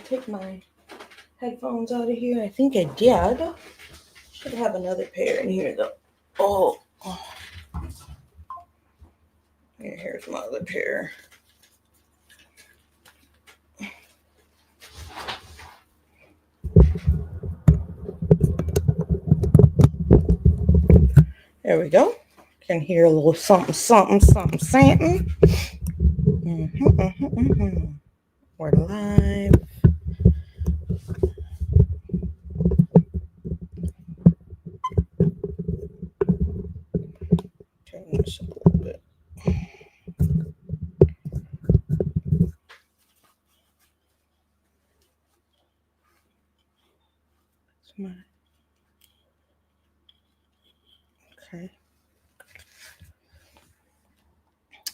take my headphones out of here? I think I did. Should have another pair in here though. Oh. Here's my other pair. There we go. Can hear a little something. We're live. Turn this up a little bit. Okay.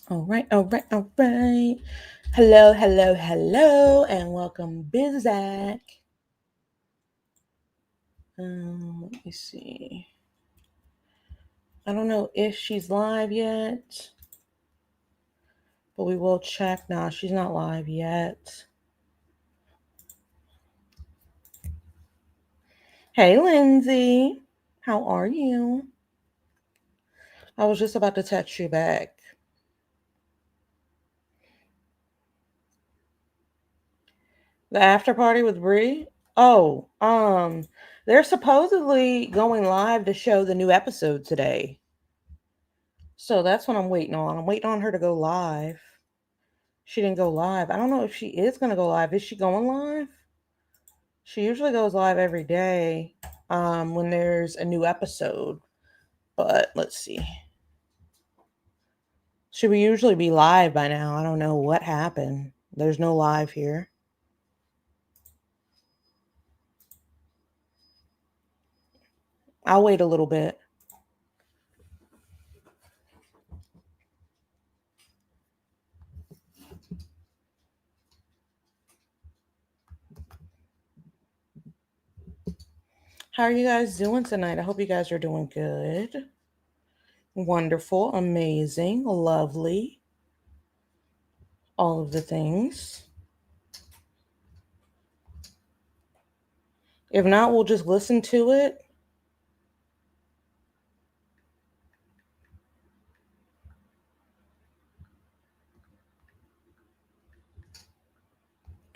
All right. Hello, and welcome, Bizak. Let me see. I don't know if she's live yet, but we will check. Nah, she's not live yet. Hey, Lindsay. How are you? I was just about to text you back. The after party with BRI? Oh, they're supposedly going live to show the new episode today. So that's what I'm waiting on. I'm waiting on her to go live. She didn't go live. I don't know if she is going to go live. Is she going live? She usually goes live every day when there's a new episode. But let's see. Should we usually be live by now? I don't know what happened. There's no live here. I'll wait a little bit. How are you guys doing tonight? I hope you guys are doing good. Wonderful, amazing, lovely. All of the things. If not, we'll just listen to it.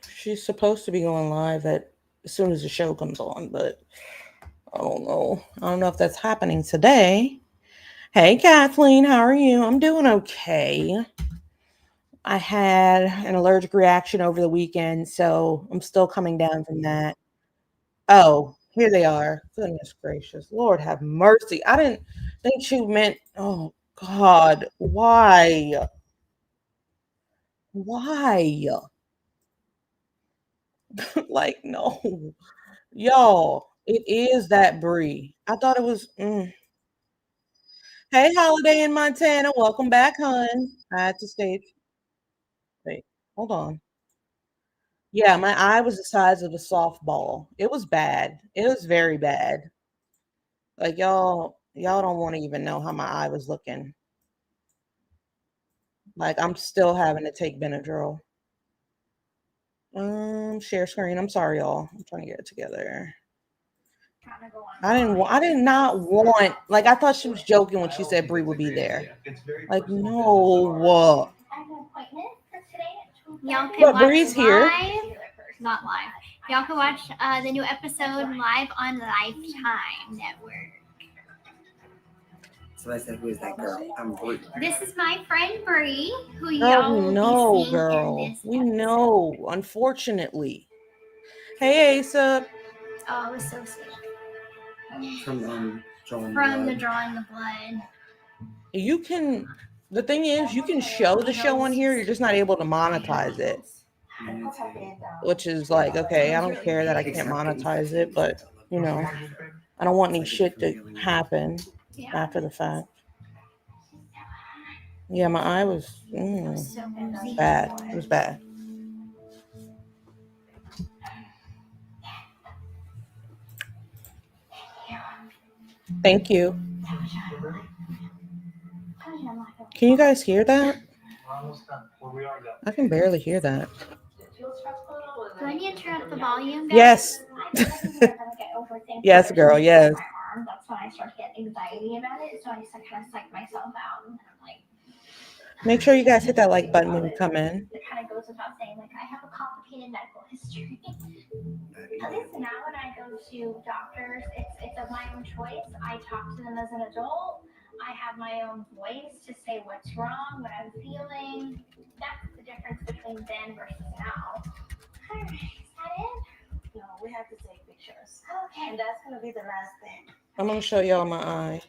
She's supposed to be going live as soon as the show comes on, but I don't know. I don't know if that's happening today. Hey, Kathleen, how are you? I'm doing okay. I had an allergic reaction over the weekend, so I'm still coming down from that. Oh, here they are. Goodness gracious. Lord have mercy. I didn't think you meant, oh, God, why? Why? Like, no. Y'all, it is that BRI. I thought it was. Hey, Holiday in Montana. Welcome back, hon. I had to stage. Wait, hold on. Yeah, my eye was the size of a softball. It was bad. It was very bad. Like, y'all don't want to even know how my eye was looking. Like, I'm still having to take Benadryl. Share screen. I'm sorry, y'all. I'm trying to get it together. I did not want, like, I thought she was joking when she said BRI would be there. Like, no. Y'all can But watch BRI's here. Not live. Y'all can watch the new episode live on Lifetime Network. So I said, who is that girl? I'm BRI. This is my friend BRI, who y'all will be seeing girl. in this We episode. know, unfortunately. Hey, Asa. Oh, I was so sick. From the Drawing the Blood. You can, the thing is, you can show the show on here. You're just not able to monetize it. Which is like, okay, I don't care that I can't monetize it, but, you know, I don't want any shit to happen after the fact. Yeah, my eye was bad. It was bad. Thank you. Can you guys hear that? I can barely hear that. Do I need to turn up the volume, guys? Yes. Yes, girl, yes. My arm. That's when I start to get anxiety about it. So I just kind of psych myself out. And I'm like, Make sure you guys hit that like button when you come in. it kind of goes without saying, like, I have a complicated medical history. At least now when I go to doctors, it's of my own choice. I talk to them as an adult. I have my own voice to say what's wrong, what I'm feeling. That's the difference between then versus now. All right, is that it? No, we have to take pictures. Okay. And that's going to be the last thing. I'm gonna show y'all my eye.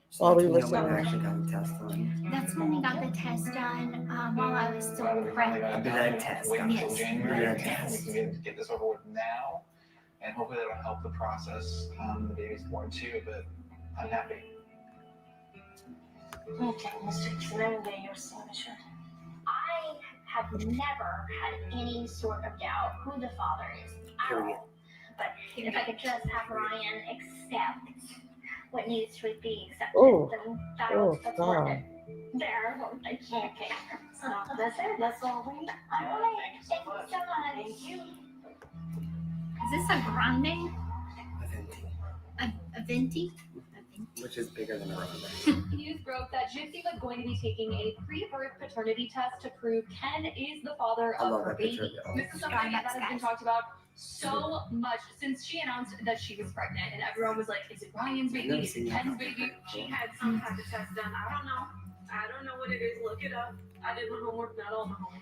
So While we that's when listen. I actually got the test done. That's when we got the test done while I was still pregnant. Blood test. Wait until Yes. January. Blood We test. can get this over with now, and hopefully that'll help the process. The baby's born too, but I'm happy. Okay, Mr. Let me get your signature. I have never had any sort of doubt who the father is at Period. all. But if I could just have Ryan accept what needs to be accepted, Oh. then that's Oh, worth God. it. There, okay. So that's it. That's all we. All right, thank you so much. Thank you. Is this a grande? A venti? Which is bigger than a rubber. News broke that Gypsy was going to be taking a pre-birth paternity test to prove Ken is the father I of love her that baby. picture. This is something that has been talked about so much since she announced that she was pregnant, and everyone was like, "Is it Ryan's baby? Is it Ken's baby?" She had some type of test done. I don't know. I don't know what it is. Look it up. I did my homework, not all my homework.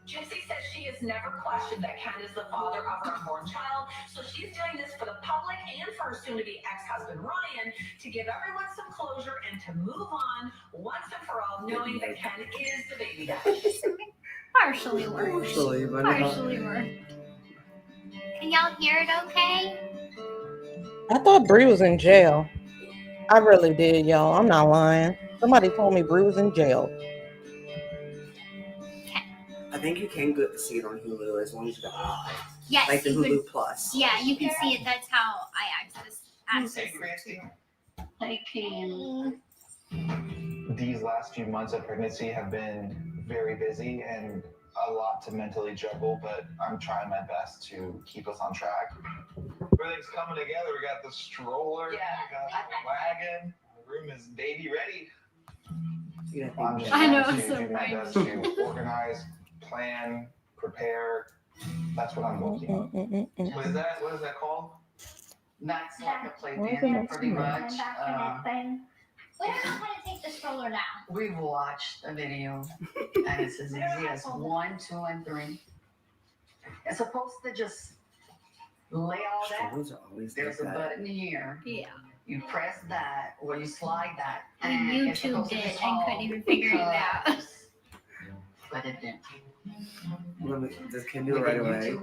Gypsy says she has never questioned that Ken is the father of her unborn child, so she's doing this for the public and for her soon-to-be ex-husband Ryan to give everyone some closure and to move on once and for all, knowing that Ken is the baby daddy. Partially worked. Partially, but Partially worked. Can y'all hear it okay? I thought Bree was in jail. I really did, y'all. I'm not lying. Somebody told me Bree was in jail. I think you can go see it on Hulu as long as you got Live. Yes, Like the you Hulu can, Plus. yeah, you can see it. That's how I access Hey, it. Gracie. Hey, Kim. These last few months of pregnancy have been very busy and a lot to mentally juggle, but I'm trying my best to keep us on track. Everything's coming together. We got the stroller, we got the wagon, the room is baby ready. Yeah, I'm just I know, trying I'm to so do my proud. best to organize, plan, prepare. That's what I'm working on. What is that? What is that called? That's like a Where's playpen, the pretty much. Thing. We don't know how to take the stroller down. We watched a video, and it's as easy as 1, 2, and 3. It's supposed to just lay all that. Strollers are always There's a like that. button here. Yeah. You press that, or you slide that. We and it's YouTubed supposed to it just and couldn't hold even figure it out. because- But it didn't. Just can do it right away.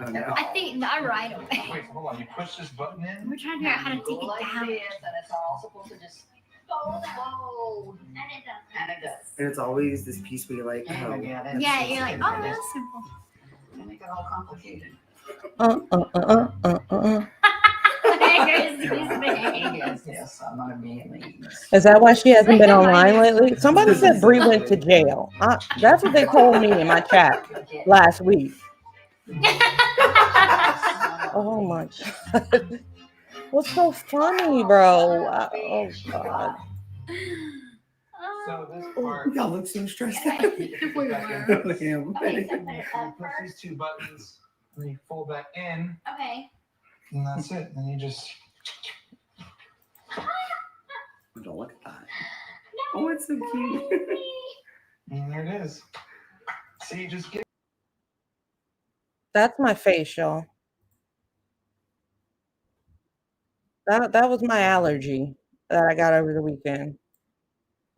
Oh, no. I think not right away. Wait, hold on. You push this button in? We're trying to figure out how to take Go it like down. this, and it's all supposed to just fold. And it does. And it does. And it's always this piece where you're like, Yeah, oh. that's Yeah, so you're like, simple. oh, that's simple. They make it all complicated. Yes, I'm gonna be in these. Is that why she hasn't been online lately? Somebody said Bree went to jail. That's what they told me in my chat last week. Oh my God. What's so funny, bro? Oh God. So this Oh, part, y'all look so stressed out. We were. Look at him. Okay, so put it you up push first. these two buttons, and you fold that in, Okay. and that's it. And you just Don't look at that. Oh, it's so cute. and there it is. See, just get That's my face, y'all. That was my allergy that I got over the weekend.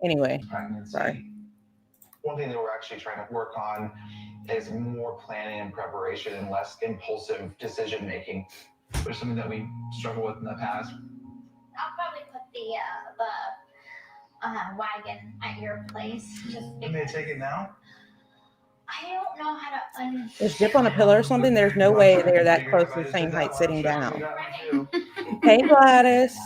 Anyway, pregnancy. Sorry. One thing that we're actually trying to work on is more planning and preparation and less impulsive decision making, which is something that we struggled with in the past. I'll probably put the wagon at your place. Just You may take it now. I don't know how to is Jip on a pillar or something? There's no way they're that close to the same height sitting down. Hey, Gladys.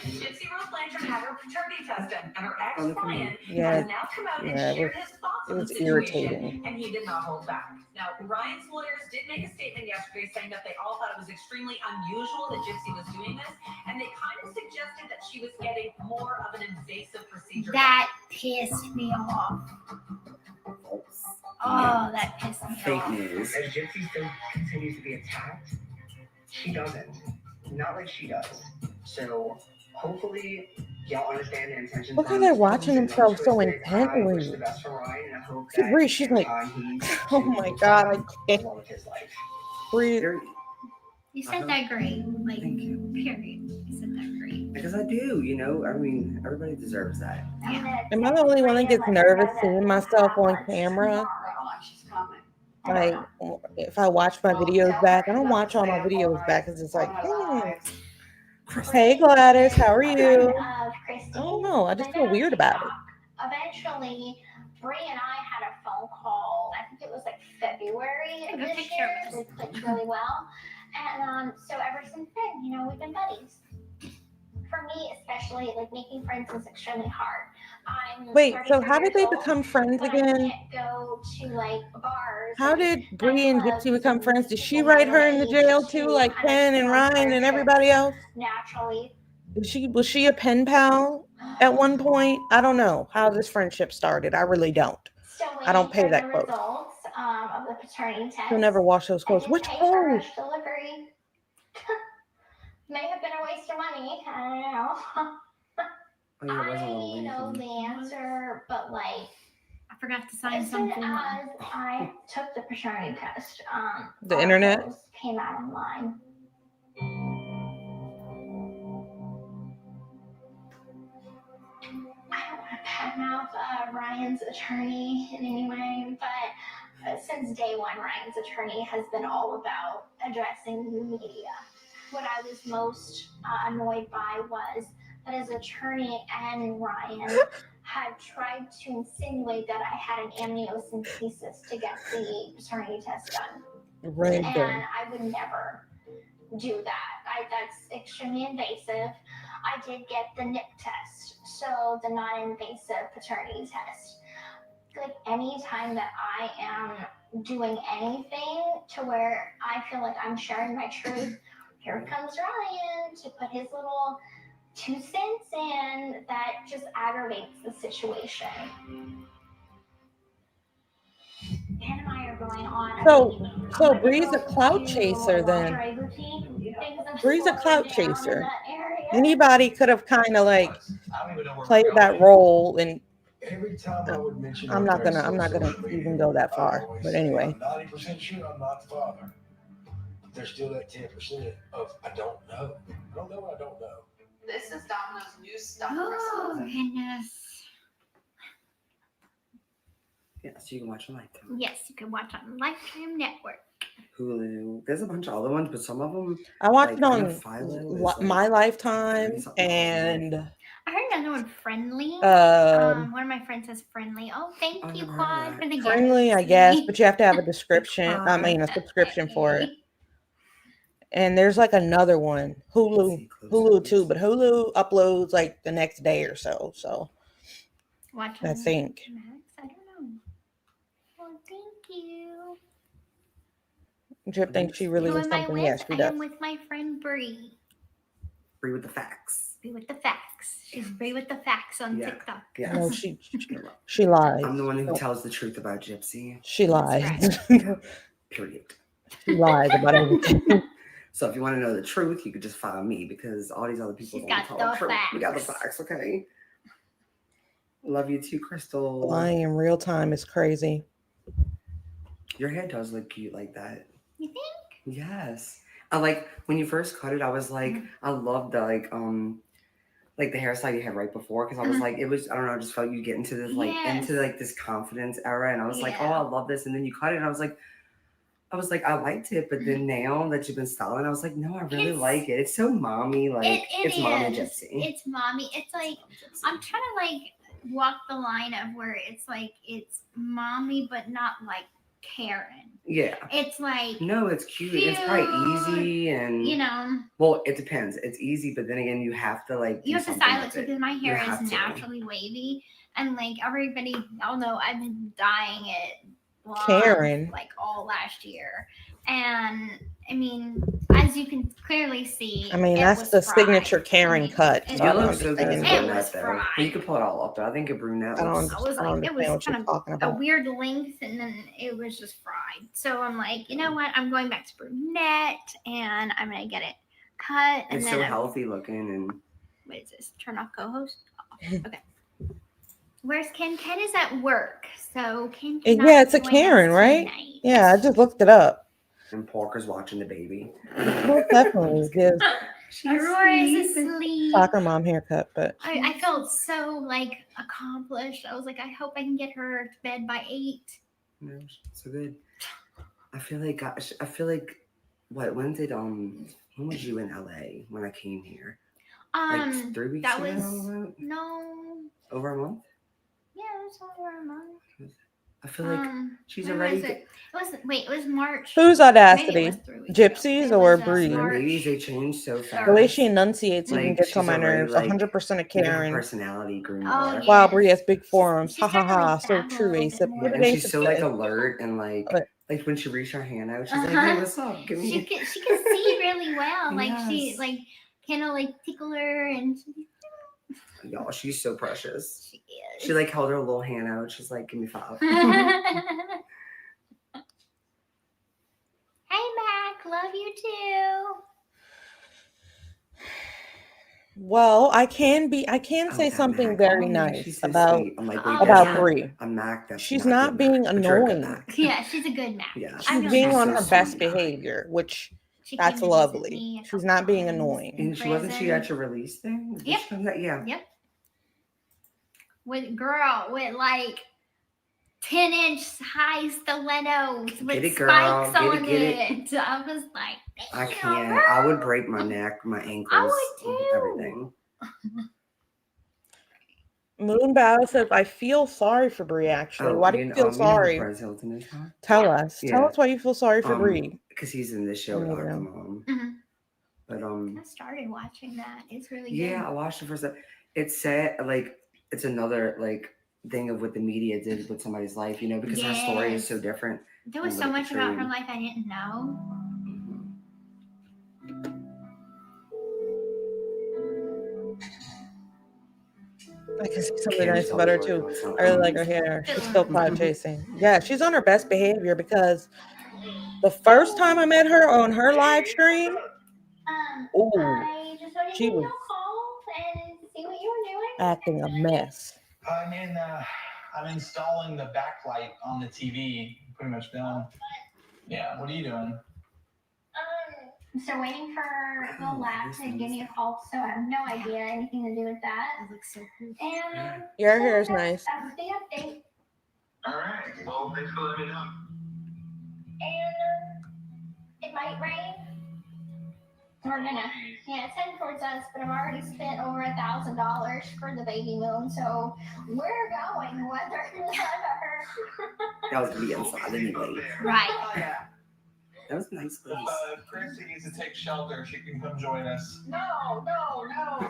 Gypsy Rose Blanchard had her paternity tested, and her ex, Oh, look at me. Ryan, Yeah, has now come out and yeah, shared his thoughts it on the was situation, irritating. and he did not hold back. Now, Ryan's lawyers did make a statement yesterday saying that they all thought it was extremely unusual that Gypsy was doing this, and they kind of suggested that she was getting more of an invasive procedure. That pissed me off. Oh, that pissed me Fake off. news. As Gypsy still continues to be attacked, she doesn't. Not like she does. So hopefully y'all understand the intentions. Look how they're watching themselves so I wish intently. the best for Ryan, and I hope See, that Bree, she's in like, time he oh my God, I can't. along with his life. Bree, You said that great. Like, Thank you. period. You said that great. Because I do, you know. I mean, everybody deserves that. am I the only one that gets nervous seeing myself on camera? She's coming. Like, if I watch my videos back, I don't watch all my videos back because it's like, hey Gladys, how are you? I don't know. I just feel weird about it. Eventually, Bree and I had a phone call. I think it was like February of this year. We clicked really well. And so ever since then, you know, we've been buddies. For me, especially, like making friends is extremely hard. Wait, so how did they become friends but again? I can't go to like bars. How and did Bree and nightclubs Gypsy become friends? Did she and write her in the age jail too, to like kind of Pen and form Ryan and friendships everybody else? Naturally. Was she a pen pal at one point? I don't know how this friendship started. I really don't. Still I don't pay waiting for that the close. results of the paternity test. She'll never wash those I clothes. did Which pay for clothes? rush delivery. May have been a waste of money. I don't know. Oh, yeah, it was a little I know lazy. the answer, but like I forgot to sign as soon something. as I took the paternity test, The internet? articles came out online. I don't want to badmouth Ryan's attorney in any way, but since day one, Ryan's attorney has been all about addressing the media. What I was most annoyed by was that his attorney and Ryan had tried to insinuate that I had an amniocentesis to get the paternity test done. Random. And I would never do that. That's extremely invasive. I did get the NIP test, so the non-invasive paternity test. Like anytime that I am doing anything to where I feel like I'm sharing my truth, here comes Ryan to put his little 2 cents in. That just aggravates the situation. Dan and I are going on. So Bree's a clout chaser then. Bree's a clout chaser. Anybody could have kind of like played that role, and Every time I would mention I'm not gonna social media, even go that I far. always But say, anyway, I'm 90% sure I'm not the father. There's still that 10% of I don't know. I don't know what I don't know. This is Domino's new stuff. Oh, goodness. Yeah, so you can watch Lifetime. Yes, you can watch on Lifetime Network. Hulu. There's a bunch of other ones, but some of them. I watched like, it on Philo is, like, My Lifetime, 30-something and I heard another one, Friendly. One of my friends says Friendly. Oh, thank I've you, never heard of Quad, that. for the Friendly, I gift. guess, but you have to have a description. I mean, a subscription for it. And there's like another one, Hulu too, but Hulu uploads like the next day or so. So Watch I on think. Max? I don't know. Well, thank you. Jip thinks she really Who is am I something. with? Yes, she I does. am with my friend Bree. Bree with the facts. Bree with the facts. She's Bree with the facts on Yeah. TikTok. Yes. No, she lies. I'm the one who tells the truth about Gypsy. She lies. Period. She lies about everything. So if you want to know the truth, you could just follow me because all these other people She's don't got tell the the truth. We got the facts. facts, okay? Love you too, Crystal. Lying in real time is crazy. Your hair does look cute like that. You think? Yes. I like when you first cut it, I was like, I love the like the hairstyle you had right before, because I was like, it was, I don't know, I just felt you get into this into like this confidence era, and I was like, oh, I love this, and then you cut it, and I was like, I liked it, but then now that you've been styling, I was like, no, I really like it. It's so mommy, like it's mommy Gypsy. It's mommy. It's like I'm trying to like walk the line of where it's like it's mommy, but not like Karen. Yeah. It's like No, it's cute. It's probably easy and you know. Well, it depends. It's easy, but then again, you have to like. You have to style it too because my hair have is to. naturally wavy, and like everybody, y'all know I've been dyeing it blonde Karen. like all last year, and I mean, as you can clearly see, I mean, it that's was the fried. signature Karen cut. it So I You don't look so good as understand. a It was brunette, though. fried. Well, you could pull it all up, but I think a brunette. I don't, looks- I was I don't like, it understand was what you're kind of talking a about. weird length, and then it was just fried. So I'm like, you know what? I'm going back to brunette, and I'm gonna get it cut. And It's then so I'm- healthy looking, and What is this? Turn off co-host? Okay. Where's Ken? Ken is at work, so Ken cannot Yeah, it's a join Karen, us right? tonight. Yeah, I just looked it up. and Parker's watching the baby. Most definitely gives Aurora is asleep. soccer mom haircut, but I felt so like accomplished. I was like, I hope I can get her to bed by 8. No, so good. I feel like what? When was you in LA when I came here? Like 3 weeks that ago? was no. Over a month? Yeah, it was over a month. I feel like she's when already. was it? It was March. whose Maybe audacity? it was 3 weeks Gypsy's ago. or It was, Bree's? March. Ladies, they change so fast. The way she enunciates even Like, gets on she's my already, nerves. like, 100% of Her Karen. personality grew more. Oh, yeah. Wow, Bree has big forums. She's Ha ha starting to, ha. like, So babble true, a little Asa. bit What more. did And Asa she's so like say? alert and like when she reached her hand out, she's like, Uh-huh. "Hey, what's up? Give She me." can see really well. Like she Yes. like kind of like tickle her, and Y'all, she's so precious. she is. She like held her little hand out. She's like, "Give me 5." Hey Mac, love you too. Well, I can say that something Mac. very Oh, man, nice she's so about sweet. I'm like, wait, about that's Bree. a Mac. That's She's not not good being Mac, but you're a good annoying. Mac. Yeah, she's a good Mac. Yeah, I She's feel being like on so her sweet. best behavior, which she that's came to visit lovely. me a She's couple not being times annoying. in And she wasn't she prison. at your release thing? Did Yep. she come back? Yeah. Yep. With like 10-inch high stilettos with Get it, girl. spikes Get it, on get it. I was like, I "Damn, can't. girl." I would break my neck, my ankles, too. everything. Moonbow says, I feel sorry for Bree, actually. Why do you feel You know sorry? who Perez Hilton is, huh? Tell us. Yeah. Tell us why you feel sorry for Bree. Because he's in this show with Yeah. Dr. Mom. Mhm. But I started watching that. It's really yeah, good. I watched the first. It's sad. Like it's another like thing of what the media did with somebody's life, you know, because her story is Yes. so different. There was than so what it much about her portrayed. life I didn't know. I can see something Karen's nice about her, always working too. on something. I really like her hair. She's still cloud chasing. Yeah, she's on her best behavior because the first time I met her on her live stream, ooh, I just wanted she to was call and see what you were doing. acting a mess. I'm installing the backlight on the TV. Pretty much done. Yeah. What are you doing? So waiting for the lab to give me a call, so I have no idea anything to do with that. It looks so cool. And Your hair is nice. that's the update. All right. Well, thanks for letting me know. And it might rain. It's heading towards us, but I've already spent over $1,000 for the baby moon, so we're going whether or not. That was gonna be inside anyway. Right. Oh, yeah. That was a nice place. If Chrissy needs to take shelter, she can come join us. No. No.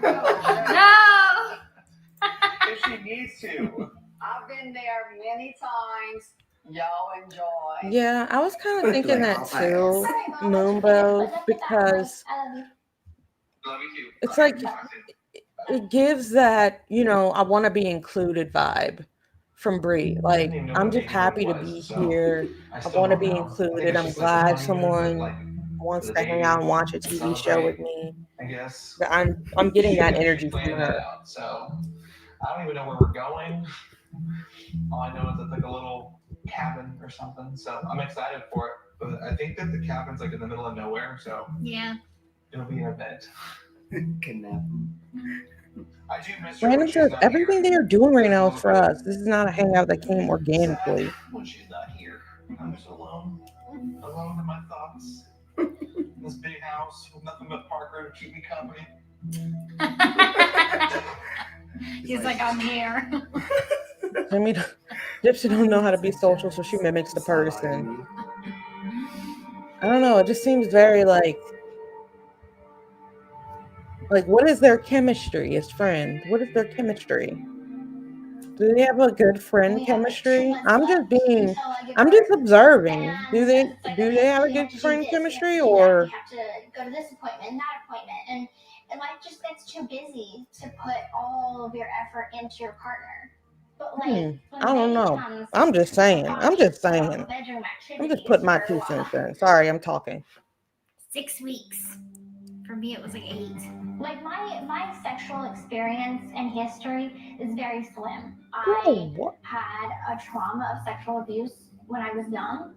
If she needs to. I've been there many times. Y'all enjoy. Yeah, I was kind of thinking that too, Sorry, Mom, Moonbow, but because I love you. Love you too. it's like it gives that, you know, I want to be included vibe from Bree. Like, I'm just happy to be here. I want to be included. I'm glad someone wants to hang out and watch a TV show with me. I guess. But I'm getting that energy from Plan that her. out, so I don't even know where we're going. All I know is it's like a little cabin or something. So I'm excited for it. But I think that the cabin's like in the middle of nowhere, so Yeah. it'll be an event. Kidnap him. I do miss her. Brandon when she's says not everything here. they are doing right now is for us. This is not a hangout that came organically. Sad when she's not here. I'm just alone. Alone in my thoughts. In this big house with nothing but Parker to keep me company. He's like, I'm here. Gypsy don't know how to be social, so she mimics the person. I don't know. It just seems very like what is their chemistry as friends? What is their chemistry? Do they have a good friend We have like 2 chemistry? months left until I give I'm birth. just observing. And Do it's like, they okay, have a we have good to do friend this, we have chemistry to do that, or we have to go to this appointment and that appointment, and life just gets too busy to put all of your effort into your partner. But like when I don't May know. comes, I'm just saying. I'm just saying. bedroom I'm just activities putting my for 2 cents in. Sorry, I'm talking. 6 weeks. For me, it was like 8. Like my sexual experience and history is very slim. Oh, what? Had a trauma of sexual abuse when I was young,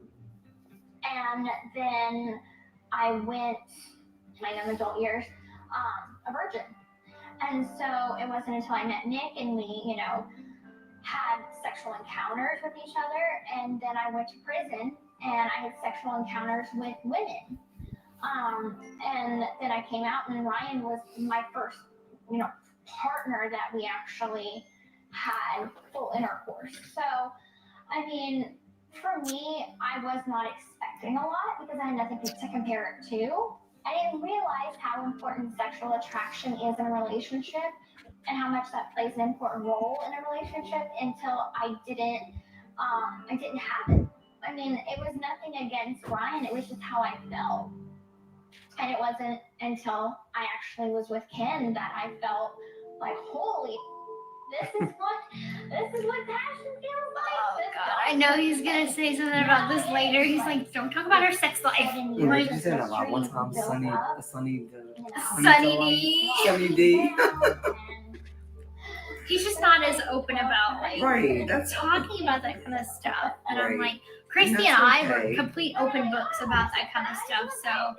and then I went my young adult years a virgin. And so it wasn't until I met Nick and we, had sexual encounters with each other, and then I went to prison and I had sexual encounters with women. And then I came out, and Ryan was my first, partner that we actually had full intercourse. So, I mean, for me, I was not expecting a lot because I had nothing to compare it to. I didn't realize how important sexual attraction is in a relationship and how much that plays an important role in a relationship until I didn't have it. I mean, it was nothing against Ryan. It was just how I felt. And it wasn't until I actually was with Ken that I felt like, holy, this is what passion feels like. Oh God, I know he's gonna say something about this later. He's like, don't talk about our sex life. Like you said a lot. One time, Sunny D. He's just not as open about right. That's talking about that kind of stuff. And right. I'm like, Christy and I were complete open books about that kind of stuff. So.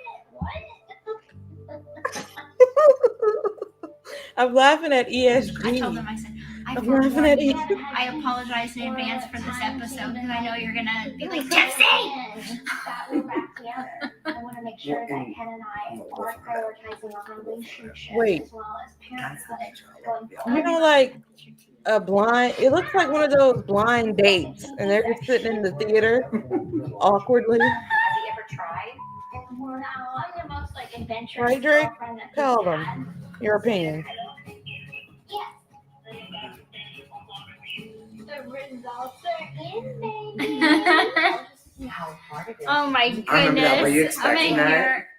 I'm laughing at ESG. I told him, I said, I'm laughing at ESG. I apologize in advance for this episode because I know you're gonna be like, Gypsy! That we're back together. I want to make sure that Ken and I are prioritizing our relationship as well as parenthood. Like a blind, it looks like one of those blind dates, and they're just sitting in the theater awkwardly. Have you ever tried? No, I'm the most adventurous Right, Drake? girlfriend that Tell them your opinion. The results are in, baby. How hard it is. Oh my goodness. I'm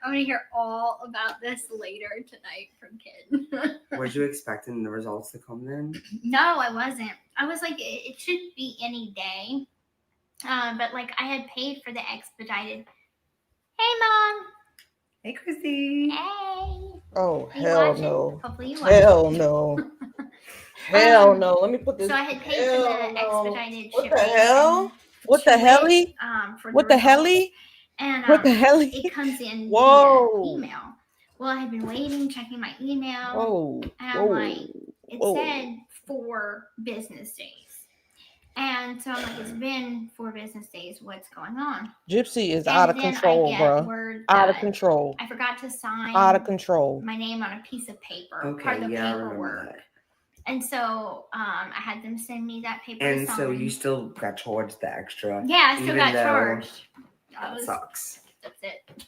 gonna hear all about this later tonight from Kid. Were you expecting the results to come then? No, I wasn't. I was like, it should be any day. But I had paid for the expedited. Hey, Mom. Hey, Christy. Hey. Oh, hell no. Hopefully you hell no. Hell no. Let me put this. So I had paid for the expedited What shipping. the hell? What the helly? What the helly? And what the helly? It comes in via email. Well, I had been waiting, checking my email. Whoa. And I'm like, it said 4 business days. And so I'm like, it's been 4 business days. What's going on? Gypsy is out of control, bro. Out of control. I forgot to sign out of control my name on a piece of paper. Okay, part of the yeah, paperwork. I remember that. And so I had them send me that paper. And so you still got charged the extra. Yeah, I still got charged. That sucks. That's it.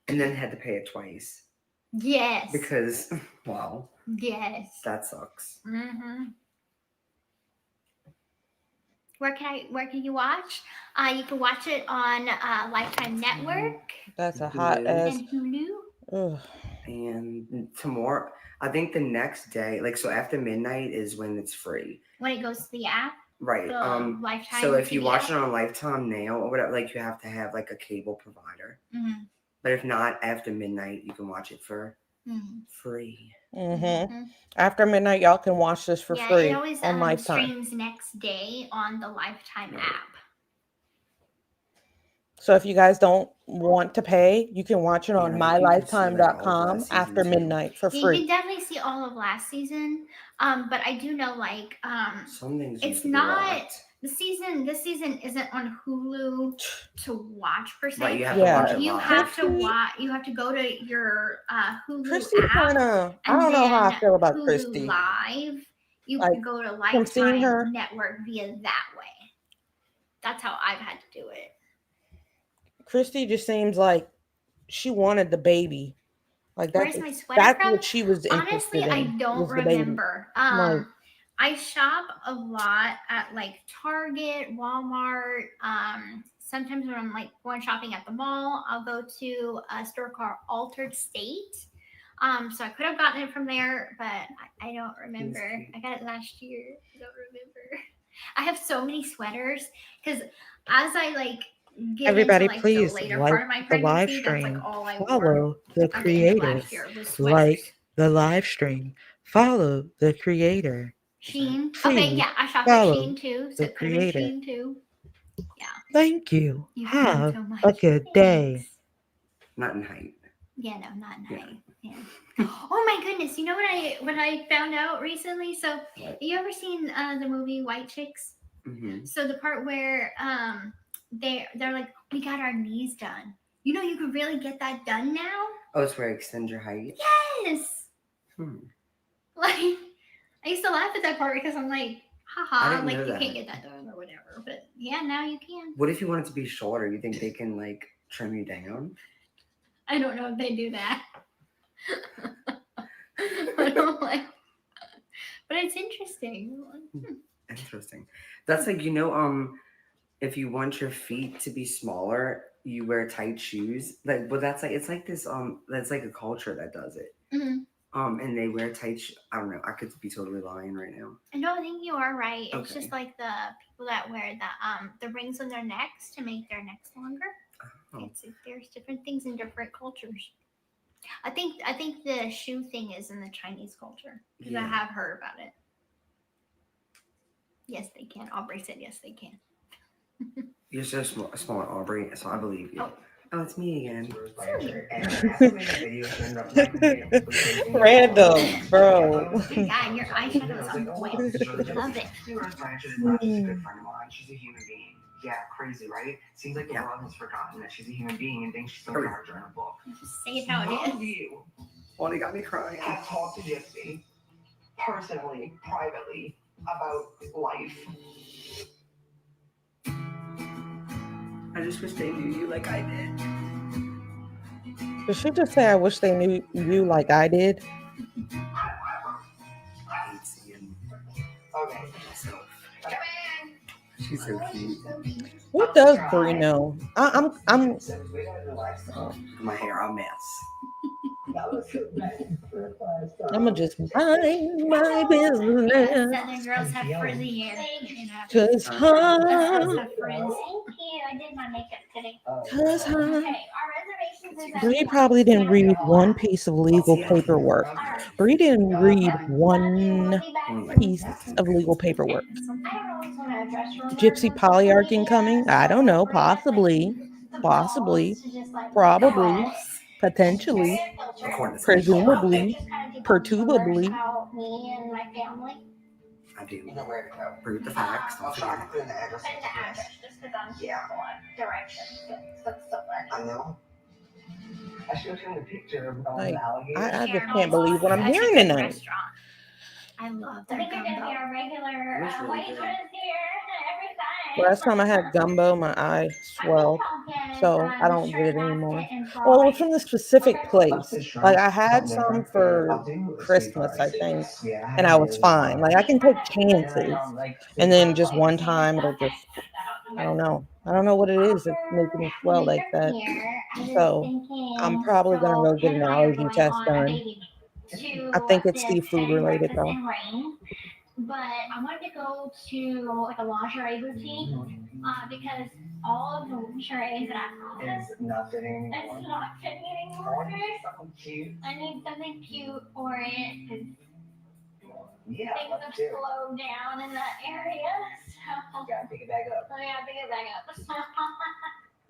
And then had to pay it twice. Yes. Because, wow. Yes. That sucks. Mm-hmm. Where can you watch? You can watch it on Lifetime Network. That's a hot ass. And Hulu. Ugh. And tomorrow, I think the next day, so after midnight is when it's free. When it goes to the app. Right. Lifetime. So if you watch it on Lifetime now or whatever, you have to have a cable provider. Mm-hmm. But if not, after midnight, you can watch it for free. Mm-hmm. After midnight, y'all can watch this for free it always, on Lifetime. Streams next day on the Lifetime app. So if you guys don't want to pay, you can watch it on mylifetime.com after midnight for free. You can definitely see all of last season. But I do know some things it's not the season. This season isn't on Hulu to watch per se. Right, you have to watch it You live. have to watch. You have to go to your Hulu Christy app. I don't know how I feel about Hulu Christy. Live. You can go to Lifetime Network via that way. That's how I've had to do it. Christy just seems like she wanted the baby. Like Where's my sweater that's from? what she was Honestly, interested I in. don't Was the baby. remember. Like, I shop a lot at like Target, Walmart. Sometimes when I'm like going shopping at the mall, I'll go to a store called Altered State. So I could have gotten it from there, but I don't remember. I got it last year. I don't remember. I have so many sweaters because as I like get everybody, into like please the later like part of my the live pregnancy, that's stream. like all I wore. Follow the At the end of creator. last year was sweaters. Like the live stream. Follow the creator. Shein. Please Okay, yeah, I shop at follow Shein too. So the it could have been creator. Shein too. Yeah. Thank you. You Have so much. a good day. Thanks. Not in height. Yeah, no, not in height. Yeah. Oh my goodness! You know what I found out recently? So, you ever seen the movie White Chicks? Mm-hmm. So the part where they're like, we got our knees done. You know, you can really get that done now. Oh, it's where I extend your height. Yes. Hmm. Like, I used to laugh at that part because I'm like, I haha, didn't like know you that. can't get that done or whatever. But yeah, now you can. What if you want it to be shorter? You think they can like trim you down? I don't know if they do that. I don't like, but it's interesting. Interesting. That's like, if you want your feet to be smaller, you wear tight shoes. Like, but that's like, it's like this, that's like a culture that does it. Mm-hmm. And they wear tight. I don't know. I could be totally lying right now. No, I think you are right. It's Okay. just like the people that wear the rings on their necks to make their necks longer. Oh. There's different things in different cultures. I think the shoe thing is in the Chinese culture because I have heard about it. Yes, they can. Aubrey said yes, they can. You're so small, Aubrey. So I believe you. Oh, it's me again. Random, bro. Yeah, and your eyeshadow is on point. Love it. She's a good friend of mine. She's a human being. Yeah, crazy, right? Seems like the world has forgotten that she's a human being and thinks she's so larger in a book. Just say it how it is. You Well, you got me crying. have talked to Gypsy personally, privately, about life. I just wish they knew you like I did. Did she just say, I wish they knew you like I did? I hate seeing Okay. myself. She's so cute. What does Brie know? I'm My hair, a mess. I'ma just mind my business. Southern girls have frizzy hair. Cause Us girls huh, have frizz. Thank you. I did my makeup today. cause huh. Okay, our reservations is at Brie probably didn't read one piece of legal paperwork. Brie didn't read one piece of legal paperwork. I don't always want to address your Gypsy polyarching coming? I don't know. Possibly. Possibly. Probably. Potentially. Presumably. Pertubably. About me and my family. I do. You know where to go. Prove the facts. I'll try to put in the address. And the address, just because I'm terrible at directions. That's so funny. I know. I showed him the picture of Like, the alligator. I just can't believe what I'm hearing tonight. Restaurant. I love I their think you're going to be gumbo. our regular It is really white good. friends here every time. Last time I had gumbo, my eye swelled, so I don't get it anymore. Well, it was from the specific place. Like I had some for Christmas, I think, and I was fine. Like I can take chances, and then just one time it'll just, I don't know what it is that's making me swell like that. So I'm probably gonna go get an allergy test done. I think it's seafood related though. But I wanted to go to like a lingerie boutique because all of the lingerie that I have Is nothing it's anymore. not fitting I anymore. want to do something cute. I need something cute for it because Yeah, things have let's do it. slowed down in that area. So You gotta pick it back up. I gotta pick it back up.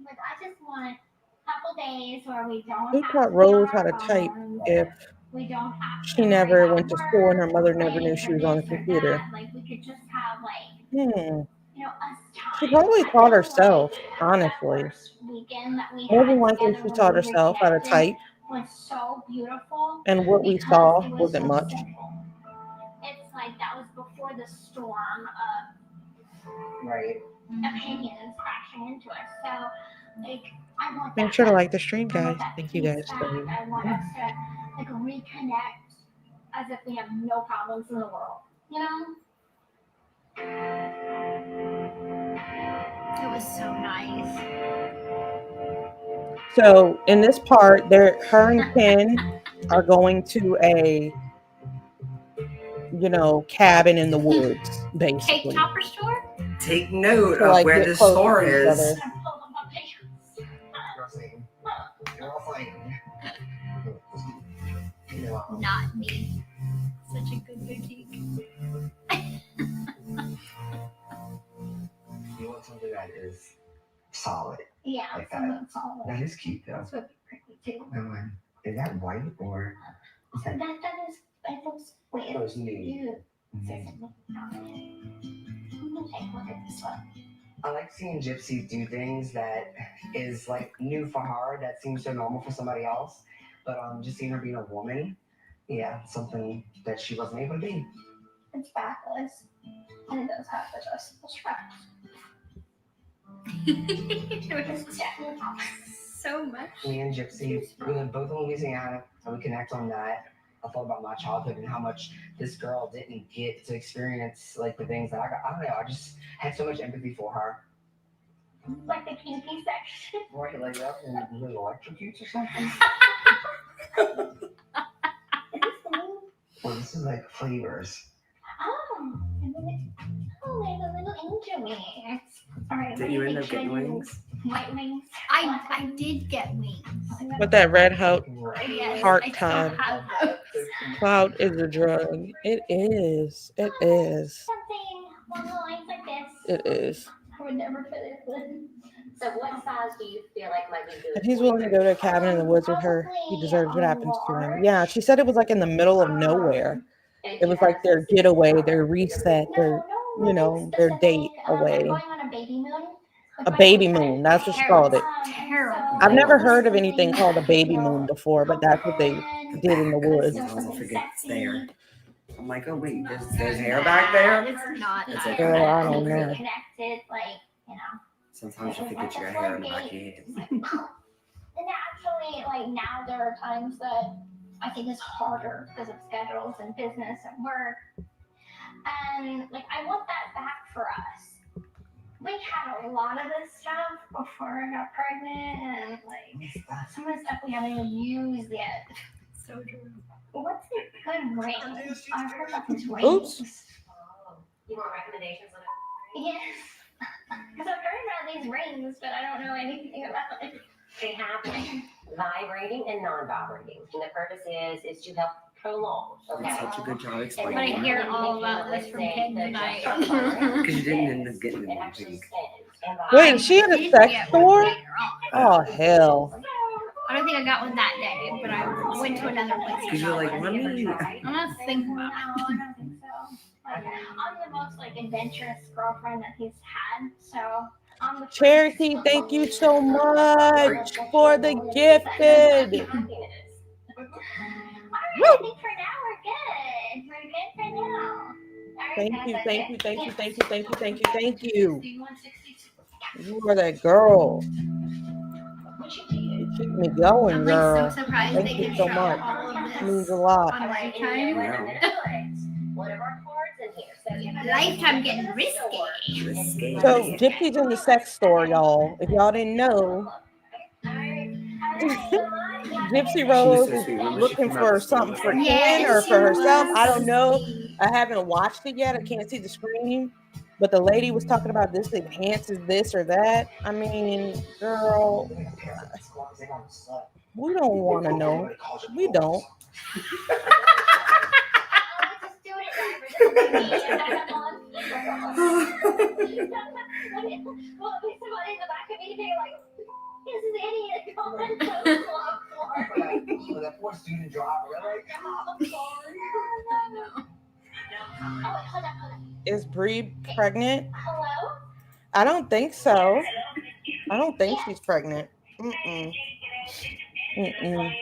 Like I just want a couple days where we don't Who have taught to be Rose on how to our type phones. if We don't have she to never worry about went to school and her work, mother never knew like, she was or on the this or computer? that. Like we could just have like Hmm. you know us time. She probably I taught feel herself, like honestly. that first weekend that we More had than likely, together she when taught we herself how to reconnected type, was so beautiful. and what we because saw it was wasn't so much. simple. It's like that was before the storm of Right. opinions crashing into us. So, like, I want Make that sure to back. like the stream, I want guys. that Thank you peace guys. back. I want us to like reconnect as if we have no problems in the world. You know? It was so nice. So in this part, her and Ken are going to a cabin in the woods, Cake basically. topper store? Take note To of like where get this closer store to each is. other. Not me. Such a good boutique. You want something that is solid. Yeah, Like something solid. That is cute though. That's what we too. Is that white or? So that is, it looks weird. Oh, it's nude. You. Mhm. I'm gonna take a look at this one. I like seeing Gypsy do things that is like new for her that seems so normal for somebody else. But just seeing her being a woman, yeah, something that she wasn't able to be. It's backless. And it does have adjustable straps. So much. Me and Gypsy, we live both in Louisiana, and we connect on that. I thought about my childhood and how much this girl didn't get to experience, like the things that I got. I don't know. I just had so much empathy for her. Like the kinky section. Right, like that, and little electrocutes or something. Well, this is like flavors. Oh, there's a little angel wings. All right, Did you end up getting wings? White wings. I did get wings. With that red heart Yes, heart I still time. have those. Cloud is a drug. It is. It is. Something along the lines like this. It is. I would never fit it in. So what size do you feel like might be good? If he's willing to go to a cabin in the woods with her, he deserves what happens to him. Yeah, she said it was like in the middle of nowhere. It was like their getaway, their reset, their their date away. I'm going on a baby moon. A baby moon. That's what she called it. Terrible. I've never heard of anything called a baby moon before, but that's what they did in the woods. I'll forget it's there. I'm like, oh wait, there's hair back there. It's not. It's okay. Girl, I don't know. Connected, like, you know. Sometimes you forget you got hair in the back of your head. And actually, like now there are times that I think it's harder because of schedules and business and work. And like I want that back for us. We had a lot of this stuff before I got pregnant, and like some of the stuff we haven't even used yet. So true. What's a good ring? I've heard about these rings. Oops. You want recommendations on it? Yes. Because I've heard about these rings, but I don't know anything about it. They have vibrating and non-vibrating. And the purpose is to help prolong. You did such a good job I'm explaining gonna it. hear all about this from Ken tonight. Because you didn't end up getting it, I think. Wait, is she at a sex store? Oh, hell. I don't think I got one that day, but I went to another place. Because you're like, let me. I'm gonna think about No, I don't think so. Like, I'm the most like adventurous girlfriend that he's had, so I'm the Charity, thank you so much for the gifted. I think for now we're good. We're good for now. All right, Thank guys, you, that's thank it. you, thank you, thank you, thank you, thank you, thank you. You are that girl. You keep me going, I'm girl. like so surprised Thank they you could so show much. all of It means this a lot. on Lifetime. One of our cards in here. So you have Lifetime getting risky. Risky. So Gypsy's in the sex store, y'all. If y'all didn't know, Gypsy Rose is looking for something for Ken or for herself. I don't know. I haven't watched it yet. I can't see the screen. But the lady was talking about this enhances this or that. I mean, girl, we don't want to know. We don't. That poor student driver. I'm sorry. Is Bree pregnant? Hello? I don't think so. I don't think she's pregnant. Mm-mm. Mm-mm.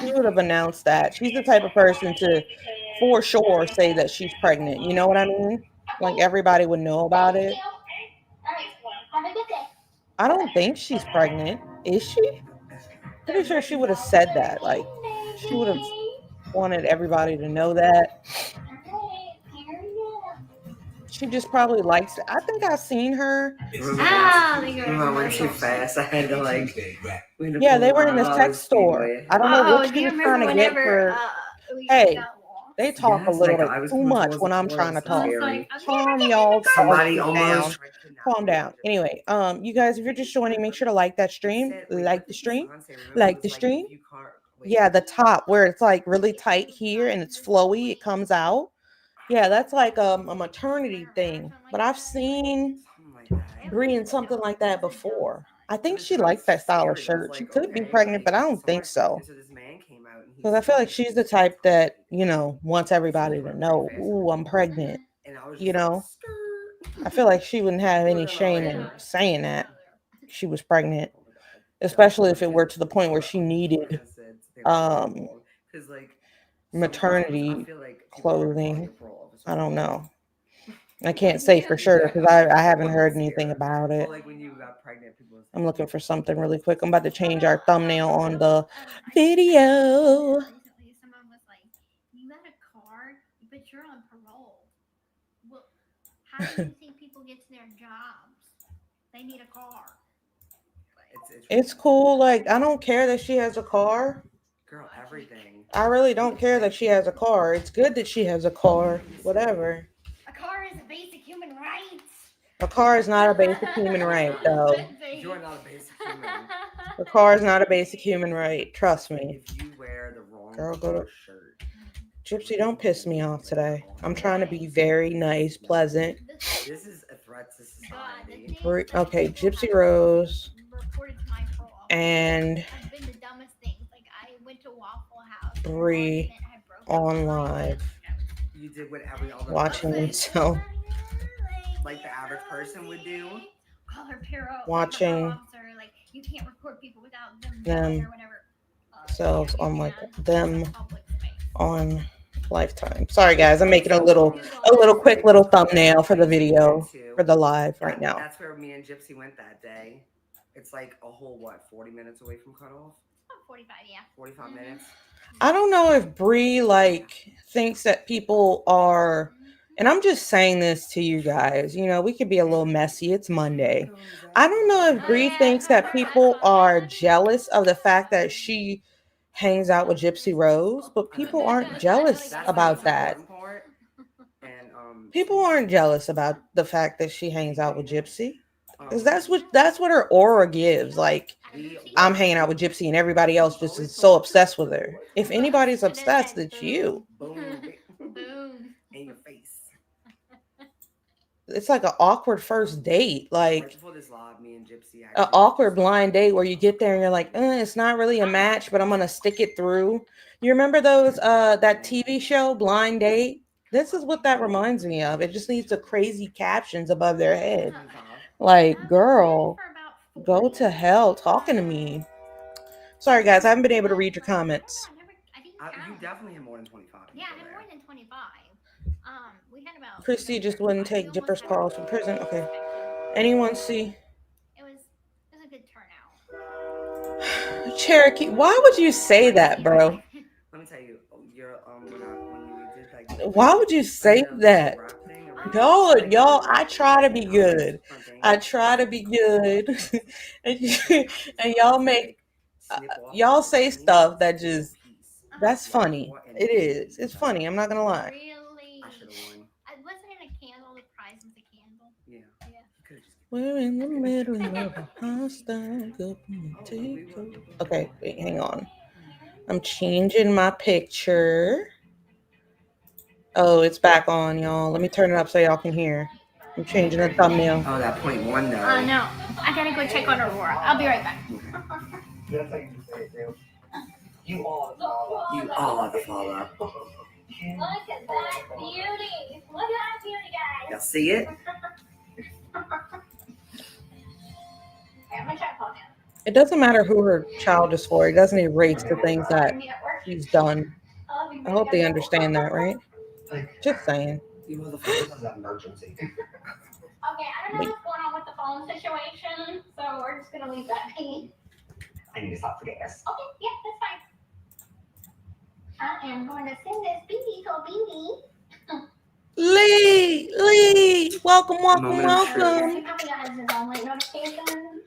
She would have announced that. She's the type of person to, for sure, say that she's pregnant. You know what I mean? Like everybody would know about it. All right. Have a good day. I don't think she's pregnant. Is she? Pretty sure she would have said that. Like, she would have wanted everybody to know that. She just probably likes it. I think I've seen her. Remember when she fast? I had to like. Yeah, they were in the sex store. I don't know what she was trying to get for. Hey, they talk a little bit too much when I'm trying to talk. Calm y'all. Somebody down. almost Calm down. Anyway, you guys, if you're just joining, make sure to like that stream. Like the stream. Like the stream. Yeah, the top where it's like really tight here and it's flowy. It comes out. Yeah, that's like a maternity thing. But I've seen Brie in something like that before. I think she likes that style of shirt. She could be pregnant, but I don't think so. Because I feel like she's the type that, wants everybody to know, ooh, I'm pregnant. I feel like she wouldn't have any shame in saying that she was pregnant, especially if it were to the point where she needed maternity clothing. I don't know. I can't say for sure because I haven't heard anything about it. I'm looking for something really quick. I'm about to change our thumbnail on the video. Recently, someone was like, "You got a car, but you're on parole." Well, how do you think people get to their jobs? They need a car. It's cool. Like, I don't care that she has a car. Girl, everything. I really don't care that she has a car. It's good that she has a car. Whatever. A car is a basic human right. A car is not a basic human right, though. You're not a basic human. A car is not a basic human right. Trust me. If you wear the wrong Girl, go to shirt. Gypsy, don't piss me off today. I'm trying to be very nice, pleasant. This is a threat to society. Okay, Gypsy Rose. And I've been the dumbest things. Like I went to Waffle House. Brie on live. You did what every other watching themselves. Like the average person would do. Call her Pero, watching officer, like you can't record people without them or whatever. Selves on like them on Lifetime. Sorry guys, I'm making a little quick little thumbnail for the video for the live right now. That's where me and Gypsy went that day. It's like a whole 40 minutes away from cutoff? 45, yeah. 45 minutes. I don't know if Brie thinks that people are, and I'm just saying this to you guys, we could be a little messy. It's Monday. I don't know if Brie thinks that people are jealous of the fact that she hangs out with Gypsy Rose, but people aren't jealous about that. People aren't jealous about the fact that she hangs out with Gypsy. Because that's what her aura gives. Like, I'm hanging out with Gypsy and everybody else just is so obsessed with her. If anybody's obsessed, it's you. Boom. In your face. It's like an awkward first date. Like, right before this live, me and Gypsy an awkward blind date where you get there and you're like, it's not really a match, but I'm going to stick it through. You remember those, that TV show, Blind Date? This is what that reminds me of. It just needs the crazy captions above their head. Like, girl, go to hell talking to me. Sorry, guys. I haven't been able to read your comments. You definitely have more than 25. Yeah, I have more than 25. We had about. Christy just wouldn't take Dipper's calls from prison. Okay. Anyone see? It was a good turnout. Cherokee, why would you say that, bro? Let me tell you, when you did why would you say that? No, y'all, I try to be good. I try to be good. and y'all make, y'all say stuff that just, that's funny. It is. It's funny. I'm not going to lie. Really? Wasn't it a candle? The prize was a candle? Yeah. We're in the middle of a hostile government. Okay, wait, hang on. I'm changing my picture. Oh, it's back on, y'all. Let me turn it up so y'all can hear. I'm changing the thumbnail. Oh, that .1 though. No. I gotta go check on Aurora. I'll be right back. That's how you say it, too. You all are the father. Look at that beauty. Look at that beauty, guys. Y'all see it? I'm gonna try to calm down. It doesn't matter who her child is for. It doesn't erase the things that she's done. I hope they understand that, right? Just saying. This is an emergency. Okay, I don't know what's going on with the phone situation, so we're just gonna leave that be. I need to stop for gas. Okay, yeah, that's fine. I am going to send this BB to BB. Lee, welcome. Moment of truth. He probably has his own like notification.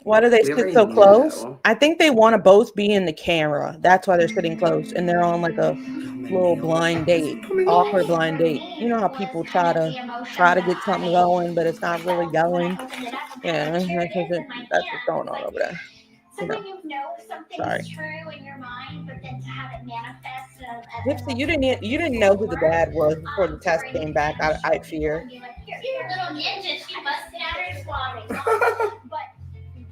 Why do they We sit already so knew, close? though. I think they want to both be in the camera. That's why they're sitting close, and they're on like a little blind date, awkward blind date. You know how people try to get something going, but it's not really going. Yeah, that's what's going on over there. So when you know something Sorry. is true in your mind, but then to have it manifest Gypsy, you didn't know who the dad was before the test came back. I fear. You're little ninja, she busted out her squatting. But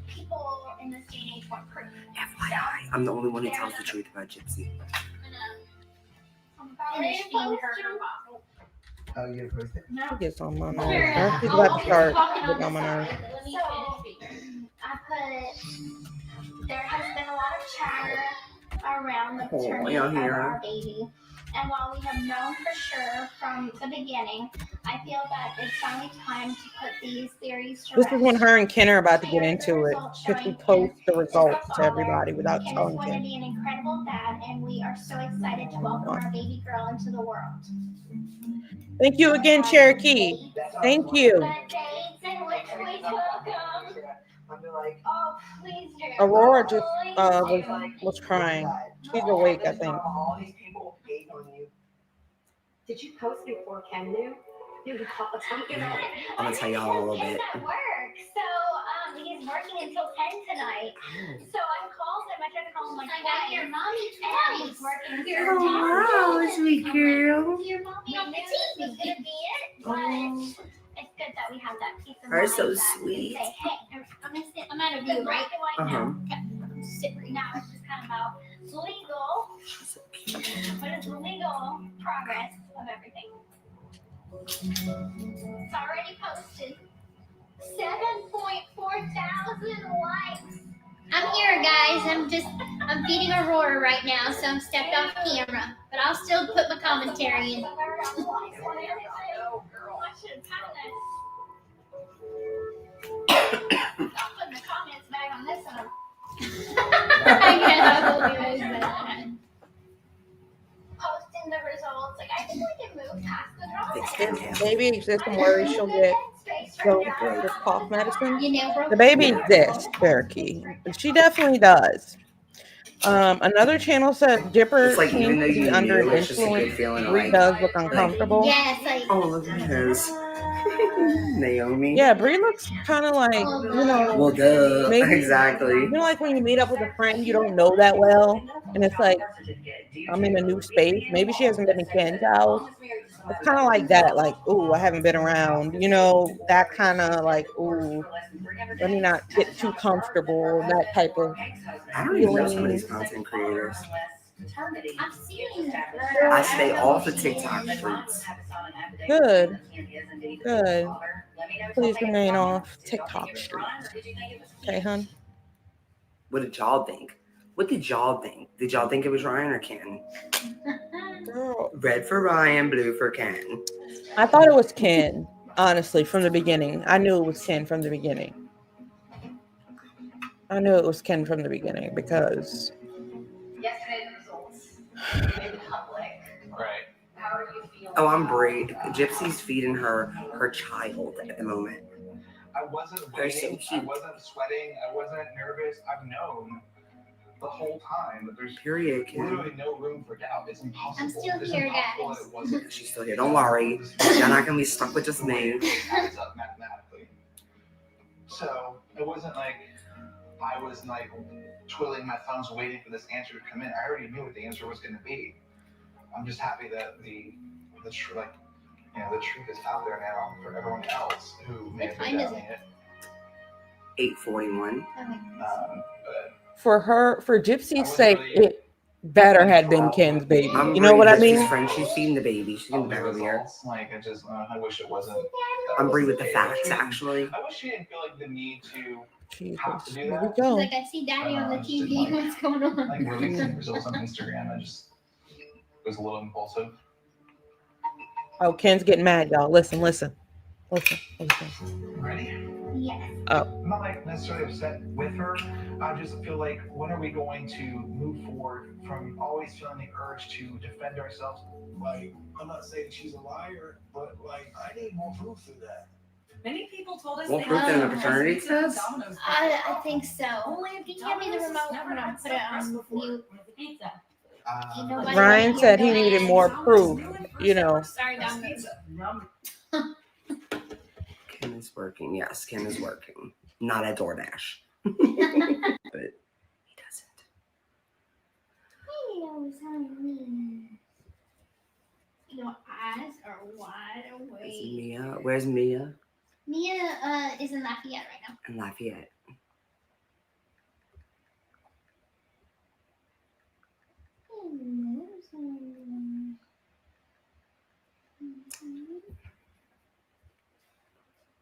people in this day and age want proof. FYI, I'm the only one who tells the truth about Gypsy. Oh, you gonna post it? She gets on my nerves. She's about to start getting on my nerves. There has been a lot of chatter around the paternity y'all of hear her? our baby. And while we have known for sure from the beginning, I feel that it's finally time to put these theories to This rest. is when her and Ken are about to get into it. Gypsy posts the results to everybody without Ken is telling going to Ken. be an incredible dad, and we are so excited to welcome our baby girl into the world. Thank you again, Cherokee. Thank you. The dates in which we took them. Oh, please do. Aurora just was crying. She's awake, I think. All these people hate on you. Did you post before Ken knew? I'm gonna tell y'all a little bit. He's at work, so he's working until 10 tonight. So I called him. I tried to call him like twice. Your mommy and he's working. Hello, sweet girl. Your mommy on the TV was gonna be it, but it's good that we have that peace of Are mind. so that we sweet. Say, hey, I'm out of view, right? Uh-huh. Sit right now. It's just kind of about legal. What is the legal progress of everything? It's already posted. 7.4 thousand likes. I'm here, guys. I'm feeding Aurora right now, so I'm stepped off camera. But I'll still put my commentary in. I'll put the comments back on this one. Posting the results. Like, I think we can move past the drama. Baby exists and worries she'll get this cough medicine. You know, bro. The baby exists, Cherokee. She definitely does. Another channel said Dipper It's like, seems even though to be you under knew, it's just a good influence. feeling, Bree like- does look uncomfortable. Yes, like. Oh, look at his. Naomi. Yeah, Bree looks kind of like, you know, Well, duh. maybe- Exactly. you know, like when you meet up with a friend you don't know that well, and it's like, I'm in a new space. Maybe she hasn't been to Ken's house. It's kind of like that, like, ooh, I haven't been around. You know, that kind of like, ooh, let me not get too comfortable. That type of I don't even know some of feeling. these content creators. I've seen I stay off the TikTok streets. Good. Good. Please remain off TikTok streets. Okay, hun? What did y'all think? What did y'all think? Did y'all think it was Ryan or Ken? Girl, Red for Ryan, blue for Ken. I thought it was Ken, honestly, from the beginning. I knew it was Ken from the beginning. Because Yesterday's results made public. Right. How are you feeling? Oh, I'm Brie. Gypsy's feeding her child at the moment. I wasn't They're so waiting. I cute. wasn't sweating. I wasn't nervous. I've known the whole time that there's Period, Ken. literally no room for doubt. It's impossible. I'm still It's here, impossible guys. that it wasn't. She's still here. Don't worry. You're not gonna be stuck with just me. It adds up mathematically. So it wasn't like I was like twiddling my thumbs waiting for this answer to come in. I already knew what the answer was going to be. I'm just happy that the truth is out there now for everyone else who may have What been time is doubting it. 8:41. But for Gypsy's sake, it better had been Ken's baby. I'm You know what I Bree, mean? Gypsy's friend. She's feeding the baby. She's gonna the be back over here. results, like I wish it wasn't. I'm Bree with the facts, actually. I wish she didn't feel like the need to Jesus, have to do here we that. go. Like, I see Daddy on the TV. What's going on? Like releasing results on Instagram. It was a little impulsive. Oh, Ken's getting mad, y'all. Listen. Listen. Ready? Yes. I'm not like necessarily upset with her. I just feel like when are we going to move forward from always feeling the urge to defend ourselves? Like, I'm not saying she's a liar, but like, I need more proof of that. Many people told us More they proof than a wanted paternity pizza from test? Domino's. I think so. Only if Can you hand me the Domino's remote? never I'm gonna had put it stuffed on crust before. mute. With the pizza. You know what? Ryan said he needed more proof. You know. Sorry, Domino's. Ken is working. Yes, Ken is working. Not at DoorDash. But he doesn't. Your eyes are wide Is awake. Mia? Where's Mia? Mia is in Lafayette right now. In Lafayette.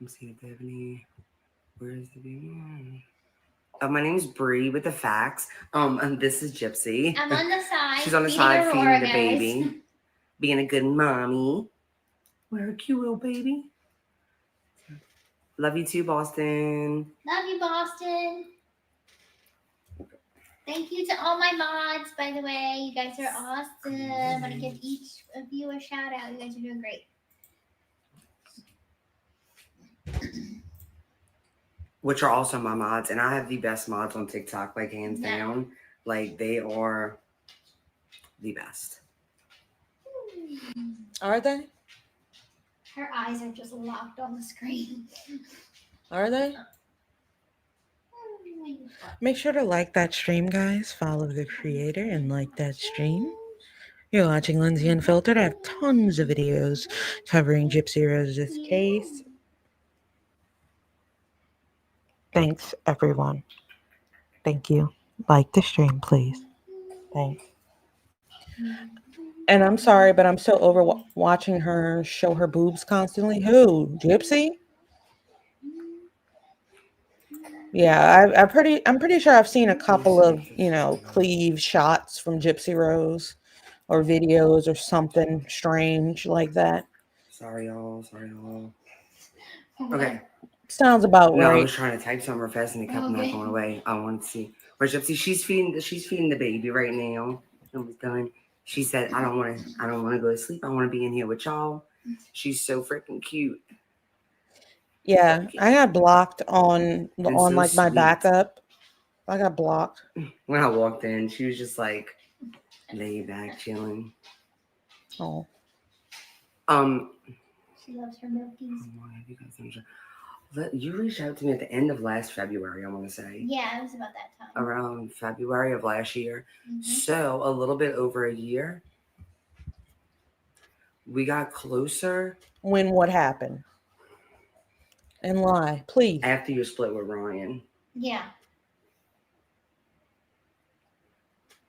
Let's see if they have any. Where's the baby? My name's Bree with the facts. And this is Gypsy. I'm on the side. She's on the side feeding the baby, being a good mommy. We're a cute little baby. Love you too, Boston. Love you, Boston. Thank you to all my mods, by the way. You guys are awesome. I want to give each of you a shout out. You guys are doing great. Which are also my mods, and I have the best mods on TikTok, like hands Yeah. down. Like they are the best. Are they? Her eyes are just locked on the screen. Are they? Make sure to like that stream, guys. Follow the creator and like that stream. You're watching Lindsay Unfiltered. I have tons of videos covering Gypsy Rose's case. Thanks, everyone. Thank you. Like the stream, please. Thanks. And I'm sorry, but I'm so over watching her show her boobs constantly. Who? Gypsy? Yeah, I'm pretty sure I've seen a couple of, cleave shots from Gypsy Rose or videos or something strange like that. Sorry, y'all. Okay. Sounds about No, I right. was trying to type something real fast and it kept not going away. I wanted to see. Where's Gypsy? She's feeding the baby right now. It was done. She said, I don't want to go to sleep. I want to be in here with y'all. She's so freaking cute. Yeah, I got blocked on so like my sweet. backup. I got blocked. When I walked in, she was just like laid back, chilling. Oh. She loves her milkies. You reached out to me at the end of last February, I want to say. Yeah, it was about that time. Around February of last year. Mm-hmm. So a little bit over a year. We got closer. When what happened? And lie, please. After you split with Ryan. Yeah.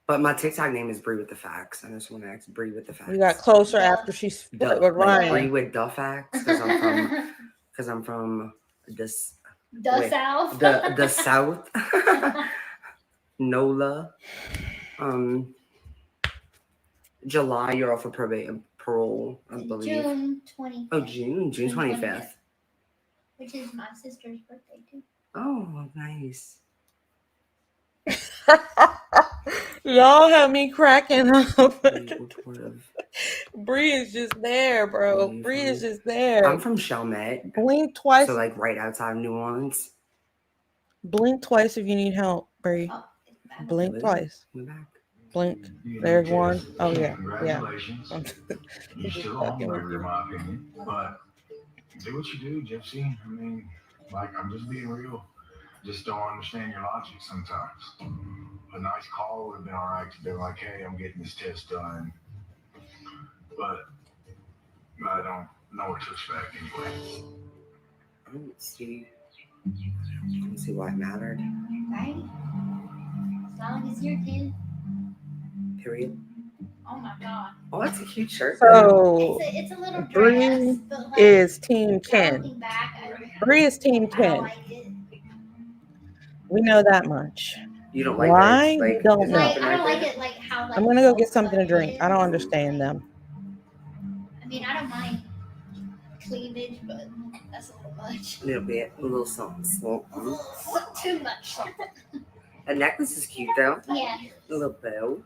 But my TikTok name is Bree with the Facts. I just want to ask Bree with the Facts. We got closer after she split with Ryan. Bree with the Facts because I'm from South. The South. NOLA. July, you're off of parole, I believe. June 25th. Oh, June 25th. Which is my sister's birthday too. Oh, nice. Y'all have me cracking up. Bree is just there, bro. Bree is just there. I'm from Chalmette. Blink twice. So like right outside of New Orleans. Blink twice if you need help, Bree. Oh, Blink twice. We're back. Blink. There's one. Oh yeah. Congratulations. You're still a homewrecker, in my opinion. But do what you do, Gypsy. I mean, like, I'm just being real. Just don't understand your logic sometimes. A nice call would have been all right to be like, hey, I'm getting this test done. But I don't know what to expect anyway. I don't see why it mattered. Right? As long as you're kid. Period. Oh my god. Oh, that's a cute shirt. So it's a little dress, Bree but like, is Team Ken. looking back, Bree is Team I don't Ken. like it. We know that much. You don't like why? that? Like, we don't know. Like, I don't like it like how like I'm gonna go get close something to it drink. is. I don't understand them. I mean, I don't mind. cleavage, but that's a little much. A little bit, a little something. Too much. That necklace is cute though. Yeah. A little bow.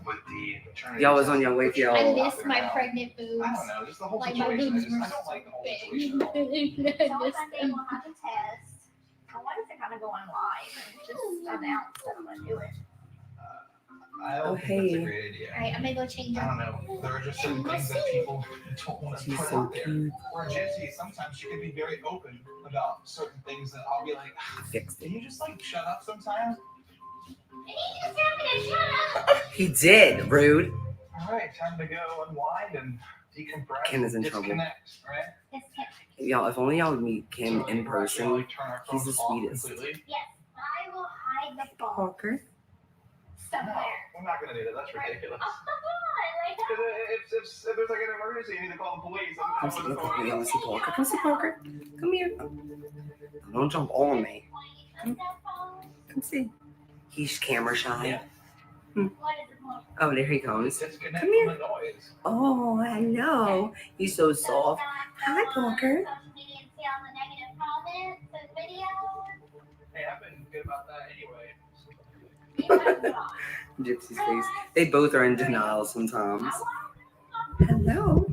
With the paternity Y'all was on test, your way which to y'all. I miss my pregnant boobs. I don't know, just the whole Like, my situation. boobs I were don't like the whole big. situation at all. So Monday we'll have a test. I wanted to kind of go on live and just announce that I'm gonna do it. I don't Oh, think that's a hey. great idea. Alright, I'm gonna go change I it. don't know. There are just certain things that people don't want to She's put so out there. cute. Where Gypsy, sometimes she can be very open about certain things that I'll be like, Fixed can you just like shut up sometimes? And he just told me to shut up. He did, rude. All right, time to go unwind and decompress. Kim is in and trouble. disconnect, right? Disconnect. Y'all, if only y'all would meet Kim So in we're actually gonna, person. like, turn our He's the phones off sweetest. completely. Yes, I will hide the phone Parker. No, somewhere. we're not gonna do that. That's ridiculous. Oh, come on, like Because if there's like an emergency, you need to call the police. Come see, look at me. Y'all see Parker? Come see Parker. Come here. Don't jump on me. Come see. He's camera shy. what is it called? Oh, there he comes. Disconnect Come here. from the noise. Oh, hello. He's so soft. Hi, Parker. Social media and see all the negative comments and videos. Hey, I've been good about that anyway. Gypsy's face. They both are in denial sometimes. Hello.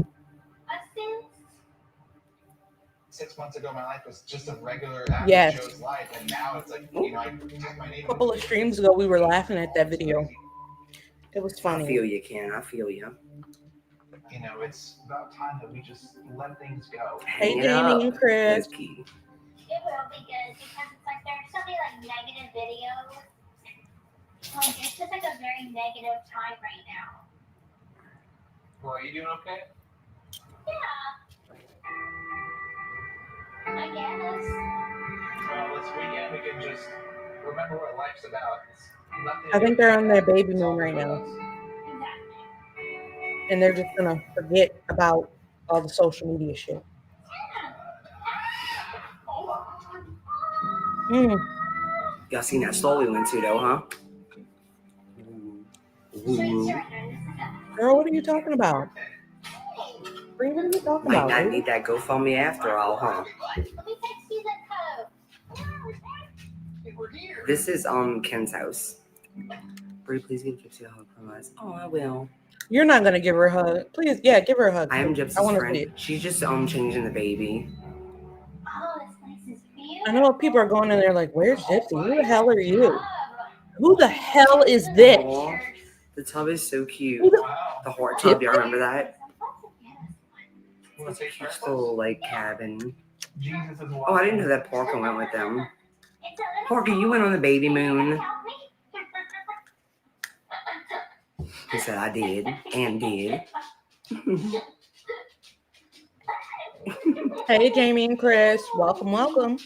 6 months ago, my life was just a regular average Yes. Joe's life, and now it's like, you know, I type my name. A couple of streams ago, we were laughing at that video. It was I funny. feel you, Ken. I feel you. You know, it's about time that we just let things go. Hey, Hang it Jamie and up. Chris. That's key. It will be good because it's like there's so many like negative videos. Like it's just like a very negative time right now. Well, are you doing okay? Yeah. I guess. Well, this weekend we can just remember what life's about. It's nothing I think they're on their baby it's all moon right good now. us. Exactly. And they're just gonna forget about all the social media shit. Mm. Y'all seen that store we went to though, huh? Ooh. Girl, what are you talking about? Bree, what are you talking Might about? not dude? need that GoFundMe after all, huh? Let me text you the code. We're here. This is Ken's house. Bree, please give Gypsy a hug from us. Oh, I will. You're not gonna give her a hug. Please, yeah, give her a hug. I am I Gypsy's want to see friend. it. She's just changing the baby. Oh, this place is beautiful. I know people are going in there like, where's Gypsy? Who the hell are you? Who the hell is this? Aw, the tub is so cute. Wow. The heart tub, y'all remember that? Want to take Cute breakfast? little like cabin. Jesus is Oh, I didn't know that Parker went with them. Parker, you went on the baby moon. He said I did and did. Hey, Jamie and Chris. Welcome, welcome.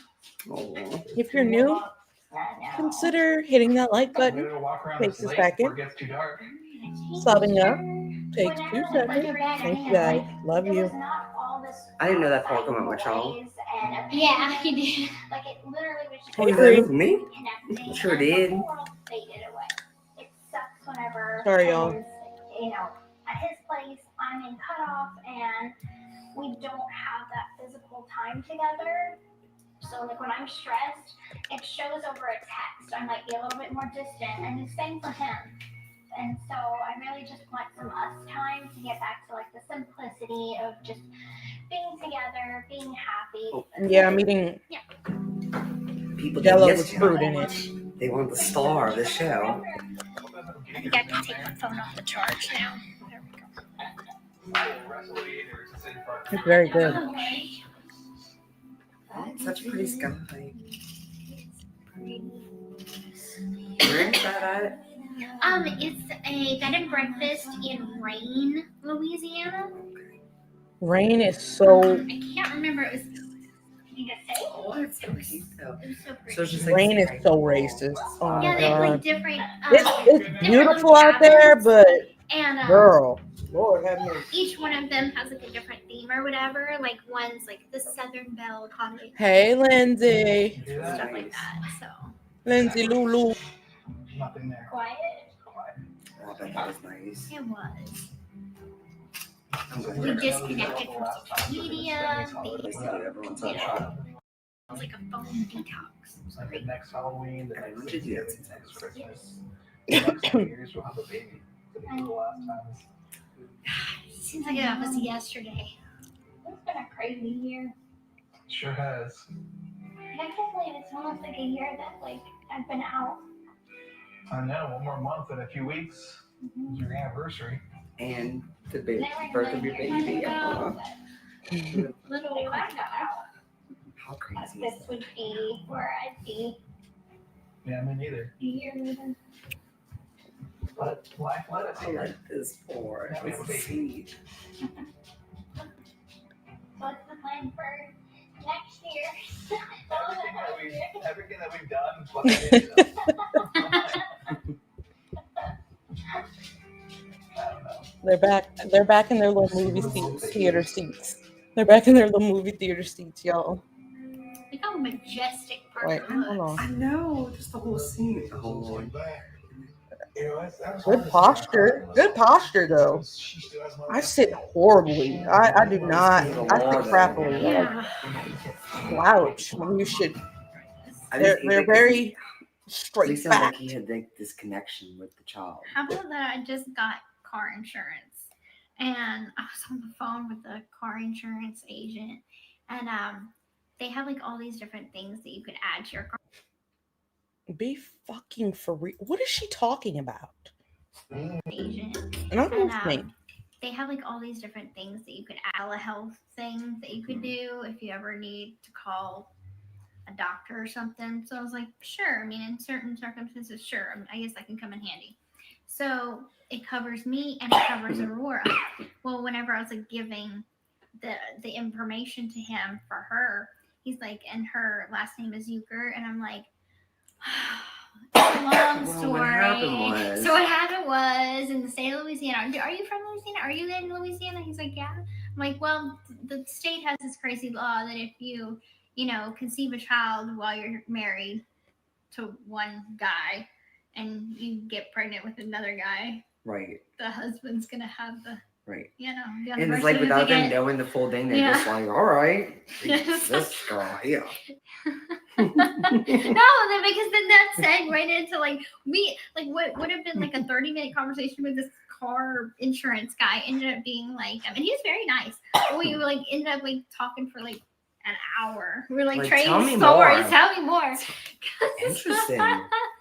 Oh, If you're new, consider hitting that like I'm button. gonna walk around Takes this a lake second. before it gets too dark. Subbing up takes 2 seconds. Thank you guys. Love you. I didn't know that Parker went with y'all. Yeah, he did. Like it literally was just Oh, you Bree. did with me? connecting. Sure and the did. whole world faded away. It sucks whenever Sorry, y'all. someone's, you know, at his place, I'm in cutoff, and we don't have that physical time together. So like when I'm stressed, it shows over a text. I might be a little bit more distant, and the same for him. And so I really just want some us time to get back to like the simplicity of just being together, being happy. Yeah, I'm eating People Jello did with yes, fruit in it. They want the star of the show. I think I can take my phone off the charge now. There we go. It's very good. Such a pretty sky. Where is that at? It's a bed and breakfast in Rain, Louisiana. Rain is so. I can't remember. It was Oh, it's so cute though. It was so pretty. So it's just like Rain is so racist. Oh Yeah, my they have like god. different. It's beautiful out there, but And girl, Lord have mercy. each one of them has like a different theme or whatever. Like one's like the Southern Belle comedy, Hey, Lindsay. stuff like that. So Lindsay Lulu. Nothing there. Quiet. Oh, I bet that was nice. it was. We disconnected from social media. Nice to do everyone's on. It's like a phone detox. It's Like great. next Halloween, the I next want you to do that Thanksgiving, next sometimes. Christmas. The next 2 years, we'll have a baby. The last times. Seems like that was yesterday. It's been a crazy year. Sure has. And I can't believe it's almost like a year that like I've been out. I know, one more month in a few weeks. It's your anniversary. And the birth of your baby. Little I got out. How crazy is This would be where I'd be Yeah, me neither. a year later. But life led us I here. like this for Now we have a baby. seed. What's the plan for next year? Everything that we've done, plus I did, I don't know. They're back in their little movie theater seats. They're back in their little movie theater seats, y'all. Look how majestic Wait, Parker hold looks. on. I know, just the whole scene. The whole one. Good posture. Good posture, though. I sit horribly. I do not. I sit crappily. Yeah. Slouch when you should. I They're just hate that 'cause very he straight sounded back. like he had like this connection with the child. How about that? I just got car insurance, and I was on the phone with the car insurance agent, and they have like all these different things that you could add to your car. Be fucking for real. What is she talking about? Agent. And I'm And listening. they have like all these different things that you could add, telehealth things that you could do if you ever need to call a doctor or something. So I was like, sure. I mean, in certain circumstances, sure. I guess that can come in handy. So it covers me and it covers Aurora. Well, whenever I was like giving the information to him for her, he's like, and her last name is Euchre, and I'm like, long story. So what happened was in the state of Louisiana. Are you from Louisiana? Are you in Louisiana? He's like, yeah. I'm like, well, the state has this crazy law that if you conceive a child while you're married to one guy and you get pregnant with another guy, Right. the husband's gonna have the Right. the other And it's person like without to them get- knowing the full thing, they're Yeah. just like, all right, it's this girl here. No, then because then that segued right into like what would have been like a 30-minute conversation with this car insurance guy ended up being like, I mean, he was very nice. We like ended up like talking for like an hour. We were like Like, tell me trading stories. more. Tell me more. Interesting.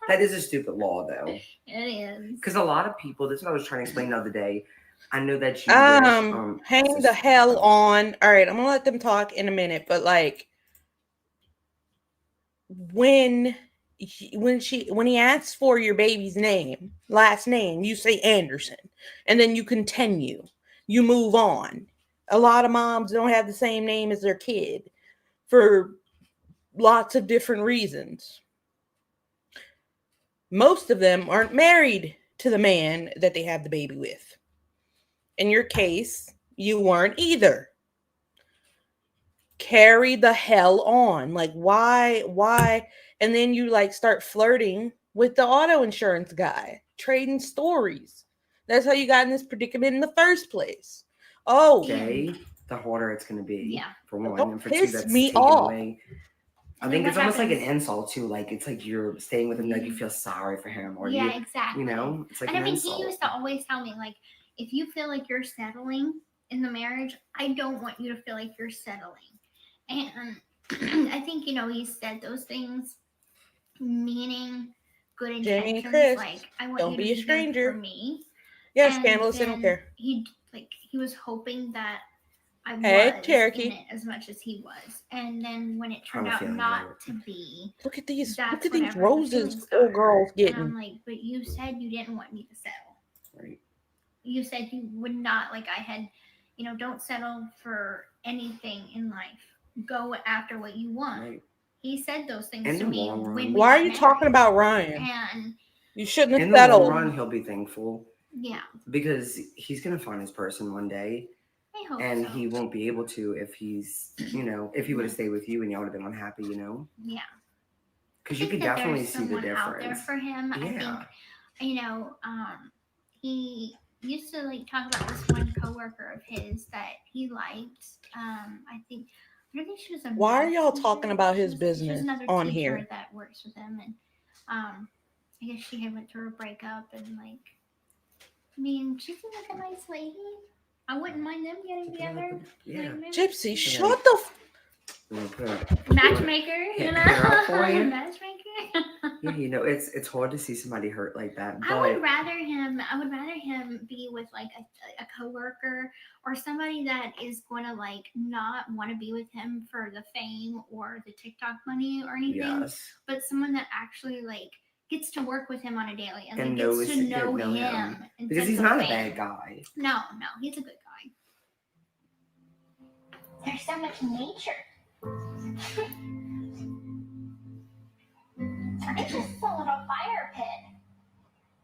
That is a stupid law, though. It is. Because a lot of people, this is what I was trying to explain the other day. I know that you wish, hang the hell on. All right, I'm gonna let them talk in a minute, but like when he asks for your baby's last name, you say Anderson, and then you continue. You move on. A lot of moms don't have the same name as their kid for lots of different reasons. Most of them aren't married to the man that they have the baby with. In your case, you weren't either. Carry the hell on. Like, why? And then you like start flirting with the auto insurance guy, trading stories. That's how you got in this predicament in the first place. Oh, okay, the harder it's going to be. Yeah. For one, Don't and for piss two, that's me taken off. away. I Like, think what it's almost like an happens- insult too. Like it's like you're staying with him, like you feel sorry for him, or Yeah, you, exactly. you know, it's like And an I mean, insult. he used to always tell me, like, if you feel like you're settling in the marriage, I don't want you to feel like you're settling. And I think, he said those things meaning good Jamie intentions. and Chris, Like, I want don't you be to a be stranger. there for me. Yeah, And scandalous, they don't then care. He was hoping that I Hey, was Cherokee. in it as much as he was. And then when it How turned I out feel not about to be, Look at these that's roses whenever the feelings got old girls hurt. And getting. I'm like, but you said you didn't want me to settle. Right. You said you would not, like I had, don't settle for anything in life. Go after what you want. Right. He said those things In to the me long run. when we Why are got you married. talking about Ryan? And You shouldn't In have the long settled. run, he'll be thankful yeah, because he's gonna find his person one day, I hope and so. he won't be able to if he's, if he would have stayed with you and y'all would have been unhappy, Yeah. Because I you think could that definitely there's see the someone out there difference. for him. Yeah. I think, he used to like talk about this one coworker of his that he liked. I don't think she was a. Why are y'all math talking teacher. about his She was business another on teacher here? that works with him, and I guess she had went through a breakup, and like, I mean, she seems like a nice lady. I wouldn't mind them getting together. Yeah. Like, maybe- Gypsy, shut the. Matchmaker, you know, matchmaker. Yeah, you know, it's hard to see somebody hurt like that. But I would rather him be with like a coworker or somebody that is going to like not want to be with him for the fame or the TikTok money or anything, yes, but someone that actually like gets to work with him on a daily and, and like, knows gets to know know him because instead he's of not a fame. bad guy. No, he's a good guy. There's so much nature. It's just a little fire pit.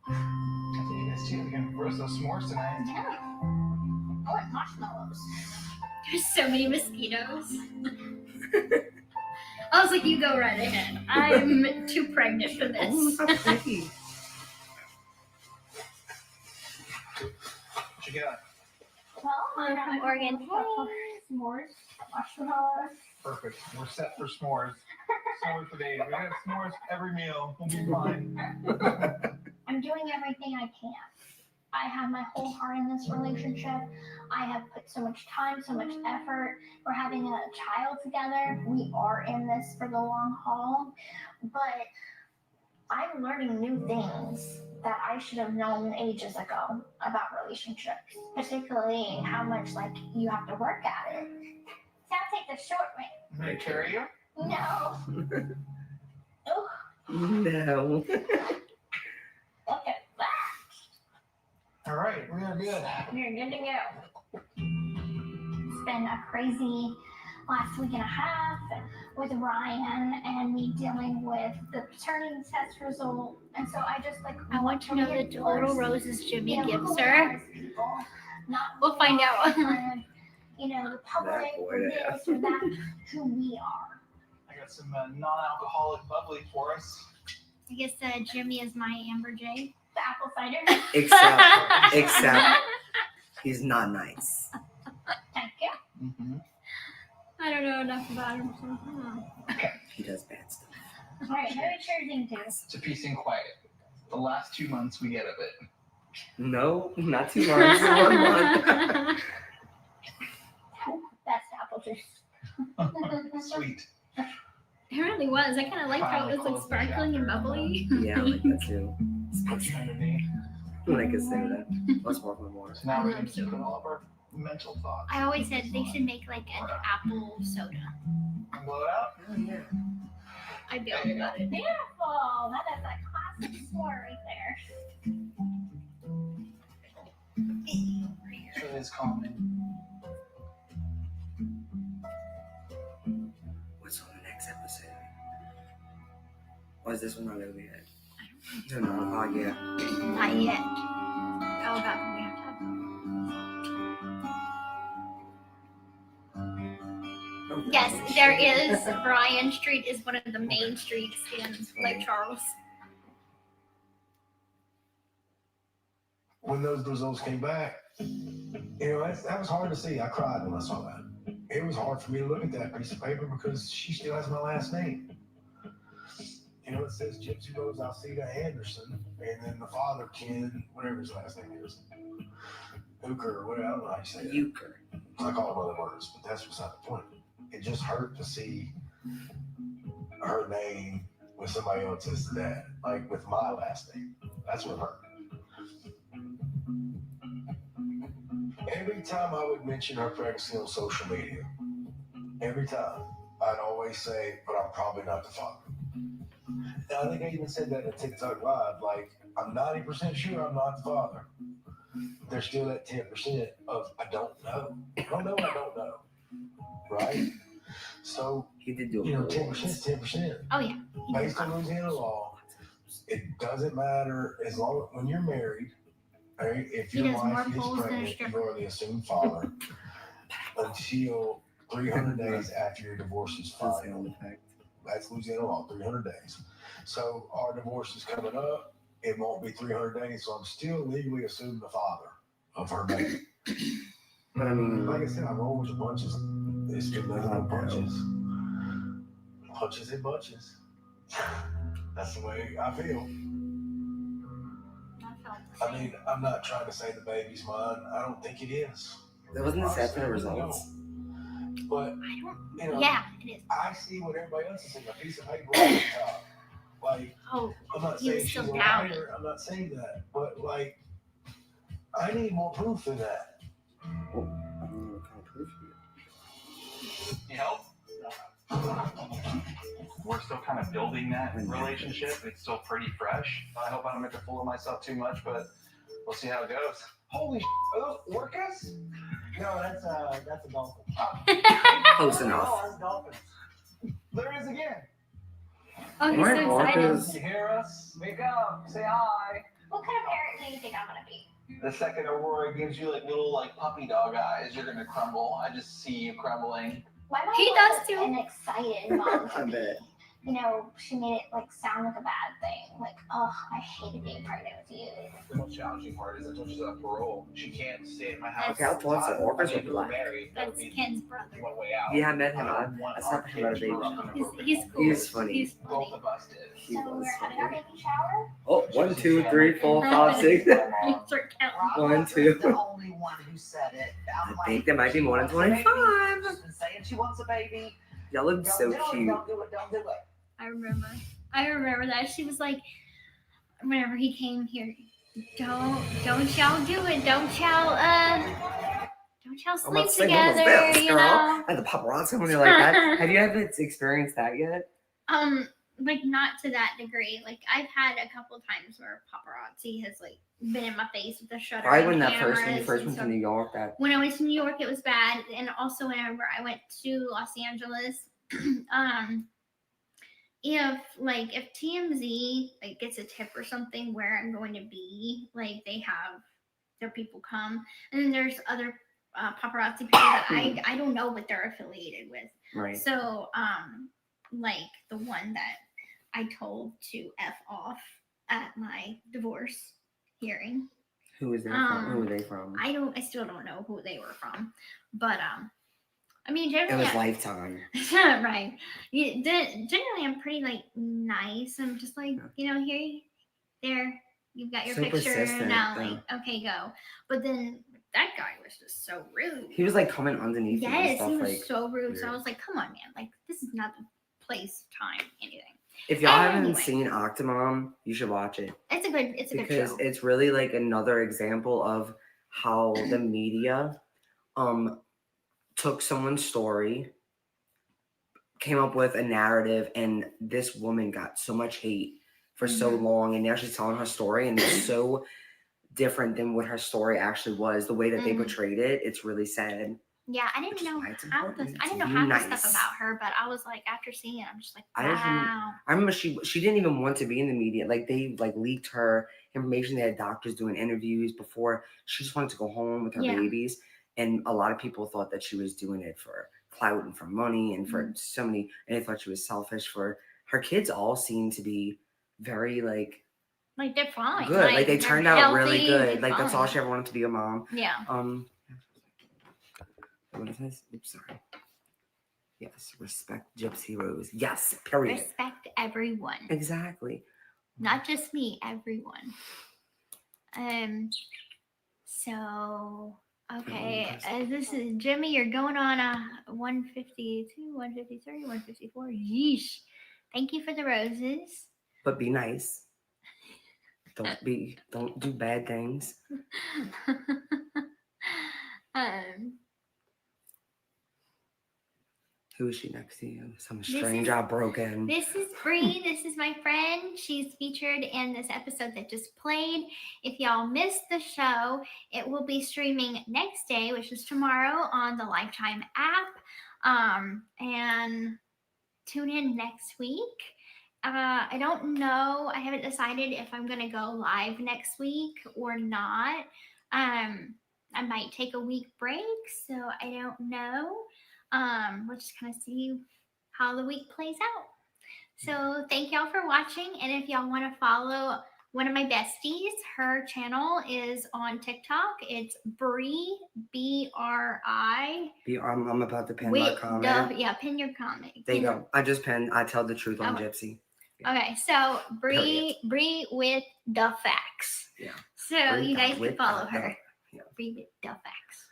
I think you guys too. We can roast those s'mores tonight. Yeah. I want marshmallows. There's so many mosquitoes. I was like, you go right ahead. I'm too pregnant for this. Oh, how pretty. What you got? Well, I'm from Oregon. S'mores, marshmallows. Perfect. We're set for s'mores. S'mores today. We have s'mores every meal. We'll be fine. I'm doing everything I can. I have my whole heart in this relationship. I have put so much time, so much effort. We're having a child together. We are in this for the long haul. But I'm learning new things that I should have known ages ago about relationships, particularly how much like you have to work at it. So I'll take the short way. May I carry you? No. Oh, No. look at that. All right, we are good. You're good to go. It's been a crazy last week and a half with Ryan and me dealing with the paternity test result. And so I just like I want to know the total roses Jimmy gives her. We'll find out. The public or this or that, who we are. I got some non-alcoholic bubbly for us. I guess Jimmy is my Amber J. The apple cider. Except he's not nice. Thank you. Mm-hmm. I don't know enough about him. So, He does bad stuff. All right, very choosing too. To peace and quiet. The last 2 months we get of it. No, not 2 months. 1 month. Best apple juice. Sweet. It really was. I kind of liked how it was like sparkling and bubbly. Yeah, I like that too. What's underneath? I could say that. Let's walk on more. So now we're going to keep all of our mental thoughts. I always said they should make like an apple soda. Blow it out? Oh, yeah. I'd be all about it. Beautiful. That is a classic s'more right there. It really is calming. What's on the next episode? Or is this one not over yet? I don't know. Oh, yeah. Not yet. How about when we have time? Yes, there is. Bryan Street is one of the main streets in Lake Charles. When those results came back, that was hard to see. I cried when I saw that. It was hard for me to look at that piece of paper because she still has my last name. It says Gypsy Rose Alcida Anderson, and then the father, Ken, whatever his last name is, Euchre, or whatever, I don't know how you say it. Euchre. I call him other words, but that's beside the point. It just hurt to see her name with somebody else's dad, like with my last name. That's what hurt. Every time I would mention her pregnancy on social media, every time, I'd always say, but I'm probably not the father. And I think I even said that in TikTok Live, like, I'm 90% sure I'm not the father. There's still that 10% of I don't know. I don't know. Right? So, He did do 10% is 10%. Oh, yeah. Based on Louisiana law, it doesn't matter as long when you're married, right? If your wife is pregnant, you are the assumed father until 300 days after your divorce is filed. That's Louisiana law, 300 days. So our divorce is coming up. It won't be 300 days, so I'm still legally assumed the father. of her baby. But I mean, like I said, I roll with bunches. It's still better than punches. Punches and bunches. That's the way I feel. I mean, I'm not trying to say the baby's mine. I don't think it is. that wasn't the set for the results. But, you know, Yeah, it is. I see what everybody else is seeing, a piece of paper on the top. Like, Oh, I'm not he saying was she's a still down. liar. I'm not saying that. But, like, I need more proof than that. Well, I don't know what kind of proof you You know, we're still kind of building that relationship. It's still pretty fresh. I hope I don't make a fool of myself too much, but we'll see how it goes. Holy are those orcas? No, that's a dolphin. Close enough. Oh, that's dolphins. There it is again. Oh, he's Why so are excited. orcas- You hear us? Wake up. Say hi. What kind of parent do you think I'm gonna be? The second Aurora gives you like little like puppy dog eyes, you're gonna crumble. I just see you crumbling. My mom He was does too. an excited mom I to be. bet. You know, she made it like sound like a bad thing. Like, oh, I hated being pregnant with you. The most challenging part is I told you she's on parole. She can't stay at my house. Okay, I thought so. Orcas are black. That's Ken's brother. One way out. Yeah, I met him. I don't want I saw our him kids at a to baby grow up shower. in a broken He's home. cool. He's funny. He's Both funny. of us did. He So was we're having funny. our baby shower. Oh, 1, 2, 3, 4, 5, 6. Start counting. 1, 2. The only one who said it. I'm I think there might be more than 25. She's been saying she wants a baby. Y'all look so Don't do it, cute. Don't do it. Don't do it. I remember that. She was like, whenever he came here, don't y'all do it. Don't y'all I'm sleep about to say, what was together, this, you girl? know? And the paparazzi when you're like that. Have you ever experienced that yet? Like not to that degree. Like I've had a couple times where paparazzi has like been in my face with the shutter. Probably when cameras you first and went to stuff. New York. That When I went to New York, it was bad, and also whenever I went to Los Angeles, if TMZ like gets a tip or something where I'm going to be, like they have their people come, and then there's other paparazzi people that I don't know what they're affiliated with. right. So like the one that I told to F off at my divorce hearing. Who is there from? Who were they from? I still don't know who they were from, but I mean, It generally, was Lifetime. right? Generally, I'm pretty like nice. I'm just like, there, you've got your So picture, persistent, now, yeah. like, okay, go. But then that guy was just so rude. He was like coming underneath you and Yes, stuff. he was Like, so rude. So I weird. was like, come on, man, like this is not the place, time, anything. if y'all haven't Anyway. seen Octomom, you should watch it It's a good because show. it's really like another example of how the media took someone's story, came up with a narrative, and this woman got so much hate for so long, and now she's telling her story, and it's so different than what her story actually was. The way that they portrayed it, it's really sad. Yeah, I didn't Which is know why it's half the important I to didn't know be half the nice. stuff about her, but I was like, after seeing it, I'm just like, I didn't- wow. I remember she didn't even want to be in the media. Like they like leaked her information. They had doctors doing interviews before. She just wanted to go home with her Yeah. babies. And a lot of people thought that she was doing it for clout and for money and for so many, and they thought she was selfish. For her kids all seemed to be very like They're fine. good. Like they they're turned out really healthy, good. they're Like that's all fine. she ever wanted to be a mom. Yeah. What is this? Oops, sorry. Yes, respect Gypsy Rose. Yes, period. Respect everyone. Exactly. Not just me, everyone. So okay, this is Jimmy. You're going on a 152, 153, 154. Yeesh. Thank you for the roses. But be nice. Don't do bad things. Who is she next to you? Some stranger I broke in. This is Bree. This is my friend. She's featured in this episode that just played. If y'all missed the show, it will be streaming next day, which is tomorrow on the Lifetime app. And tune in next week. I don't know. I haven't decided if I'm going to go live next week or not. I might take a week break, so I don't know. We'll just kind of see how the week plays out. So thank y'all for watching. And if y'all want to follow one of my besties. Her channel is on TikTok. It's BRI, BRI. I'm about to pin my With comment. yeah, pin your comment. There you go. I just pinned. I tell the truth on Gypsy. Okay, so Bree with the facts. Yeah. So you guys can follow her. Bree with the facts.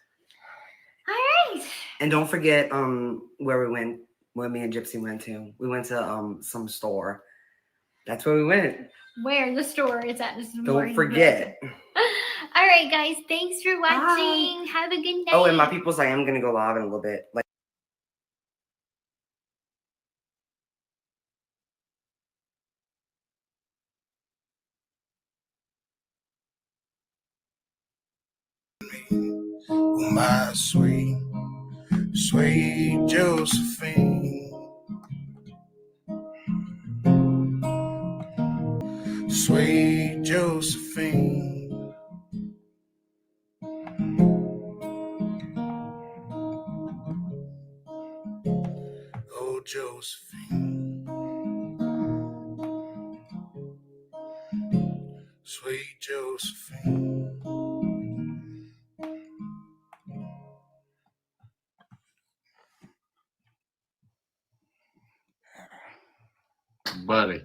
All right. And don't forget where we went, where me and Gypsy went to. We went to some store. That's where we went. Where the store is at. Don't forget. All right, guys. Thanks for watching. Bye. Have a good night. Oh, and my people's, I am gonna go live in a little bit. Like. My sweet, sweet Josephine, sweet Josephine. Oh, Josephine, sweet Josephine. Buddy,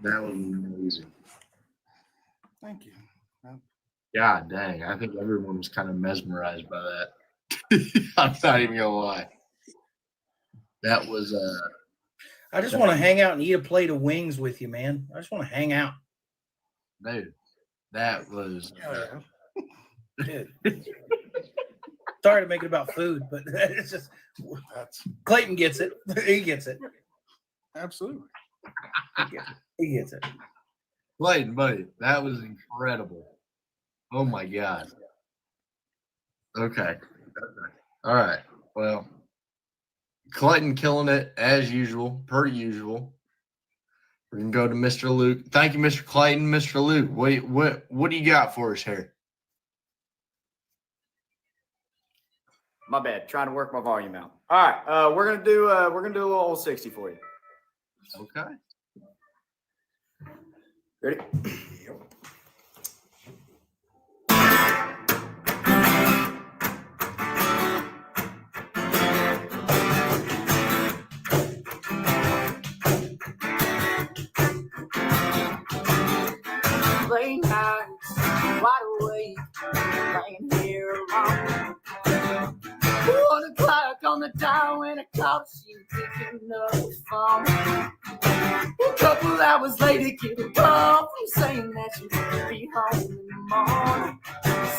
that was amazing. Thank you. God dang, I think everyone was kind of mesmerized by that. I'm not even gonna lie. That was I just want to hang out and eat a plate of wings with you, man. I just want to hang out. Dude, that was Dude. Sorry to make it about food, but it's just Clayton gets it. He gets it. Absolutely. He gets it. Clayton, buddy, that was incredible. Oh my God. Okay. All right. Well, Clayton killing it as usual, per usual. We're gonna go to Mr. Luke. Thank you, Mr. Clayton. Mr. Luke, what do you got for us here? My bad. Trying to work my volume out. All right. We're gonna do a little old 60 for you. Okay. Ready? Late nights, wide awake, laying here alone. 1 o'clock on the dial when I called, she picking up the phone. A couple hours later, get a call from saying that she won't be home in the morning.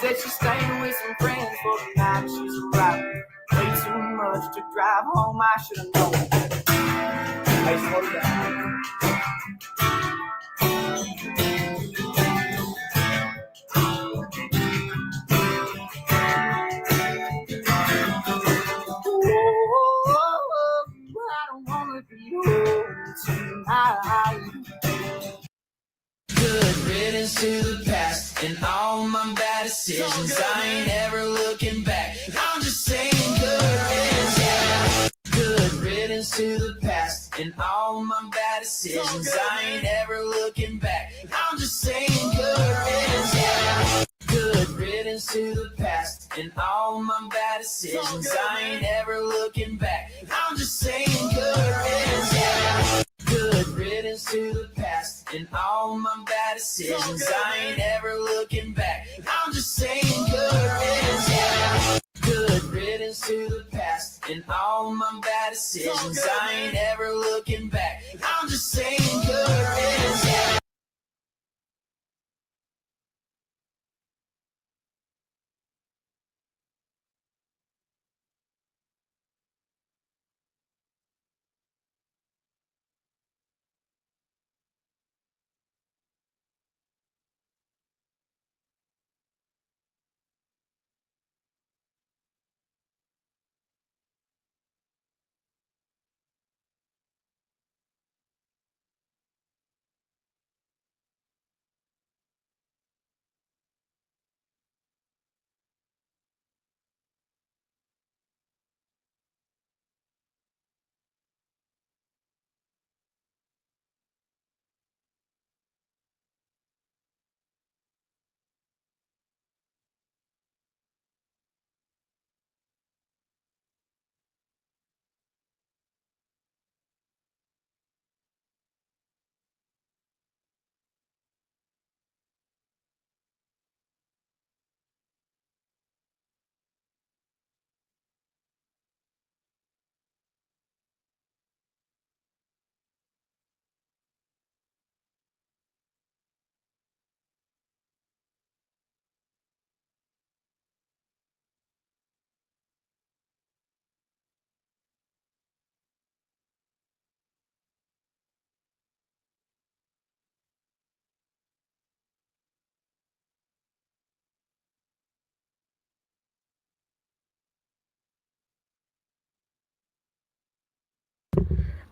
Said she's staying with some friends for the night. She's arriving way too much to drive home. I should have known. Hey, slow down. Good riddance to the past and all my bad decisions. I ain't ever looking back. I'm just saying good riddance, yeah. Good riddance to the past and all my bad decisions. I ain't ever looking back. I'm just saying good riddance, yeah. Good riddance to the past and all my bad decisions. I ain't ever looking back. I'm just saying good riddance, yeah. Good riddance to the past and all my bad decisions. I ain't ever looking back. I'm just saying good riddance, yeah. Good riddance to the past and all my bad decisions. I ain't ever looking back. I'm just saying good riddance, yeah.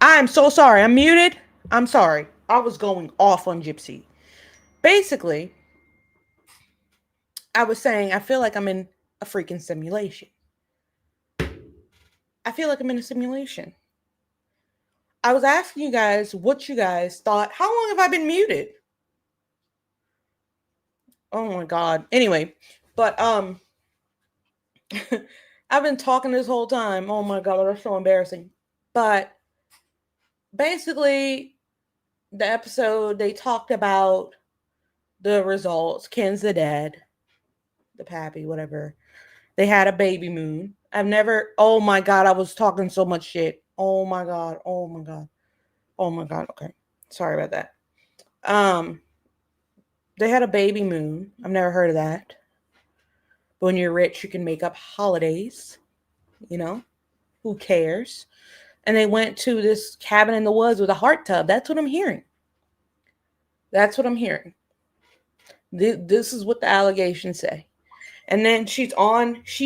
I'm so sorry. I'm muted. I'm sorry. I was going off on Gypsy. Basically, I was saying I feel like I'm in a freaking simulation. I feel like I'm in a simulation. I was asking you guys what you guys thought. How long have I been muted? Oh my God. Anyway, but I've been talking this whole time. Oh my God, that's so embarrassing. But basically, the episode, they talked about the results. Ken's the dad, the pappy, whatever. They had a baby moon. Oh my God, I was talking so much shit. Oh my God. Oh my God. Oh my God. Okay. Sorry about that. They had a baby moon. I've never heard of that. But when you're rich, you can make up holidays. You know, who cares? And they went to this cabin in the woods with a hot tub. That's what I'm hearing. That's what I'm hearing. This is what the allegations say. And then she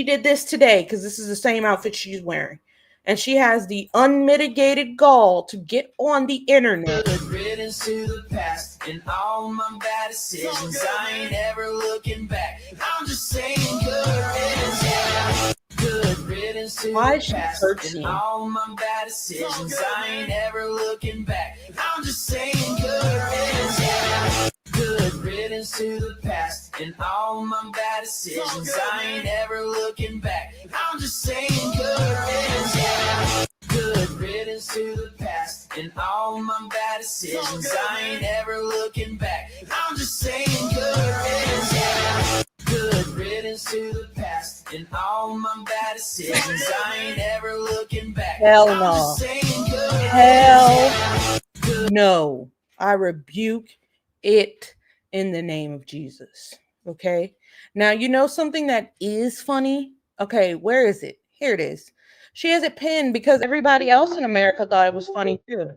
did this today because this is the same outfit she's wearing. And she has the unmitigated gall to get on the internet. Good riddance to the past and all my bad decisions. I ain't ever looking back. I'm just saying good riddance, yeah. Good riddance to Why the is she past curtsying? and all my bad decisions. I ain't ever looking back. I'm just saying good riddance, yeah. Good riddance to the past and all my bad decisions. I ain't ever looking back. I'm just saying good riddance, yeah. Good riddance to the past and all my bad decisions. I ain't ever looking back. I'm just saying good riddance, yeah. Good riddance to the past and all my bad decisions. I ain't ever looking back. Hell I'm no. just saying good riddance, Hell yeah. no. I rebuke it in the name of Jesus. Okay. Now, you know something that is funny? Okay, where is it? Here it is. She has it pinned because everybody else in America thought it was funny too.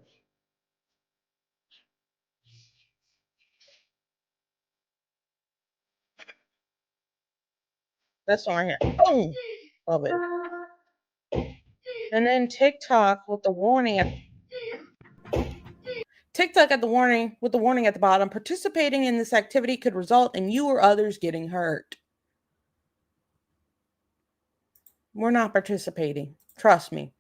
That's one right here. Boom. Love it. And then TikTok with the warning at the bottom. Participating in this activity could result in you or others getting hurt. We're not participating. Trust me.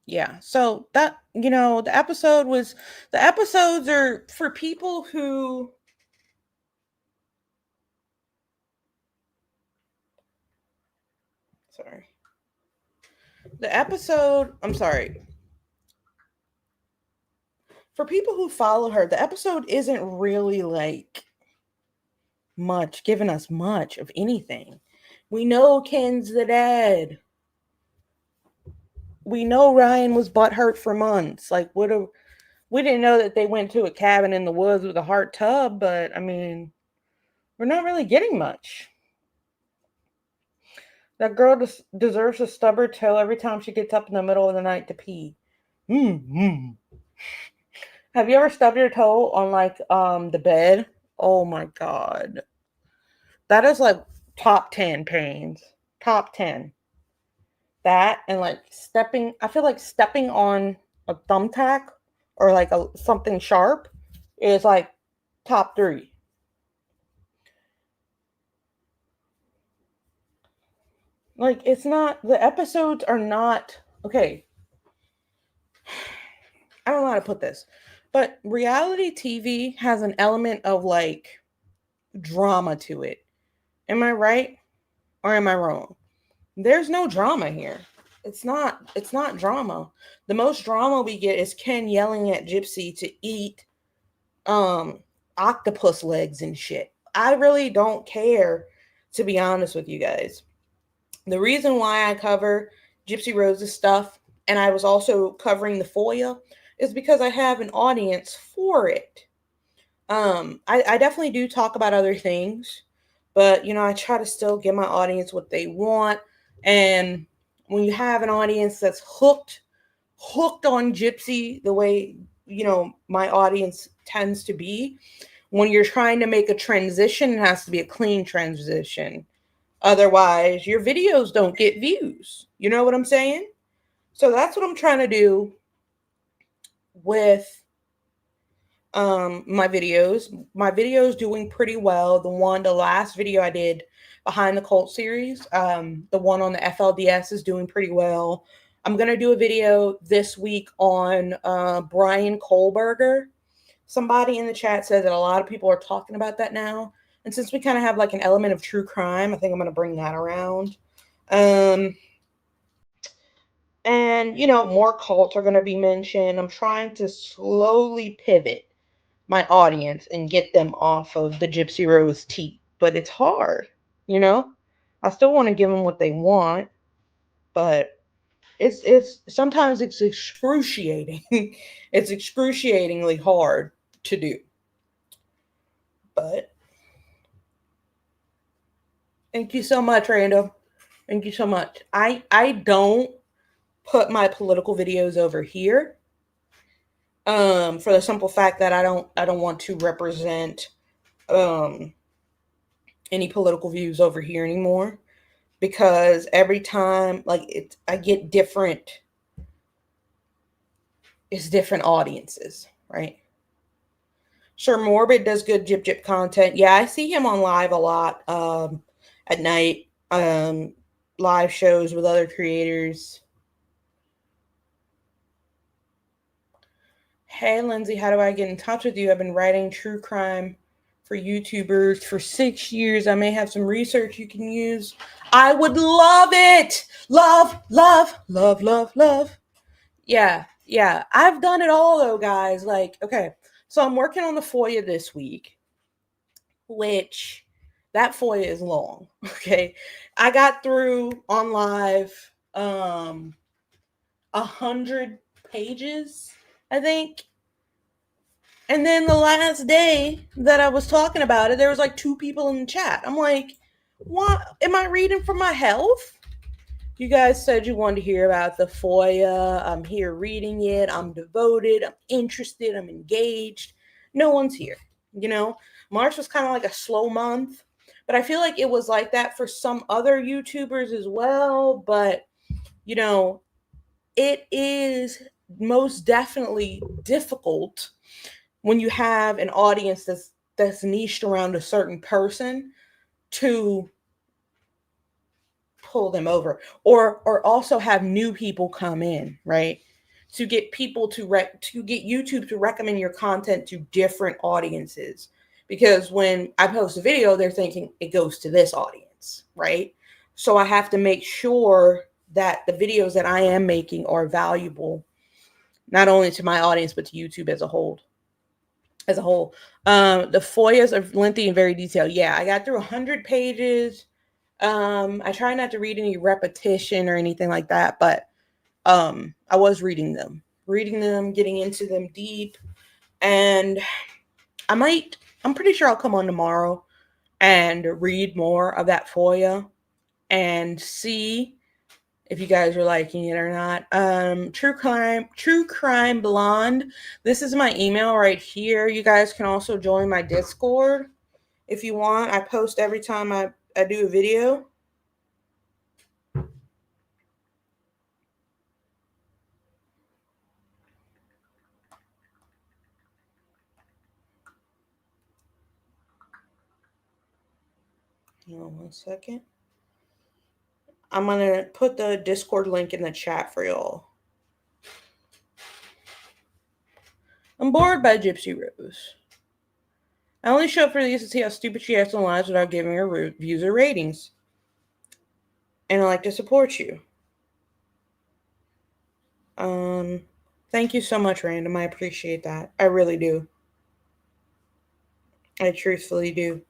Yeah. So that, the episodes are for people who sorry. I'm sorry. For people who follow her, the episode isn't really like giving us much of anything. We know Ken's the dad. We know Ryan was butthurt for months. Like, we didn't know that they went to a cabin in the woods with a hot tub, but I mean, we're not really getting much. That girl deserves to stub her toe every time she gets up in the middle of the night to pee. Mm-hmm. Have you ever stubbed your toe on like the bed? Oh my God. That is like top 10 pains. Top 10. That and like I feel like stepping on a thumbtack or like something sharp is like top 3. Like, the episodes are not, okay. I don't know how to put this, but reality TV has an element of like drama to it. Am I right or am I wrong? There's no drama here. It's not drama. The most drama we get is Ken yelling at Gypsy to eat octopus legs and shit. I really don't care, to be honest with you guys. The reason why I cover Gypsy Rose's stuff, and I was also covering the FOIA, is because I have an audience for it. I definitely do talk about other things, but I try to still give my audience what they want. And when you have an audience that's hooked on Gypsy, the way my audience tends to be, when you're trying to make a transition, it has to be a clean transition. Otherwise, your videos don't get views. You know what I'm saying? So that's what I'm trying to do with my videos. My video is doing pretty well. The last video I did behind the cult series, the one on the FLDS is doing pretty well. I'm gonna do a video this week on Brian Kohlberger. Somebody in the chat said that a lot of people are talking about that now, and since we kind of have like an element of true crime, I think I'm gonna bring that around. And more cults are gonna be mentioned. I'm trying to slowly pivot my audience and get them off of the Gypsy Rose tea, but it's hard. I still want to give them what they want, but it's sometimes it's excruciating. It's excruciatingly hard to do. But thank you so much, Random. Thank you so much. I don't put my political videos over here. For the simple fact that I don't want to represent any political views over here anymore, because every time I get different audiences, right? Sure, Morbid does good Gyp content. Yeah, I see him on live a lot at night, live shows with other creators. Hey, Lindsay, how do I get in touch with you? I've been writing true crime for YouTubers for 6 years. I may have some research you can use. I would love it. Love, love, love, love, love. Yeah. I've done it all though, guys. Okay. So I'm working on the FOIA this week, which that FOIA is long. Okay. I got through on live 100 pages, I think. And then the last day that I was talking about it, there was like 2 people in the chat. I'm like, what? Am I reading for my health? You guys said you wanted to hear about the FOIA. I'm here reading it. I'm devoted. I'm interested. I'm engaged. No one's here. March was kind of like a slow month, but I feel like it was like that for some other YouTubers as well. But, it is most definitely difficult when you have an audience that's niched around a certain person to pull them over, or also have new people come in, right? To get people to get YouTube to recommend your content to different audiences, because when I post a video, they're thinking it goes to this audience, right? So I have to make sure that the videos that I am making are valuable, not only to my audience, but to YouTube as a whole. The FOIAs are lengthy and very detailed. Yeah, I got through 100 pages. I try not to read any repetition or anything like that, but I was reading them, getting into them deep. And I'm pretty sure I'll come on tomorrow and read more of that FOIA and see if you guys are liking it or not. True Crime Blonde. This is my email right here. You guys can also join my Discord if you want. I post every time I do a video. Hold on 1 second. I'm going to put the Discord link in the chat for y'all. I'm bored by Gypsy Rose. I only show up for these to see how stupid she acts on lives without giving her reviews or ratings. And I like to support you. Thank you so much, Random. I appreciate that. I really do. I truthfully do.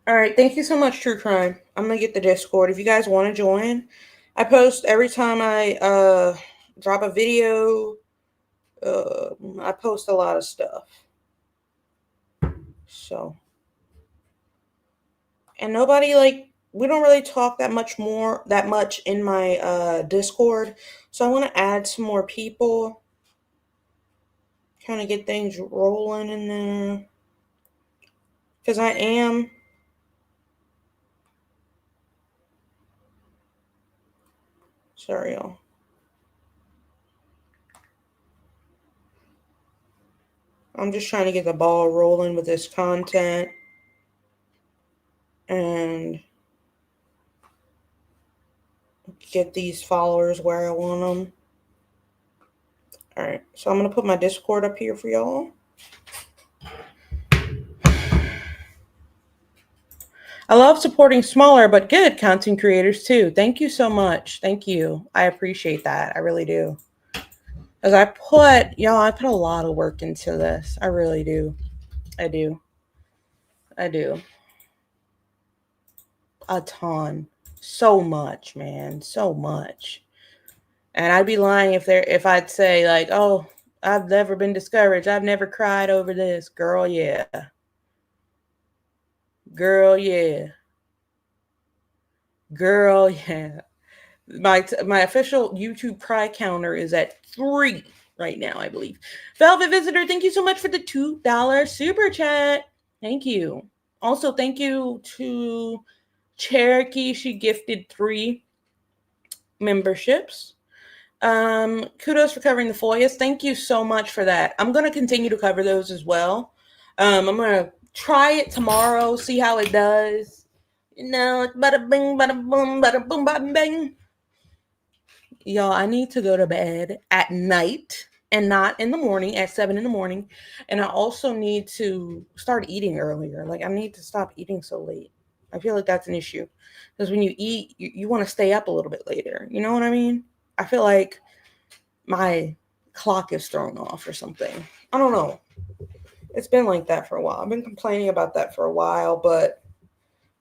All right, thank you so much, True Crime. I'm gonna get the Discord if you guys want to join. I post every time I drop a video I post a lot of stuff. So, and nobody we don't really talk that much in my Discord. So I want to add some more people, kind of get things rolling in there. Because I am sorry, y'all. I'm just trying to get the ball rolling with this content and get these followers where I want them. All right, so I'm going to put my Discord up here for y'all. I love supporting smaller but good content creators too. Thank you so much. Thank you. I appreciate that. I really do. Because I put a lot of work into this. I really do. I do. A ton. So much, man. So much. And I'd be lying if I'd say like, oh, I've never been discouraged. I've never cried over this. Girl, yeah. Girl, yeah. Girl, yeah. My official YouTube cry counter is at 3 right now, I believe. Velvet Visitor, thank you so much for the $2 super chat. Thank you. Also, thank you to Cherokee. She gifted 3 memberships. Kudos for covering the FOIAs. Thank you so much for that. I'm going to continue to cover those as well. I'm going to try it tomorrow, see how it does. Bada bing, bada boom, bada bing. Y'all, I need to go to bed at night and not in the morning at 7 in the morning. And I also need to start eating earlier. I need to stop eating so late. I feel like that's an issue. Because when you eat, you want to stay up a little bit later. You know what I mean? I feel like my clock is thrown off or something. I don't know. It's been like that for a while. I've been complaining about that for a while, but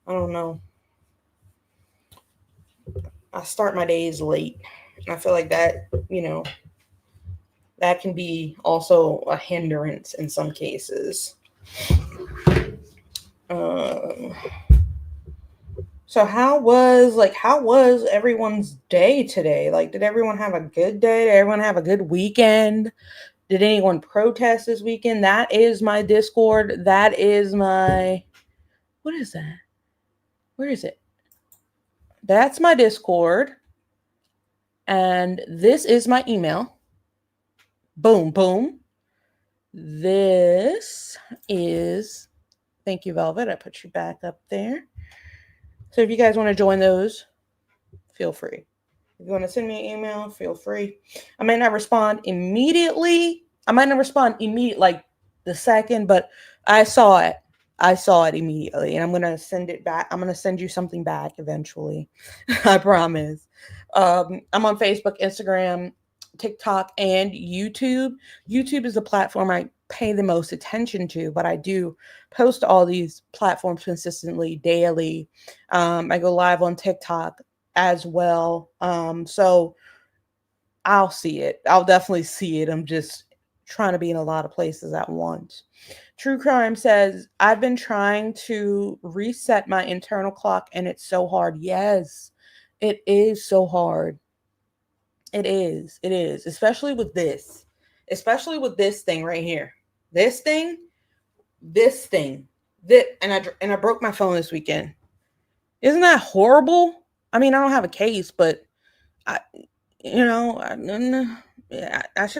I don't know. I start my days late. I feel like that, that can be also a hindrance in some cases. So how was everyone's day today? Did everyone have a good day? Did everyone have a good weekend? Did anyone protest this weekend? That is my Discord. That is my, what is that? Where is it? That's my Discord. And this is my email. Boom, boom. This is, thank you, Velvet. I put you back up there. So if you guys want to join those, feel free. If you want to send me an email, feel free. I might not respond immediately. Like the second, but I saw it. I saw it immediately, and I'm going to send it back. I'm going to send you something back eventually. I promise. I'm on Facebook, Instagram, TikTok, and YouTube. YouTube is the platform I pay the most attention to, but I do post all these platforms consistently, daily. I go live on TikTok as well. So I'll see it. I'll definitely see it. I'm just trying to be in a lot of places at once. True Crime says, I've been trying to reset my internal clock and it's so hard. Yes, it is so hard. It is. It is. Especially with this. Especially with this thing right here. This thing. And I broke my phone this weekend. Isn't that horrible? I mean, I don't have a case, but I should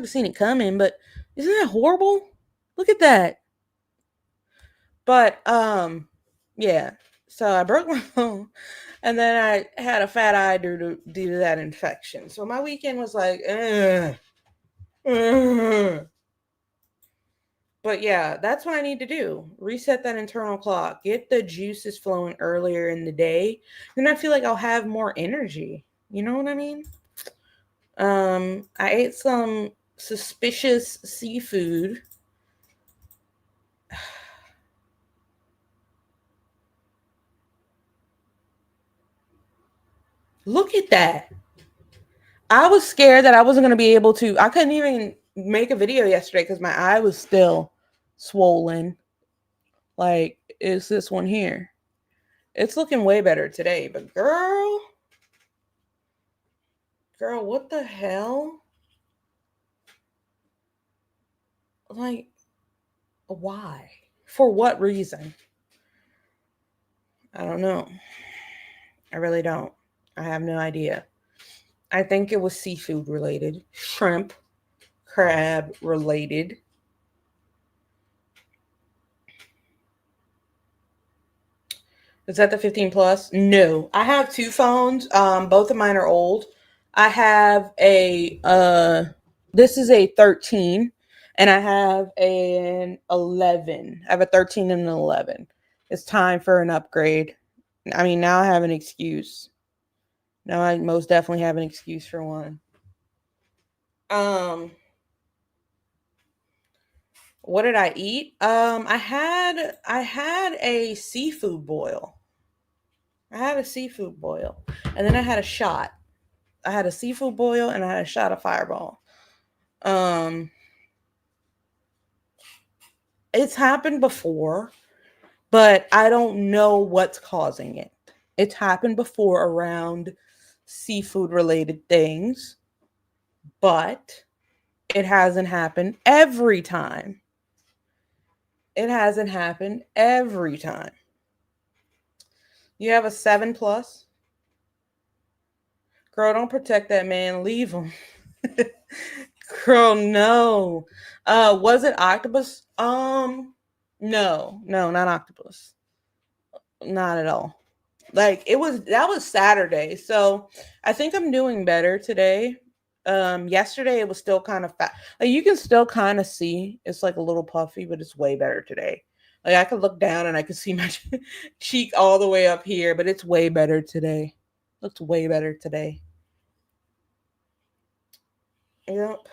have seen it coming, but isn't that horrible? Look at that. But yeah. So I broke my phone, and then I had a fat eye due to that infection. So my weekend was like, But yeah, that's what I need to do. Reset that internal clock. Get the juices flowing earlier in the day. Then I feel like I'll have more energy. You know what I mean? I ate some suspicious seafood. Look at that. I was scared that I wasn't going to be able to. I couldn't even make a video yesterday because my eye was still swollen. Like, is this one here? It's looking way better today, but girl, what the hell? Like, why? For what reason? I don't know. I really don't. I have no idea. I think it was seafood related, shrimp, crab related. Is that the 15 plus? No. I have two phones. Both of mine are old. I have this is a 13 and I have an 11. I have a 13 and an 11. It's time for an upgrade. I mean, now I have an excuse. Now I most definitely have an excuse for one. What did I eat? I had a seafood boil. And then I had a shot. I had a seafood boil and I had a shot of Fireball. It's happened before, but I don't know what's causing it. It's happened before around seafood related things, but it hasn't happened every time. You have a 7 plus? Girl, don't protect that man. Leave him. Girl, no. Was it octopus? No, not octopus. Not at all. Like that was Saturday. So I think I'm doing better today. Yesterday it was still kind of fat. Like you can still kind of see it's like a little puffy, but it's way better today. Like I could look down and I could see my cheek all the way up here, but it's way better today. Looks way better today. Yep.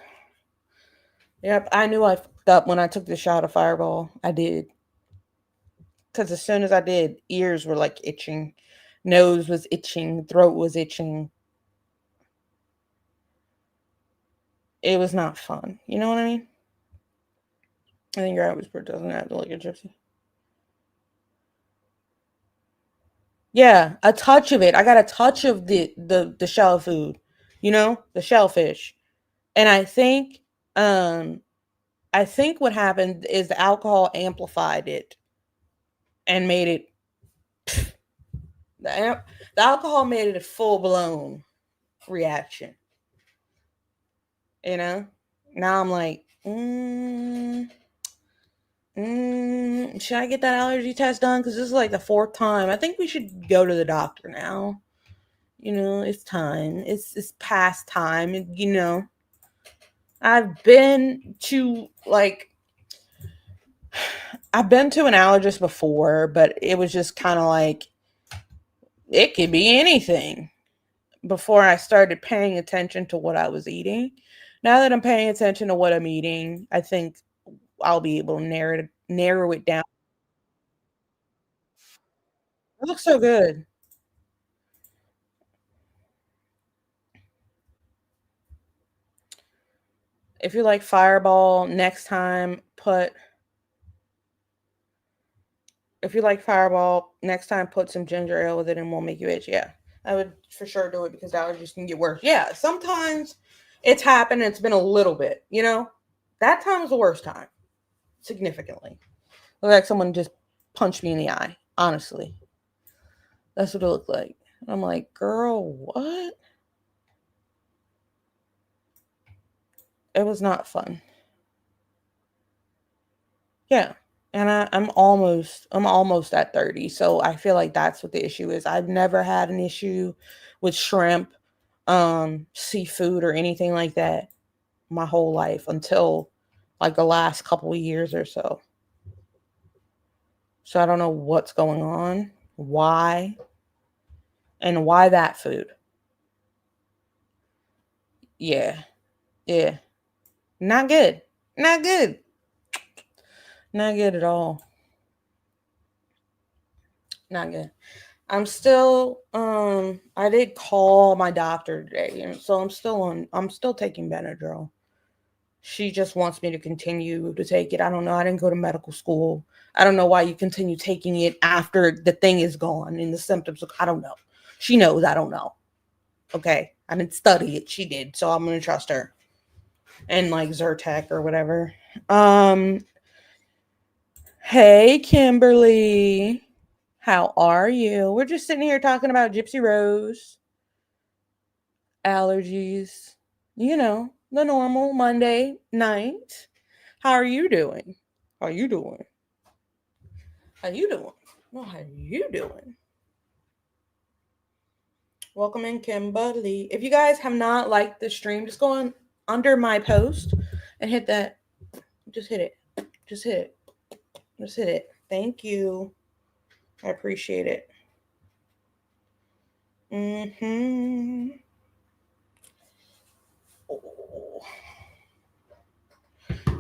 I knew I fucked up when I took the shot of Fireball. I did. Because as soon as I did, ears were like itching. Nose was itching. Throat was itching. It was not fun. You know what I mean? I think your Whisper doesn't have to look at Gypsy. Yeah, a touch of it. I got a touch of the shell food. You know? The shellfish. And I think what happened is the alcohol amplified it and made it the alcohol made it a full-blown reaction. You know? Now I'm like, should I get that allergy test done? Because this is like the 4th time. I think we should go to the doctor now. You know, it's time. It's past time. You know, I've been to an allergist before, but it was just kind of like, it could be anything. Before I started paying attention to what I was eating. Now that I'm paying attention to what I'm eating, I think I'll be able to narrow it down. It looks so good. If you like Fireball, next time put some ginger ale with it and won't make you itch. Yeah, I would for sure do it because allergies can get worse. Yeah, sometimes it's happened. It's been a little bit, you know, that time was the worst time, significantly. Looked like someone just punched me in the eye. Honestly, that's what it looked like. I'm like, girl, what? It was not fun. Yeah. And I'm almost at 30. So I feel like that's what the issue is. I've never had an issue with shrimp, seafood or anything like that my whole life until like the last couple of years or so. So I don't know what's going on, why, and why that food. Yeah. Yeah. Not good. Not good. Not good at all. Not good. I'm still I did call my doctor today, and so I'm still taking Benadryl. She just wants me to continue to take it. I don't know. I didn't go to medical school. I don't know why you continue taking it after the thing is gone and the symptoms. I don't know. She knows I don't know. Okay. I didn't study it. She did. So I'm going to trust her. And like Zyrtec or whatever. Hey, Kimberly. How are you? We're just sitting here talking about Gypsy Rose. Allergies. You know, the normal Monday night. How are you doing? How you doing? How you doing? Well, how you doing? Welcome in, Kimberly. If you guys have not liked the stream, just go on under my post and hit that. Just hit it. Just hit it. Just hit it. Thank you. I appreciate it. Oh.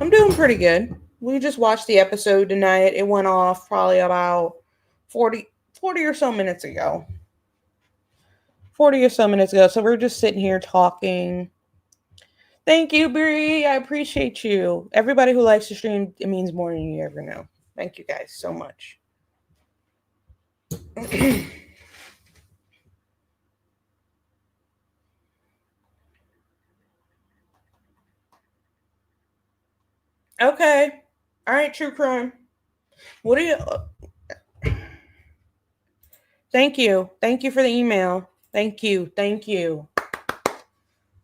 I'm doing pretty good. We just watched the episode tonight. It went off probably about 40 or so minutes ago. 40 or so minutes ago. So we're just sitting here talking. Thank you, BRI. I appreciate you. Everybody who likes the stream, it means more than you ever know. Thank you guys so much. Okay. All right, true crime. What do you... Thank you. Thank you for the email. Thank you. Thank you.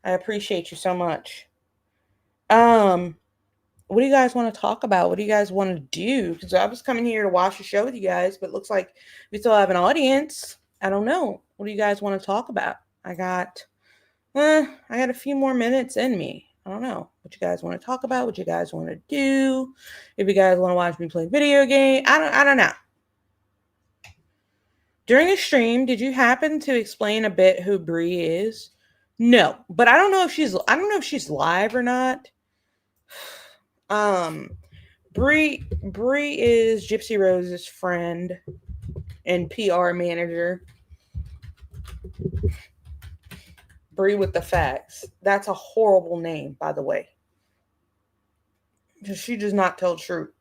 I appreciate you so much. What do you guys want to talk about? What do you guys want to do? Because I was coming here to watch the show with you guys, but it looks like we still have an audience. I don't know. What do you guys want to talk about? I got a few more minutes in me. I don't know what you guys want to talk about, what you guys want to do. If you guys want to watch me play video game, I don't know. During the stream, did you happen to explain a bit who BRI is? No, but I don't know if she's live or not. BRI is Gypsy Rose's friend and PR manager. BRI with the facts. That's a horrible name, by the way. She does not tell truth.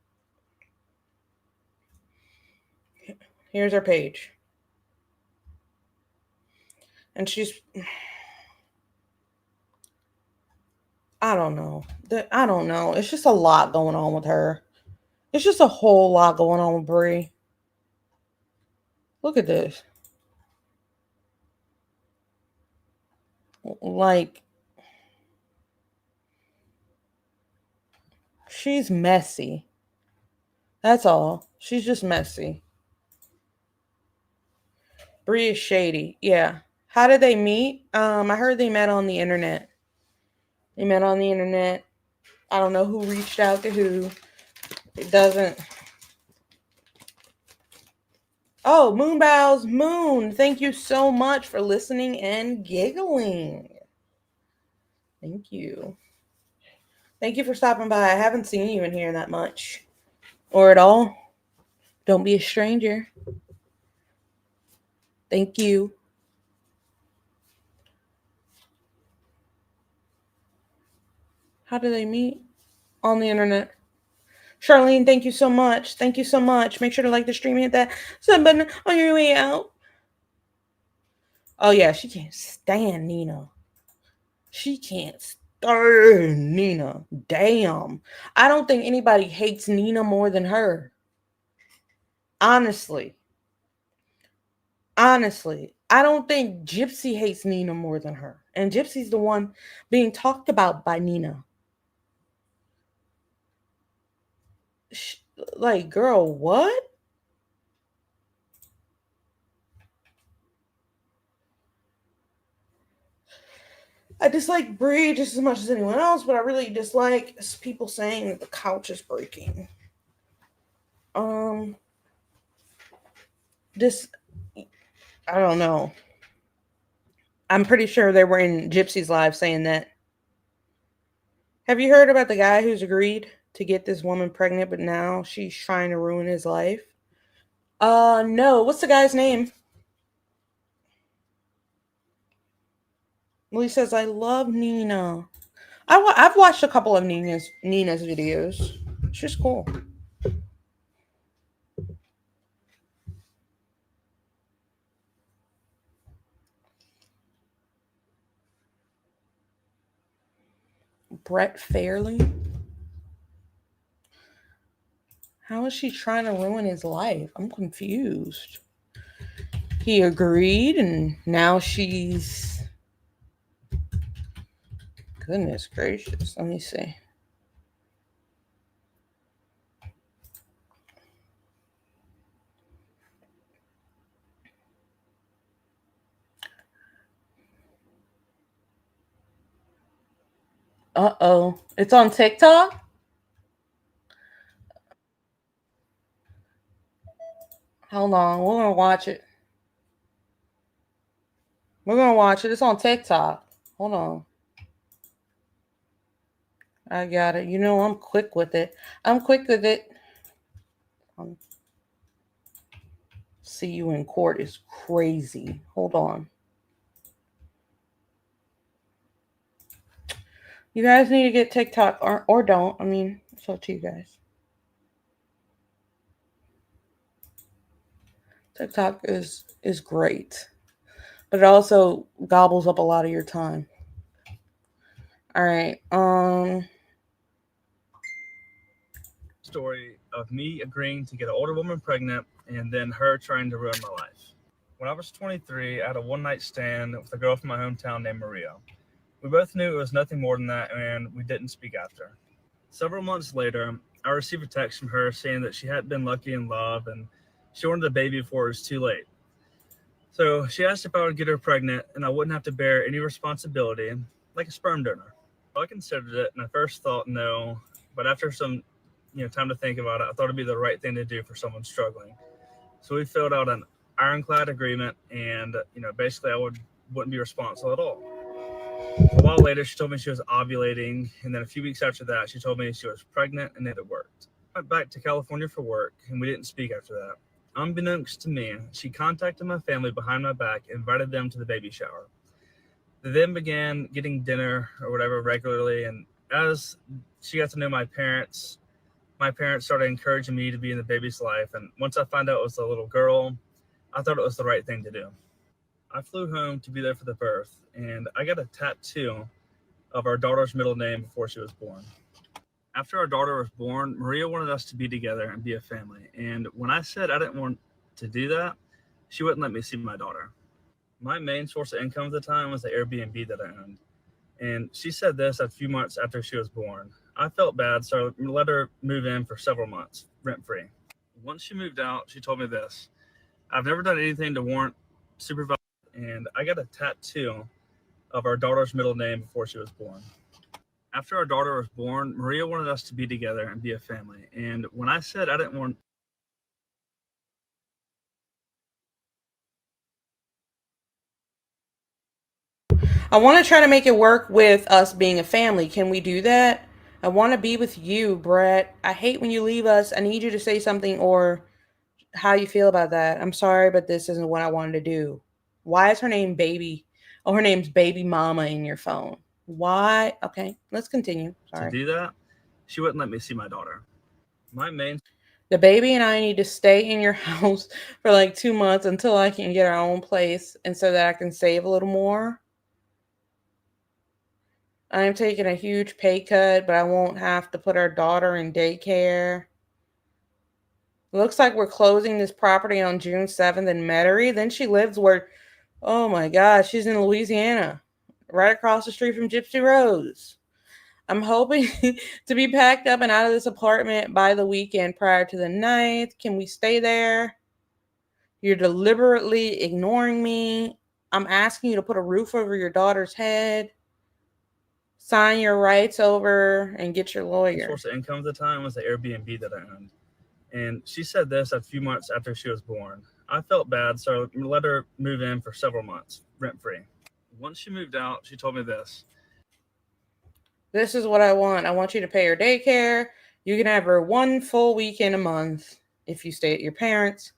Here's her page. And she's... I don't know. It's just a lot going on with her. It's just a whole lot going on with BRI. Look at this. Like, she's messy. That's all. She's just messy. BRI is shady. Yeah. How did they meet? I heard they met on the internet. They met on the internet. I don't know who reached out to who. It doesn't. Oh, Moonbow's Moon. Thank you so much for listening and giggling. Thank you. Thank you for stopping by. I haven't seen you in here that much. Or at all. Don't be a stranger. Thank you. How do they meet? On the internet. Charlene, thank you so much. Thank you so much. Make sure to like the stream and hit that sub button on your way out. Oh, yeah. She can't stand Nina. She can't stand Nina. Damn. I don't think anybody hates Nina more than her. Honestly. I don't think Gypsy hates Nina more than her. And Gypsy's the one being talked about by Nina. Like, girl, what? I dislike BRI just as much as anyone else, but I really dislike people saying that the couch is breaking. I don't know. I'm pretty sure they were in Gypsy's live saying that. Have you heard about the guy who's agreed to get this woman pregnant, but now she's trying to ruin his life? No. What's the guy's name? Well, he says, I love Nina. I've watched a couple of Nina's videos. She's cool. Brett Fairley. How is she trying to ruin his life? I'm confused. He agreed, and now she's... Goodness gracious. Let me see. Uh-oh. It's on TikTok? Hold on. We're going to watch it. We're going to watch it. It's on TikTok. Hold on. I got it. You know, I'm quick with it. See you in court is crazy. Hold on. You guys need to get TikTok or don't. I mean, it's up to you guys. TikTok is great, but it also gobbles up a lot of your time. All right. Story of me agreeing to get an older woman pregnant and then her trying to ruin my life. When I was 23, I had a one-night stand with a girl from my hometown named Maria. We both knew it was nothing more than that, and we didn't speak after. Several months later, I received a text from her saying that she hadn't been lucky in love and she wanted a baby before it was too late. So she asked if I would get her pregnant and I wouldn't have to bear any responsibility, like a sperm donor. Well, I considered it, and I first thought no, but after some time to think about it, I thought it'd be the right thing to do for someone struggling. So we filled out an ironclad agreement, and basically I wouldn't be responsible at all. A while later, she told me she was ovulating, and then a few weeks after that, she told me she was pregnant, and it had worked. I went back to California for work, and we didn't speak after that. Unbeknownst to me, she contacted my family behind my back and invited them to the baby shower. They then began getting dinner or whatever regularly, and as she got to know my parents started encouraging me to be in the baby's life, and once I found out it was a little girl, I thought it was the right thing to do. I flew home to be there for the birth, and I got a tattoo of our daughter's middle name before she was born. After our daughter was born, Maria wanted us to be together and be a family, and when I said I didn't want to do that, she wouldn't let me see my daughter. My main source of income at the time was the Airbnb that I owned, and she said this a few months after she was born. I felt bad, so I let her move in for several months, rent-free. Once she moved out, she told me this: I've never done anything to warrant supervision, and I got a tattoo of our daughter's middle name before she was born. After our daughter was born, Maria wanted us to be together and be a family, and when I said I didn't want... I want to try to make it work with us being a family. Can we do that? I want to be with you, Brett. I hate when you leave us. I need you to say something or how you feel about that. I'm sorry, but this isn't what I wanted to do. Why is her name Baby? Oh, her name's Baby Mama in your phone. Why? Okay, let's continue. Sorry. To do that, she wouldn't let me see my daughter. The baby and I need to stay in your house for like 2 months until I can get our own place and so that I can save a little more. I'm taking a huge pay cut, but I won't have to put our daughter in daycare. Looks like we're closing this property on June 7th in Metairie. Then she lives where, oh my gosh, she's in Louisiana, right across the street from Gypsy Rose. I'm hoping to be packed up and out of this apartment by the weekend prior to the 9th. Can we stay there? You're deliberately ignoring me. I'm asking you to put a roof over your daughter's head. Sign your rights over and get your lawyer. Source of income at the time was the Airbnb that I owned. And she said this a few months after she was born. I felt bad, so I let her move in for several months, rent-free. Once she moved out, she told me this: This is what I want. I want you to pay her daycare. You can have her 1 full weekend a month if you stay at your parents'.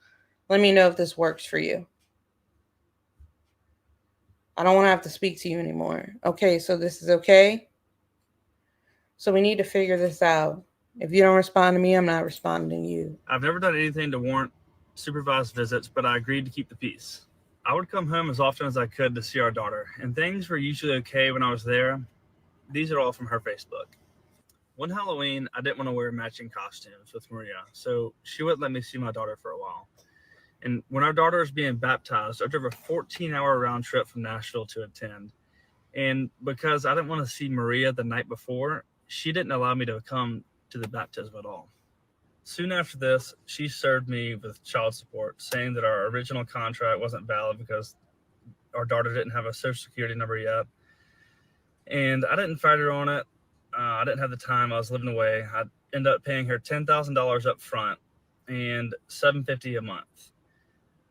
Let me know if this works for you. I don't want to have to speak to you anymore. Okay, so this is okay? So we need to figure this out. If you don't respond to me, I'm not responding to you. I've never done anything to warrant supervised visits, but I agreed to keep the peace. I would come home as often as I could to see our daughter, and things were usually okay when I was there. These are all from her Facebook. One Halloween, I didn't want to wear matching costumes with Maria, so she wouldn't let me see my daughter for a while. And when our daughter was being baptized, I drove a 14-hour round trip from Nashville to attend. And because I didn't want to see Maria the night before, she didn't allow me to come to the baptism at all. Soon after this, she served me with child support, saying that our original contract wasn't valid because our daughter didn't have a social security number yet. And I didn't fight her on it. I didn't have the time. I was living away. I ended up paying her $10,000 up front and $750 a month.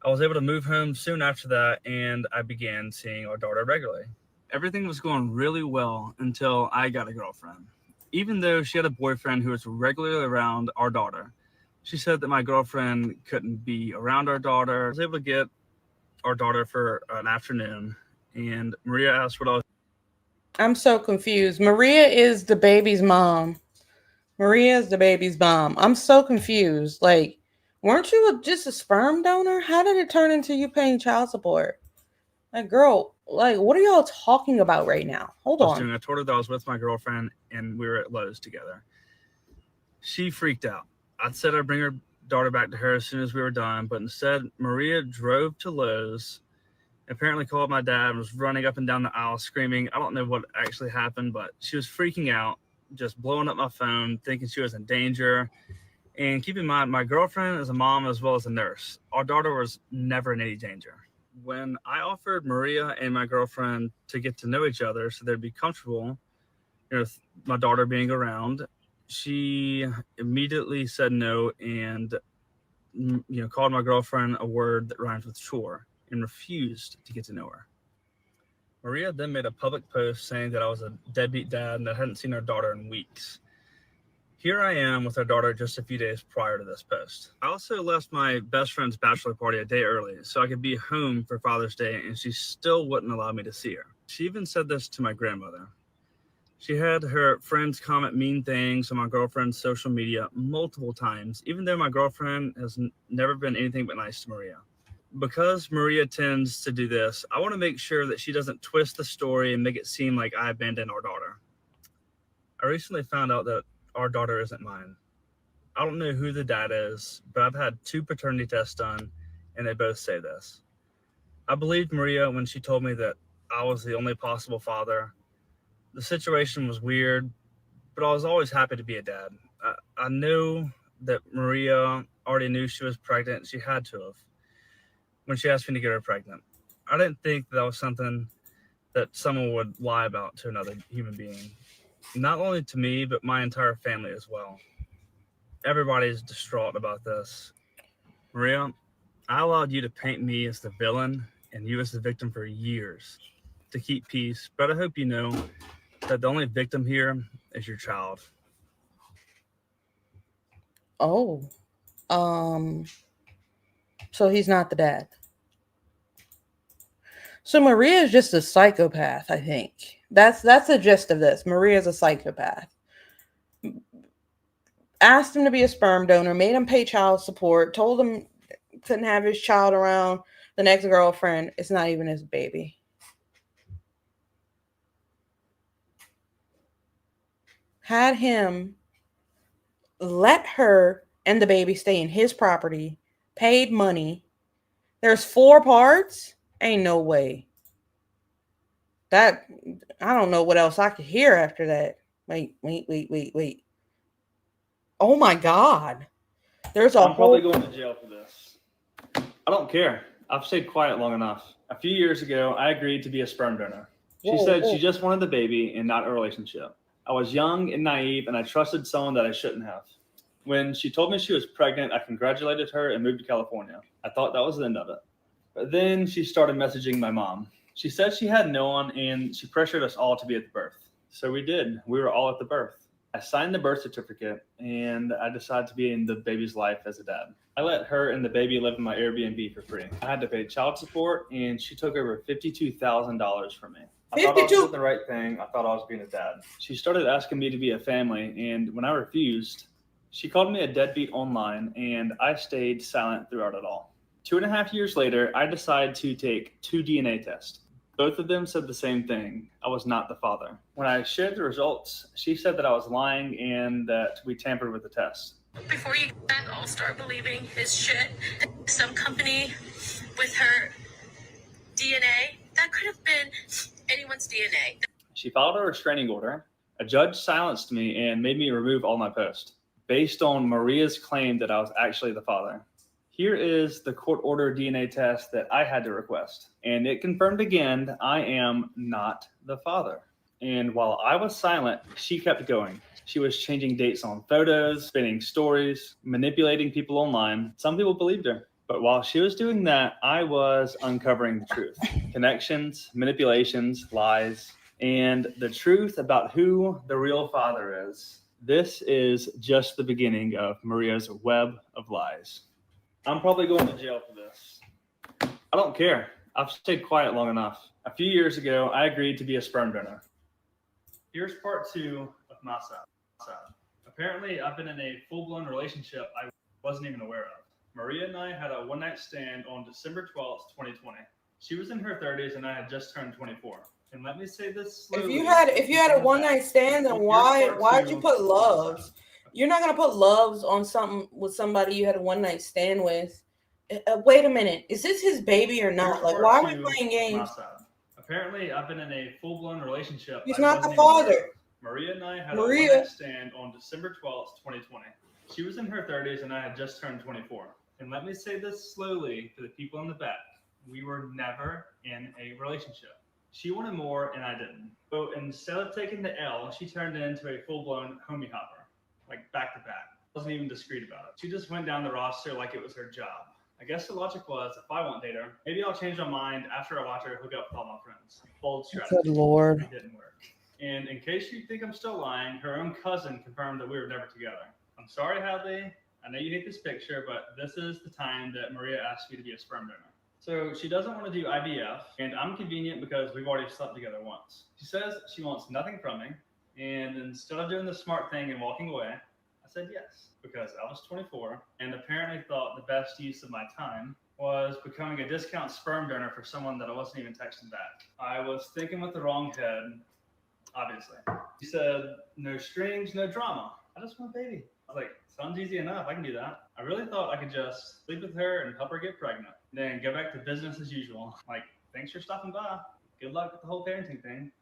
I was able to move home soon after that, and I began seeing our daughter regularly. Everything was going really well until I got a girlfriend. Even though she had a boyfriend who was regularly around our daughter, she said that my girlfriend couldn't be around our daughter. I was able to get our daughter for an afternoon, and Maria asked what I was. I'm so confused. Maria is the baby's mom. Maria is the baby's mom. I'm so confused. Like, weren't you just a sperm donor? How did it turn into you paying child support? Like, girl, like, what are y'all talking about right now? Hold on. I told her that I was with my girlfriend and we were at Lowe's together. She freaked out. I said I'd bring her daughter back to her as soon as we were done, but instead Maria drove to Lowe's, apparently called my dad, and was running up and down the aisle screaming. I don't know what actually happened, but she was freaking out, just blowing up my phone, thinking she was in danger. And keep in mind, my girlfriend is a mom as well as a nurse. Our daughter was never in any danger. When I offered Maria and my girlfriend to get to know each other so they'd be comfortable, with my daughter being around, she immediately said no and called my girlfriend a word that rhymes with chore and refused to get to know her. Maria then made a public post saying that I was a deadbeat dad and that I hadn't seen our daughter in weeks. Here I am with our daughter just a few days prior to this post. I also left my best friend's bachelor party a day early so I could be home for Father's Day, and she still wouldn't allow me to see her. She even said this to my grandmother. She had her friends comment mean things on my girlfriend's social media multiple times, even though my girlfriend has never been anything but nice to Maria. Because Maria tends to do this, I want to make sure that she doesn't twist the story and make it seem like I abandoned our daughter. I recently found out that our daughter isn't mine. I don't know who the dad is, but I've had 2 paternity tests done, and they both say this. I believed Maria when she told me that I was the only possible father. The situation was weird, but I was always happy to be a dad. I knew that Maria already knew she was pregnant. She had to have when she asked me to get her pregnant. I didn't think that was something that someone would lie about to another human being. Not only to me, but my entire family as well. Everybody's distraught about this. Maria, I allowed you to paint me as the villain and you as the victim for years to keep peace, but I hope you know that the only victim here is your child. Oh. So he's not the dad. So Maria is just a psychopath, I think. That's the gist of this. Maria is a psychopath. Asked him to be a sperm donor, made him pay child support, told him couldn't have his child around the next girlfriend. It's not even his baby. Had him let her and the baby stay in his property, paid money. There's 4 parts. Ain't no way. That, I don't know what else I could hear after that. Wait. Oh my God. There's a I'm probably whole... going to jail for this. I don't care. I've stayed quiet long enough. A few years ago, I agreed to be a sperm donor. She said she just wanted the baby and not a relationship. I was young and naive, and I trusted someone that I shouldn't have. When she told me she was pregnant, I congratulated her and moved to California. I thought that was the end of it. But then she started messaging my mom. She said she had no one, and she pressured us all to be at the birth. So we did. We were all at the birth. I signed the birth certificate, and I decided to be in the baby's life as a dad. I let her and the baby live in my Airbnb for free. I had to pay child support, and she took over $52,000 from me. I thought I was 52. doing the right thing. I thought I was being a dad. She started asking me to be a family, and when I refused, she called me a deadbeat online, and I stayed silent throughout it all. 2.5 years later, I decided to take 2 DNA tests. Both of them said the same thing. I was not the father. When I shared the results, she said that I was lying and that we tampered with the test. Before you all start believing his shit, some company with her DNA, that could have been anyone's DNA. She filed a restraining order. A judge silenced me and made me remove all my posts based on Maria's claim that I was actually the father. Here is the court-ordered DNA test that I had to request, and it confirmed again I am not the father. And while I was silent, she kept going. She was changing dates on photos, spinning stories, manipulating people online. Some people believed her. But while she was doing that, I was uncovering the truth. Connections, manipulations, lies, and the truth about who the real father is. This is just the beginning of Maria's web of lies. I'm probably going to jail for this. I don't care. I've stayed quiet long enough. A few years ago, I agreed to be a sperm donor. Here's part 2 of my side. Apparently, I've been in a full-blown relationship I wasn't even aware of. Maria and I had a one-night stand on December 12th, 2020. She was in her 30s and I had just turned 24. And let me say this slowly. If you had a one night stand, then why'd you put loves? You're not gonna put loves on something with somebody you had a one night stand with. Wait a minute, is this his baby or not? Like, why are we playing games? Apparently, I've been in a full-blown relationship. He's not the father. Maria and I had a one-night stand on December 12th, 2020. She was in her 30s and I had just turned 24. And let me say this slowly for the people in the back. We were never in a relationship. She wanted more and I didn't. So instead of taking the L, she turned into a full-blown homie hopper, like back to back. Wasn't even discreet about it. She just went down the roster like it was her job. I guess the logic was, if I won't date her, maybe I'll change my mind after I watch her hook up with all my friends. Bold strategy. Good Lord. It didn't work. And in case you think I'm still lying, her own cousin confirmed that we were never together. I'm sorry, Hadley. I know you hate this picture, but this is the time that Maria asked me to be a sperm donor. So she doesn't want to do IVF, and I'm convenient because we've already slept together once. She says she wants nothing from me, and instead of doing the smart thing and walking away, I said yes, because I was 24 and apparently thought the best use of my time was becoming a discount sperm donor for someone that I wasn't even texting back. I was thinking with the wrong head, obviously. She said, no strings, no drama. I just want a baby. I was like, sounds easy enough. I can do that. I really thought I could just sleep with her and help her get pregnant. Then go back to business as usual. Like, thanks for stopping by. Good luck with the whole parenting thing.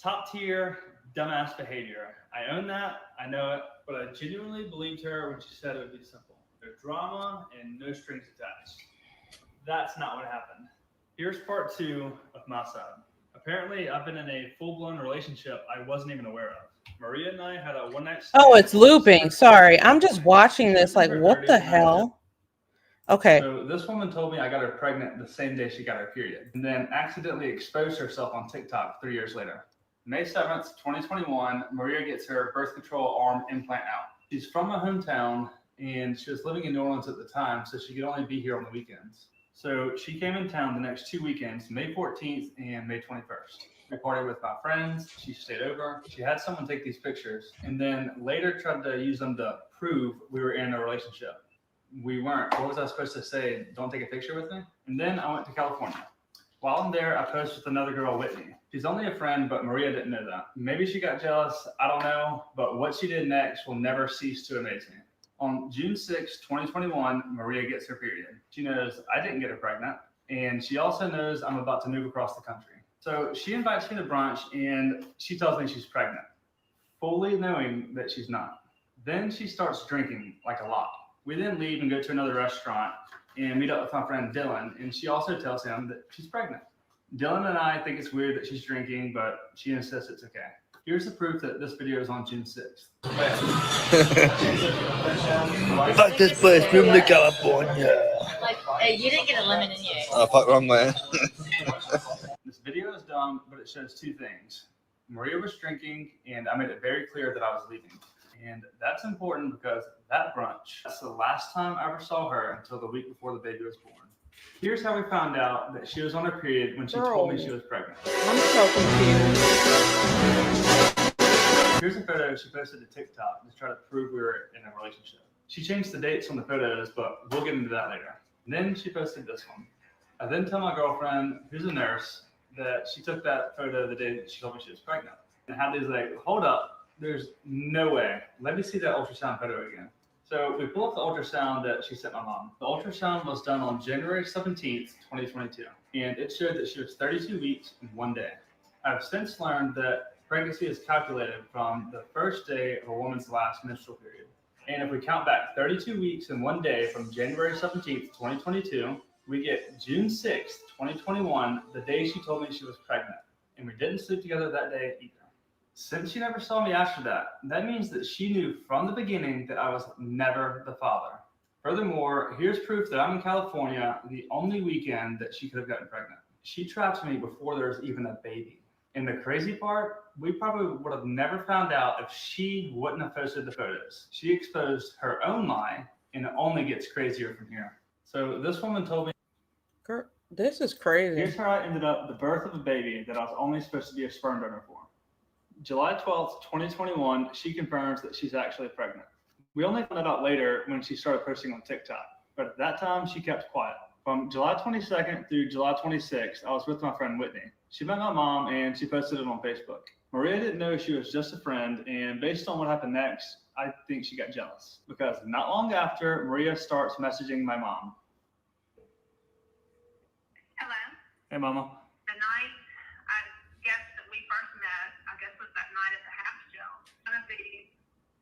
Top tier, dumbass behavior. I own that. I know it. But I genuinely believed her when she said it would be simple. No drama and no strings attached. That's not what happened. Here's part 2 of my side. Apparently, I've been in a full-blown relationship I wasn't even aware of. Maria and I had a one-night stand. Oh, it's looping. Sorry. I'm just watching this like, what the hell? Okay. So this woman told me I got her pregnant the same day she got her period, and then accidentally exposed herself on TikTok 3 years later. May 7th, 2021, Maria gets her birth control arm implant out. She's from my hometown, and she was living in New Orleans at the time, so she could only be here on the weekends. So she came in town the next 2 weekends, May 14th and May 21st. I partied with my friends. She stayed over. She had someone take these pictures, and then later tried to use them to prove we were in a relationship. We weren't. What was I supposed to say? Don't take a picture with me? And then I went to California. While I'm there, I posed with another girl, Whitney. She's only a friend, but Maria didn't know that. Maybe she got jealous. I don't know. But what she did next will never cease to amaze me. On June 6, 2021, Maria gets her period. She knows I didn't get her pregnant, and she also knows I'm about to move across the country. So she invites me to brunch, and she tells me she's pregnant, fully knowing that she's not. Then she starts drinking, like a lot. We then leave and go to another restaurant and meet up with my friend Dylan, and she also tells him that she's pregnant. Dylan and I think it's weird that she's drinking, but she insists it's okay. Here's the proof that this video is on June 6th. Fuck this place, from the California. Like, hey, you didn't get a lemon in yours. Oh, fuck, wrong way. This video is dumb, but it shows 2 things. Maria was drinking, and I made it very clear that I was leaving. And that's important because that brunch, that's the last time I ever saw her until the week before the baby was born. Here's how we found out that she was on her period when she told me she was pregnant. I'm so confused. Here's a photo she posted to TikTok to try to prove we were in a relationship. She changed the dates on the photos, but we'll get into that later. And then she posted this one. I then tell my girlfriend, who's a nurse, that she took that photo the day that she told me she was pregnant. And Hadley's like, hold up, there's no way. Let me see that ultrasound photo again. So we pull up the ultrasound that she sent my mom. The ultrasound was done on January 17th, 2022, and it showed that she was 32 weeks and 1 day. I've since learned that pregnancy is calculated from the first day of a woman's last menstrual period. And if we count back 32 weeks and 1 day from January 17th, 2022, we get June 6th, 2021, the day she told me she was pregnant. And we didn't sleep together that day either. Since she never saw me after that, that means that she knew from the beginning that I was never the father. Furthermore, here's proof that I'm in California the only weekend that she could have gotten pregnant. She trapped me before there was even a baby. And the crazy part, we probably would have never found out if she wouldn't have posted the photos. She exposed her own lie, and it only gets crazier from here. So this woman told me, Girl, this is crazy. here's how I ended up the birth of a baby that I was only supposed to be a sperm donor for. July 12th, 2021, she confirms that she's actually pregnant. We only found that out later when she started posting on TikTok, but at that time she kept quiet. From July 22nd through July 26th, I was with my friend Whitney. She met my mom and she posted it on Facebook. Maria didn't know she was just a friend, and based on what happened next, I think she got jealous because not long after, Maria starts messaging my mom. Hello. Hey, Mama. The night, I guess that we first met, I guess was that night at the half show. One of the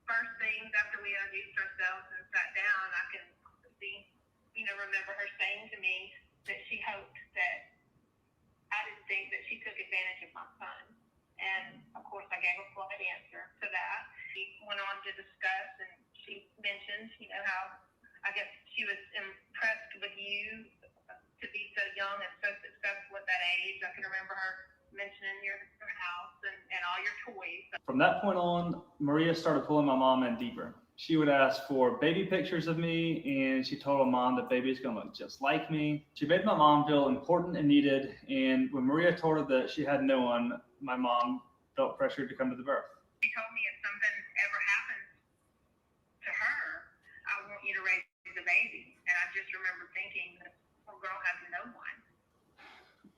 first things after we introduced ourselves and sat down, I can see, remember her saying to me that she hoped that I didn't think that she took advantage of my son. And of course, I gave a polite answer to that. She went on to discuss, and she mentioned, how I guess she was impressed with you to be so young and so successful at that age. I can remember her mentioning your house and all your toys. From that point on, Maria started pulling my mom in deeper. She would ask for baby pictures of me, and she told my mom that baby's gonna look just like me. She made my mom feel important and needed, and when Maria told her that she had no one, my mom felt pressured to come to the birth. She told me if something ever happens to her, I want you to raise the baby. And I just remember thinking, this poor girl has no one.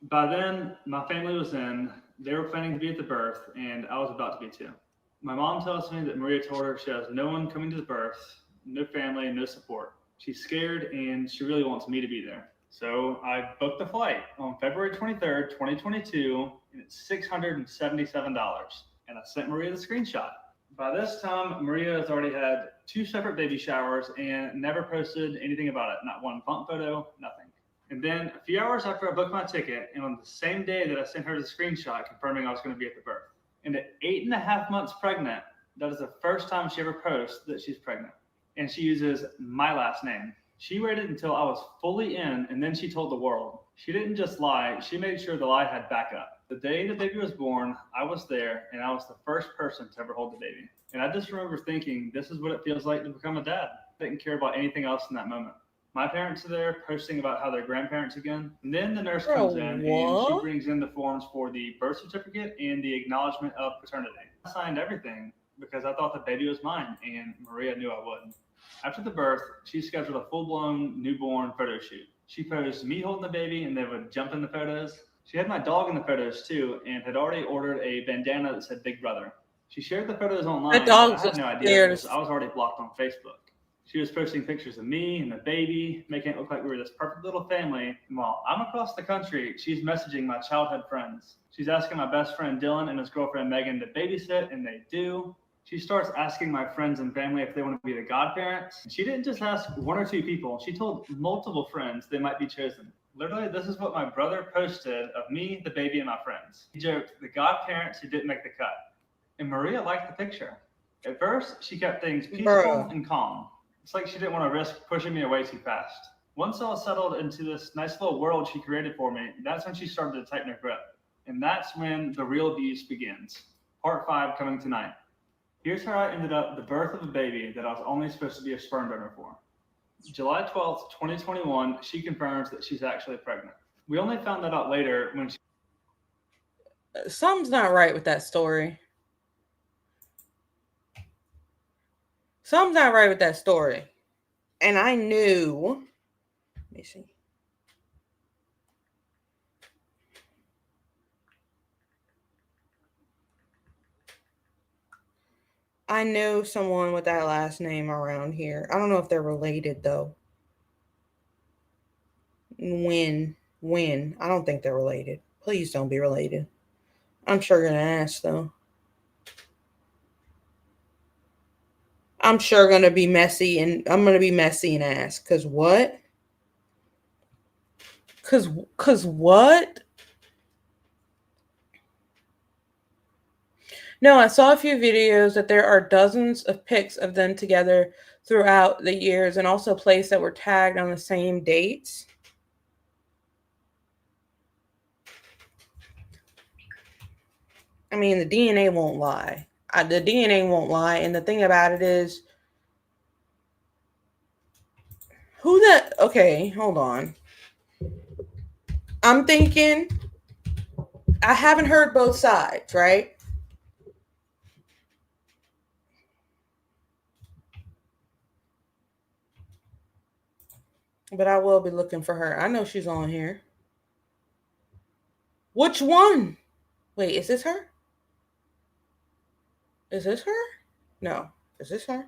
By then, my family was in. They were planning to be at the birth, and I was about to be too. My mom tells me that Maria told her she has no one coming to the birth, no family, no support. She's scared, and she really wants me to be there. So I booked the flight on February 23rd, 2022, and it's $677. And I sent Maria the screenshot. By this time, Maria has already had 2 separate baby showers and never posted anything about it. Not one bump photo, nothing. And then a few hours after I booked my ticket, and on the same day that I sent her the screenshot confirming I was going to be at the birth. And at 8.5 months pregnant, that is the first time she ever posts that she's pregnant. And she uses my last name. She waited until I was fully in, and then she told the world. She didn't just lie, she made sure the lie had backup. The day the baby was born, I was there, and I was the first person to ever hold the baby. And I just remember thinking, this is what it feels like to become a dad. I didn't care about anything else in that moment. My parents are there posting about how they're grandparents again. And then the nurse comes in and she brings in the forms for the birth certificate and the acknowledgement of paternity. I signed everything because I thought the baby was mine, and Maria knew I would. After the birth, she scheduled a full-blown newborn photo shoot. She posed me holding the baby, and they would jump in the photos. She had my dog in the photos too, and had already ordered a bandana that said Big Brother. She shared the photos online. That dog's I had no idea because I was already blocked on Facebook. She was posting pictures of me and the baby, making it look like we were this perfect little family. And while I'm across the country, she's messaging my childhood friends. She's asking my best friend Dylan and his girlfriend Megan to babysit, and they do. She starts asking my friends and family if they want to be the godparents. She didn't just ask 1 or 2 people. She told multiple friends they might be chosen. Literally, this is what my brother posted of me, the baby, and my friends. He joked, the godparents who didn't make the cut. And Maria liked the picture. At first, she kept things peaceful and calm. It's like she didn't want to risk pushing me away too fast. Once I was settled into this nice little world she created for me, that's when she started to tighten her grip. And that's when the real abuse begins. Part 5 coming tonight. Here's how I ended up the birth of a baby that I was only supposed to be a sperm donor for. July 12th, 2021, she confirms that she's actually pregnant. We only found that out later when she... Something's not right with that story. Something's not right with that story. And I knew, let me see. I knew someone with that last name around here. I don't know if they're related though. When? I don't think they're related. Please don't be related. I'm sure gonna ask though. I'm sure gonna be messy and I'm gonna be messy and ask. Cause what? Cause what? No, I saw a few videos that there are dozens of pics of them together throughout the years and also places that were tagged on the same dates. I mean, the DNA won't lie. The DNA won't lie. And the thing about it is, okay, hold on. I'm thinking, I haven't heard both sides, right? But I will be looking for her. I know she's on here. Which one? Wait, is this her? Is this her? No. Is this her?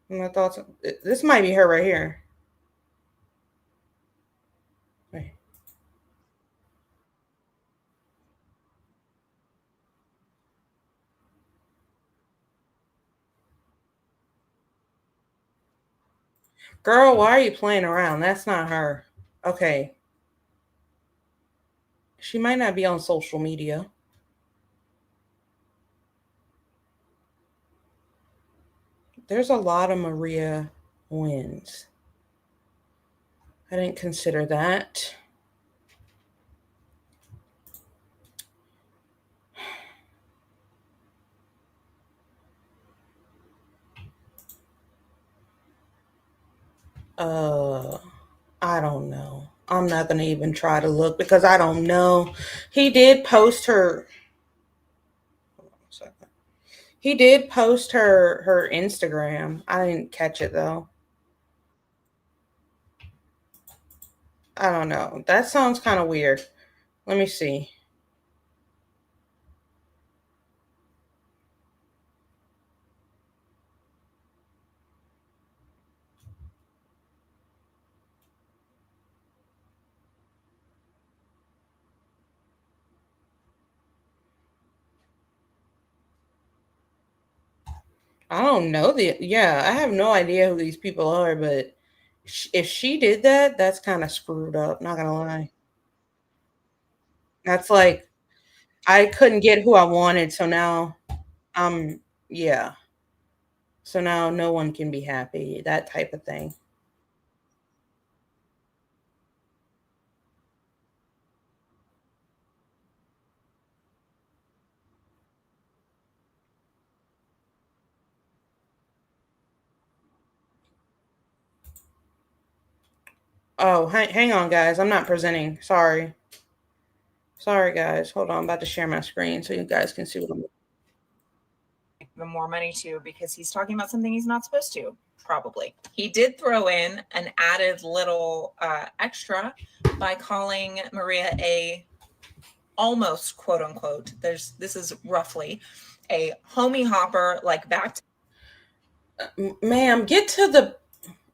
My thoughts. This might be her right here. Wait. Girl, why are you playing around? That's not her. Okay. She might not be on social media. There's a lot of Maria wins. I didn't consider that. I don't know. I'm not going to even try to look because I don't know. He did post her. Hold on a second. He did post her Instagram. I didn't catch it though. I don't know. That sounds kind of weird. Let me see. I don't know I have no idea who these people are, but if she did that, that's kind of screwed up. Not gonna lie. That's like I couldn't get who I wanted, so now yeah. So now no one can be happy. That type of thing. Oh, hang on, guys. I'm not presenting. Sorry. Sorry, guys. Hold on. I'm about to share my screen so you guys can see what I'm. The more money to because he's talking about something he's not supposed to. Probably. He did throw in an added little extra by calling Maria a almost quote unquote. This is roughly a homie hopper, like back to ma'am, get to the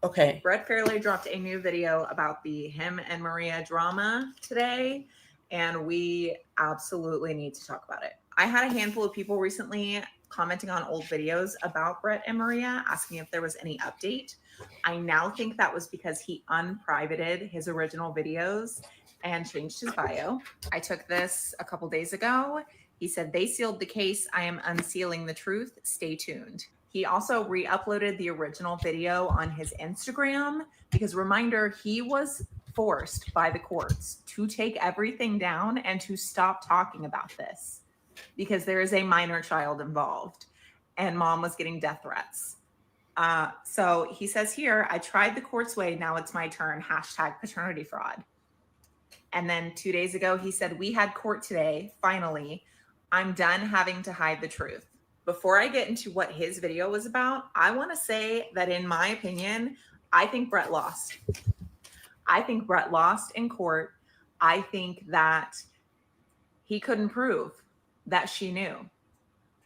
okay. Brett Fairley dropped a new video about the him and Maria drama today, and we absolutely need to talk about it. I had a handful of people recently commenting on old videos about Brett and Maria, asking if there was any update. I now think that was because he unprivated his original videos and changed his bio. I took this a couple days ago. He said, "They sealed the case. I am unsealing the truth. Stay tuned." He also re-uploaded the original video on his Instagram because, reminder, he was forced by the courts to take everything down and to stop talking about this because there is a minor child involved and mom was getting death threats. So he says here, I tried the court's way. Now it's my turn. Hashtag paternity fraud. And then 2 days ago, he said, we had court today. Finally, I'm done having to hide the truth. Before I get into what his video was about, I want to say that in my opinion, I think Brett lost. I think Brett lost in court. I think that he couldn't prove that she knew.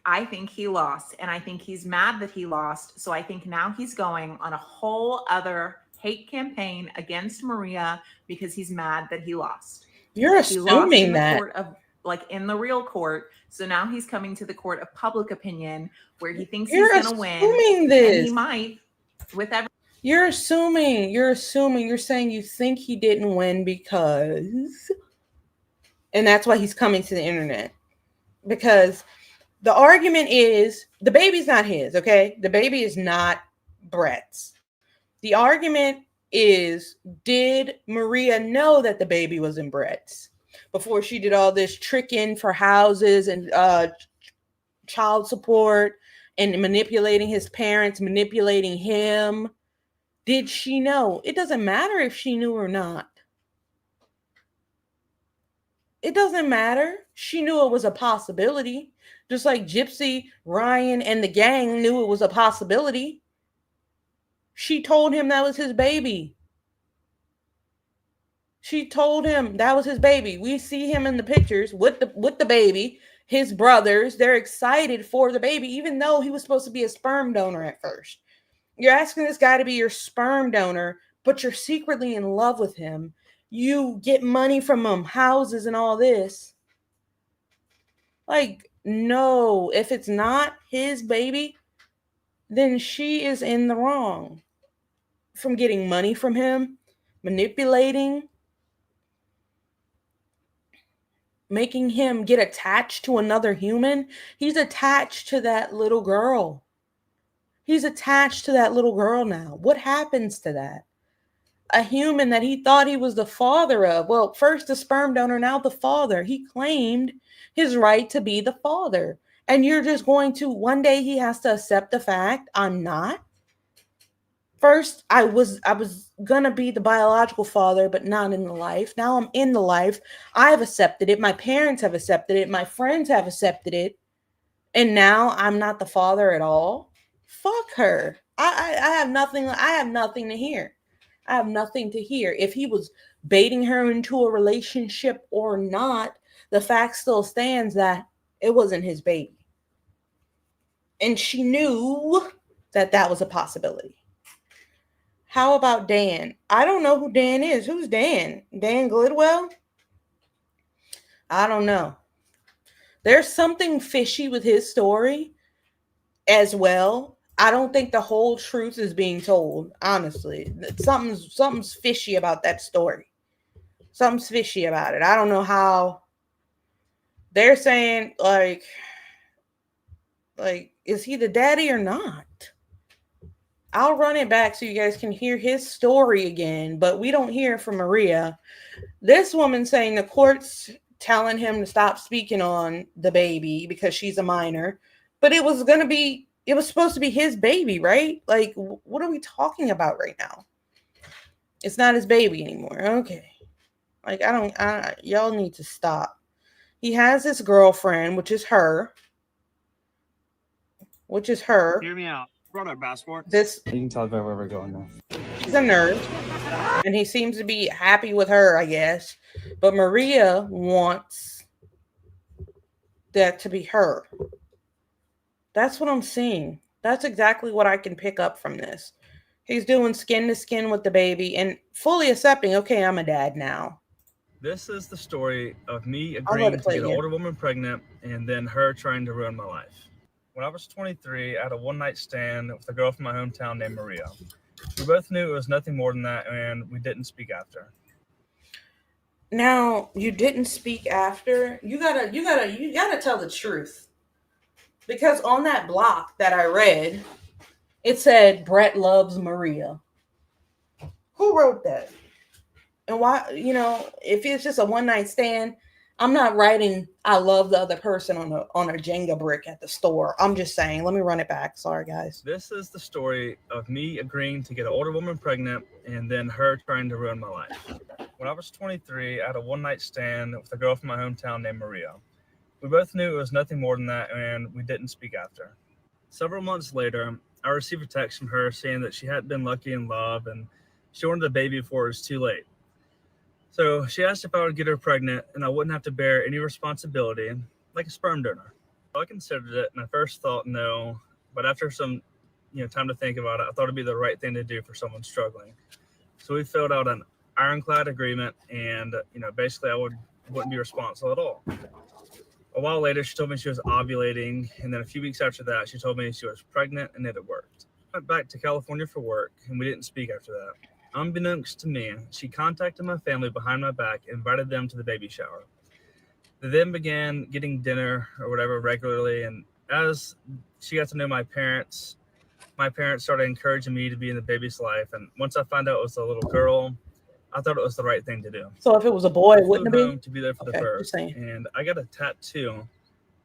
I think he lost, and I think he's mad that he lost. So I think now he's going on a whole other hate campaign against Maria because he's mad that he lost. You're He lost assuming in the that. court of, like, in the real court. So now he's coming to the court of public opinion where he thinks You're he's going to win. assuming And this. he might with every. You're assuming. You're saying you think he didn't win because, and that's why he's coming to the internet. Because the argument is the baby's not his, okay? The baby is not Brett's. The argument is, did Maria know that the baby was in Brett's before she did all this tricking for houses and child support and manipulating his parents, manipulating him? Did she know? It doesn't matter if she knew or not. It doesn't matter. She knew it was a possibility. Just like Gypsy, Ryan, and the gang knew it was a possibility. She told him that was his baby. She told him that was his baby. We see him in the pictures with the baby. His brothers, they're excited for the baby, even though he was supposed to be a sperm donor at first. You're asking this guy to be your sperm donor, but you're secretly in love with him. You get money from him, houses and all this. Like, no, if it's not his baby, then she is in the wrong. From getting money from him, manipulating, making him get attached to another human. He's attached to that little girl. He's attached to that little girl now. What happens to that? A human that he thought he was the father of. Well, first the sperm donor, now the father. He claimed his right to be the father. And you're just going to, one day he has to accept the fact, I'm not. First, I was gonna be the biological father, but not in the life. Now I'm in the life. I've accepted it. My parents have accepted it. My friends have accepted it. And now I'm not the father at all. Fuck her. I have nothing. I have nothing to hear. I have nothing to hear. If he was baiting her into a relationship or not, the fact still stands that it wasn't his baby. And she knew that that was a possibility. How about Dan? I don't know who Dan is. Who's Dan? Dan Glidwell? I don't know. There's something fishy with his story as well. I don't think the whole truth is being told, honestly. Something's fishy about that story. Something's fishy about it. I don't know how. They're saying, like, is he the daddy or not? I'll run it back so you guys can hear his story again, but we don't hear from Maria. This woman saying the court's telling him to stop speaking on the baby because she's a minor, but it was supposed to be his baby, right? Like, what are we talking about right now? It's not his baby anymore. Okay. Like, y'all need to stop. He has this girlfriend, which is her. Hear me out. Brought our passport. You can tell where we're going now. He's a nurse, and he seems to be happy with her, I guess. But Maria wants that to be her. That's what I'm seeing. That's exactly what I can pick up from this. He's doing skin to skin with the baby and fully accepting, okay, I'm a dad now. This is the story of me agreeing to get an older woman pregnant and then her trying to ruin my life. When I was 23, I had a one-night stand with a girl from my hometown named Maria. We both knew it was nothing more than that, and we didn't speak after. Now, you didn't speak after. You gotta tell the truth. Because on that block that I read, it said Brett loves Maria. Who wrote that? And why, if it's just a one-night stand, I'm not writing I love the other person on a Jenga brick at the store. I'm just saying, let me run it back. Sorry, guys. This is the story of me agreeing to get an older woman pregnant and then her trying to ruin my life. When I was 23, I had a one-night stand with a girl from my hometown named Maria. We both knew it was nothing more than that, and we didn't speak after. Several months later, I received a text from her saying that she hadn't been lucky in love and she wanted a baby before it was too late. So she asked if I would get her pregnant and I wouldn't have to bear any responsibility, like a sperm donor. I considered it, and I first thought no, but after some time to think about it, I thought it'd be the right thing to do for someone struggling. So we filled out an ironclad agreement, and basically I wouldn't be responsible at all. A while later, she told me she was ovulating, and then a few weeks after that, she told me she was pregnant and that it worked. I went back to California for work, and we didn't speak after that. Unbeknownst to me, she contacted my family behind my back and invited them to the baby shower. They then began getting dinner or whatever regularly, and as she got to know my parents started encouraging me to be in the baby's life, and once I found out it was a little girl, I thought it was the right thing to do. So if it was a boy, wouldn't it be? To be there for the birth, and I got a tattoo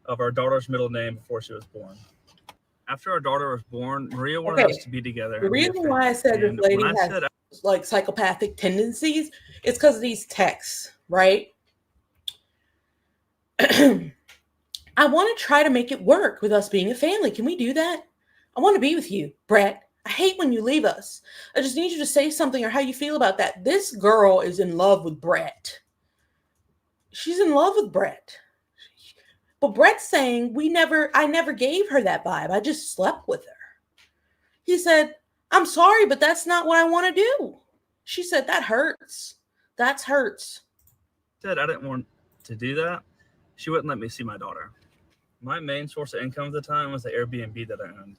of our daughter's middle name before she was born. After our daughter was born, Maria wanted us to be together. The reason why I said this lady has like psychopathic tendencies is because of these texts, right? I want to try to make it work with us being a family. Can we do that? I want to be with you, Brett. I hate when you leave us. I just need you to say something or how you feel about that. This girl is in love with Brett. She's in love with Brett. But Brett's saying I never gave her that vibe. I just slept with her. He said, I'm sorry, but that's not what I want to do. She said, that hurts. That hurts. Said I didn't want to do that. She wouldn't let me see my daughter. My main source of income at the time was the Airbnb that I owned.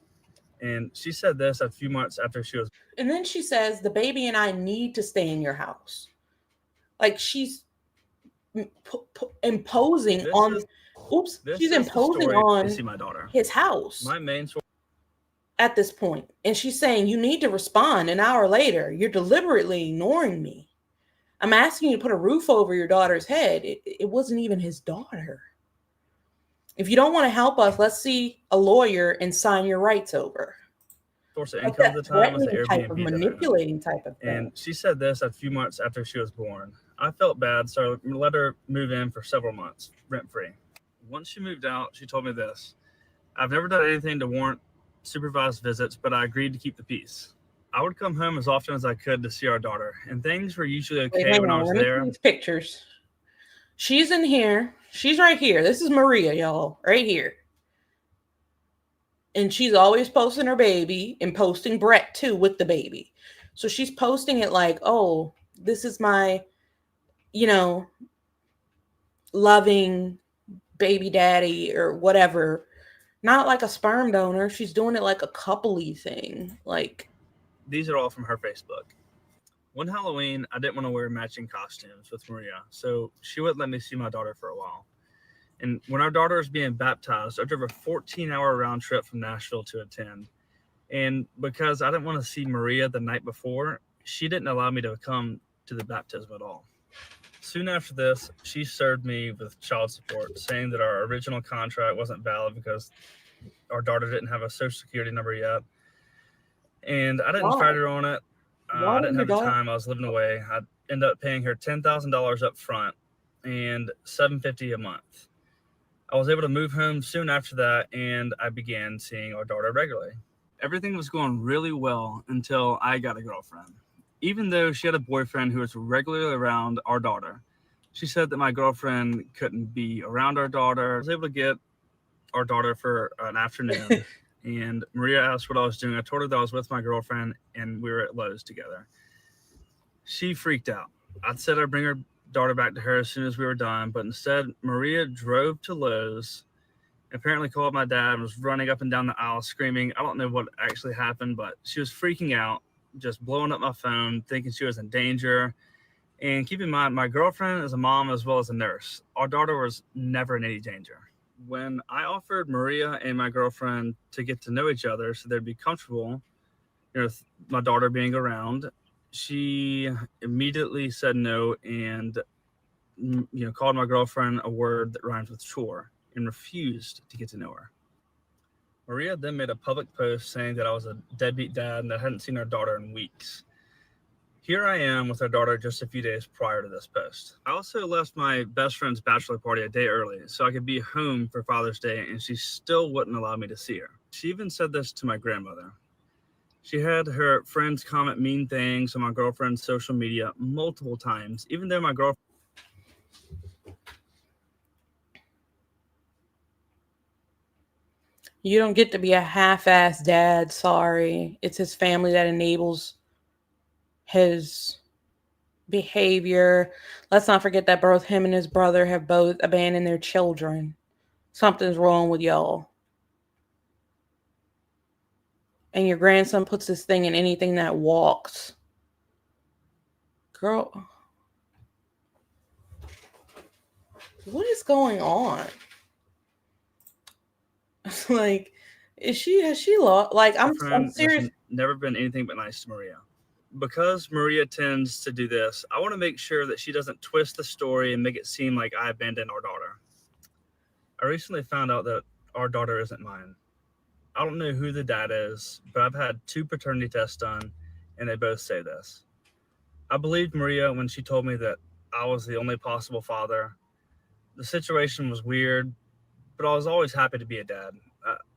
And she said this a few months after she was. And then she says, the baby and I need to stay in your house. Like she's imposing she's imposing on see my daughter. His house. My main source. At this point. And she's saying, you need to respond an hour later. You're deliberately ignoring me. I'm asking you to put a roof over your daughter's head. It wasn't even his daughter. If you don't want to help us, let's see a lawyer and sign your rights over. Source of income at the time was the Airbnb. Type of manipulating type of thing. And she said this a few months after she was born. I felt bad, so I let her move in for several months, rent-free. Once she moved out, she told me this. I've never done anything to warrant supervised visits, but I agreed to keep the peace. I would come home as often as I could to see our daughter, and things were usually okay when I was there. These pictures. She's in here. She's right here. This is Maria, y'all, right here. And she's always posting her baby and posting Brett too with the baby. So she's posting it like, oh, this is my, loving baby daddy or whatever. Not like a sperm donor. She's doing it like a couple-y thing. Like, these are all from her Facebook. One Halloween, I didn't want to wear matching costumes with Maria, so she wouldn't let me see my daughter for a while. And when our daughter was being baptized, I drove a 14-hour round trip from Nashville to attend. And because I didn't want to see Maria the night before, she didn't allow me to come to the baptism at all. Soon after this, she served me with child support, saying that our original contract wasn't valid because our daughter didn't have a social security number yet. And I didn't fight her on it. I didn't have the time. I was living away. I ended up paying her $10,000 up front and $750 a month. I was able to move home soon after that, and I began seeing our daughter regularly. Everything was going really well until I got a girlfriend. Even though she had a boyfriend who was regularly around our daughter, she said that my girlfriend couldn't be around our daughter. I was able to get our daughter for an afternoon. And Maria asked what I was doing. I told her that I was with my girlfriend and we were at Lowe's together. She freaked out. I said I'd bring her daughter back to her as soon as we were done, but instead Maria drove to Lowe's, apparently called my dad and was running up and down the aisle screaming. I don't know what actually happened, but she was freaking out, just blowing up my phone, thinking she was in danger. And keep in mind, my girlfriend is a mom as well as a nurse. Our daughter was never in any danger. When I offered Maria and my girlfriend to get to know each other so they'd be comfortable, with my daughter being around, she immediately said no, and called my girlfriend a word that rhymes with chore and refused to get to know her. Maria then made a public post saying that I was a deadbeat dad and that I hadn't seen our daughter in weeks. Here I am with our daughter just a few days prior to this post. I also left my best friend's bachelor party a day early so I could be home for Father's Day, and she still wouldn't allow me to see her. She even said this to my grandmother. She had her friends comment mean things on my girlfriend's social media multiple times, even though my girlfriend... You don't get to be a half-ass dad. Sorry. It's his family that enables his behavior. Let's not forget that both him and his brother have both abandoned their children. Something's wrong with y'all. And your grandson puts this thing in anything that walks. Girl. What is going on? Like, has she lost? Like, I'm serious. Has never been anything but nice to Maria. Because Maria tends to do this, I want to make sure that she doesn't twist the story and make it seem like I abandoned our daughter. I recently found out that our daughter isn't mine. I don't know who the dad is, but I've had 2 paternity tests done, and they both say this. I believed Maria when she told me that I was the only possible father. The situation was weird, but I was always happy to be a dad.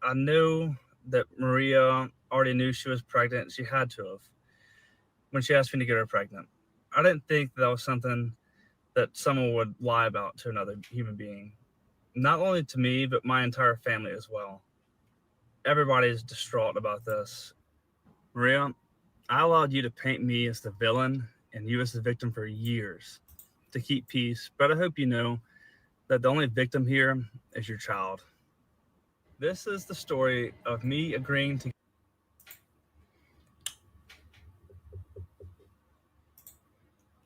I knew that Maria already knew she was pregnant. She had to have when she asked me to get her pregnant. I didn't think that was something that someone would lie about to another human being. Not only to me, but my entire family as well. Everybody's distraught about this. Maria, I allowed you to paint me as the villain and you as the victim for years to keep peace, but I hope you know that the only victim here is your child. This is the story of me agreeing to...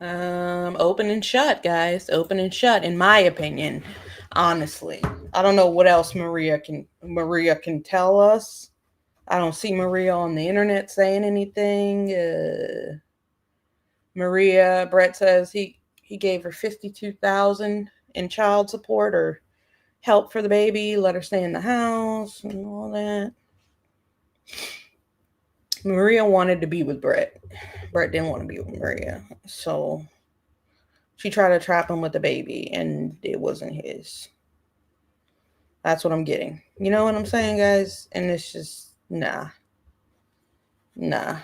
Open and shut, guys. Open and shut, in my opinion. Honestly, I don't know what else Maria can tell us. I don't see Maria on the internet saying anything. Maria, Brett says he gave her $52,000 in child support or help for the baby, let her stay in the house and all that. Maria wanted to be with Brett. Brett didn't want to be with Maria. So she tried to trap him with the baby and it wasn't his. That's what I'm getting. You know what I'm saying, guys? And it's just, nah. No.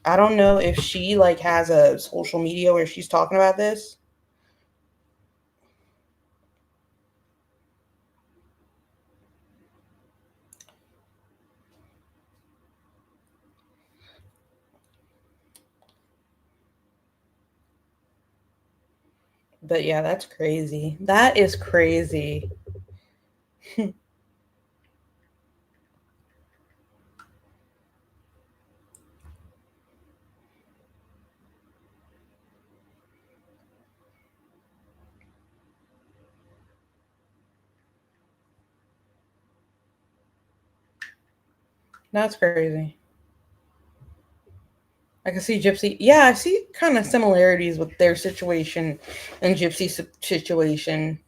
I don't know if she has a social media where she's talking about this. But yeah, that's crazy. That is crazy. That's crazy. I can see Gypsy. Yeah, I see kind of similarities with their situation and Gypsy's situation.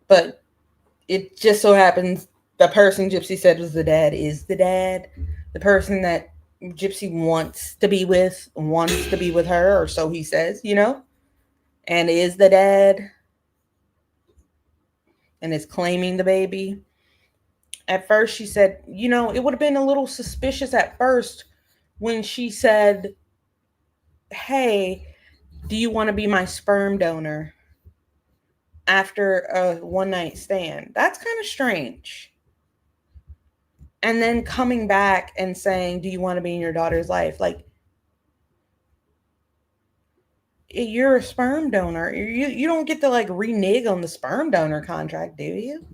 But it just so happens the person Gypsy said was the dad is the dad. The person that Gypsy wants to be with her, or so he says, and is the dad and is claiming the baby. At first, she said, it would have been a little suspicious at first when she said, hey, do you want to be my sperm donor after a one-night stand? That's kind of strange. And then coming back and saying, do you want to be in your daughter's life? Like, you're a sperm donor. You don't get to renege on the sperm donor contract, do you?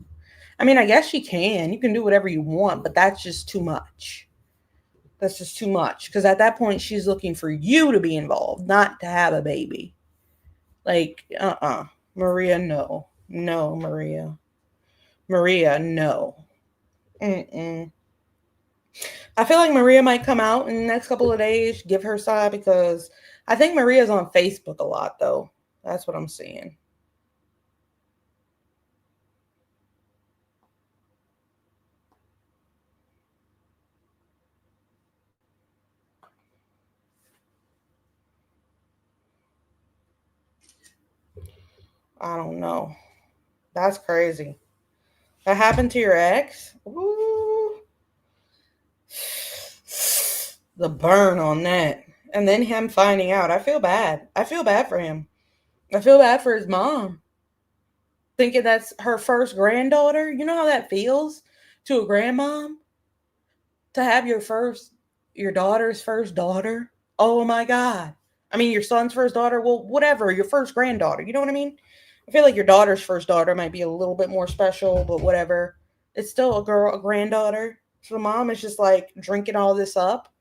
I mean, I guess you can. You can do whatever you want, but that's just too much. That's just too much. Because at that point, she's looking for you to be involved, not to have a baby. Maria, no. No, Maria. Maria, no. I feel like Maria might come out in the next couple of days, give her side, because I think Maria's on Facebook a lot, though. That's what I'm seeing. I don't know. That's crazy. That happened to your ex? Ooh. The burn on that. And then him finding out. I feel bad. I feel bad for him. I feel bad for his mom. Thinking that's her first granddaughter. You know how that feels to a grandmom? To have your daughter's first daughter? Oh my God. I mean, your son's first daughter. Well, whatever. Your first granddaughter. You know what I mean? I feel like your daughter's first daughter might be a little bit more special, but whatever. It's still a granddaughter. So the mom is just like drinking all this up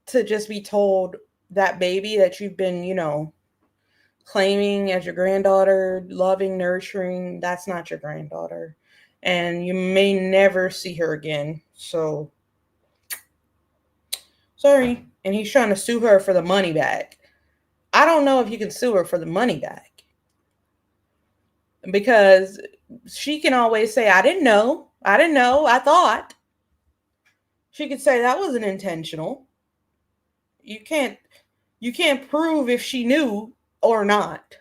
to just be told that baby that you've been, claiming as your granddaughter, loving, nurturing, that's not your granddaughter. And you may never see her again. So, sorry. And he's trying to sue her for the money back. I don't know if you can sue her for the money back. Because she can always say, I didn't know. I thought. She could say that wasn't intentional. You can't prove if she knew or not.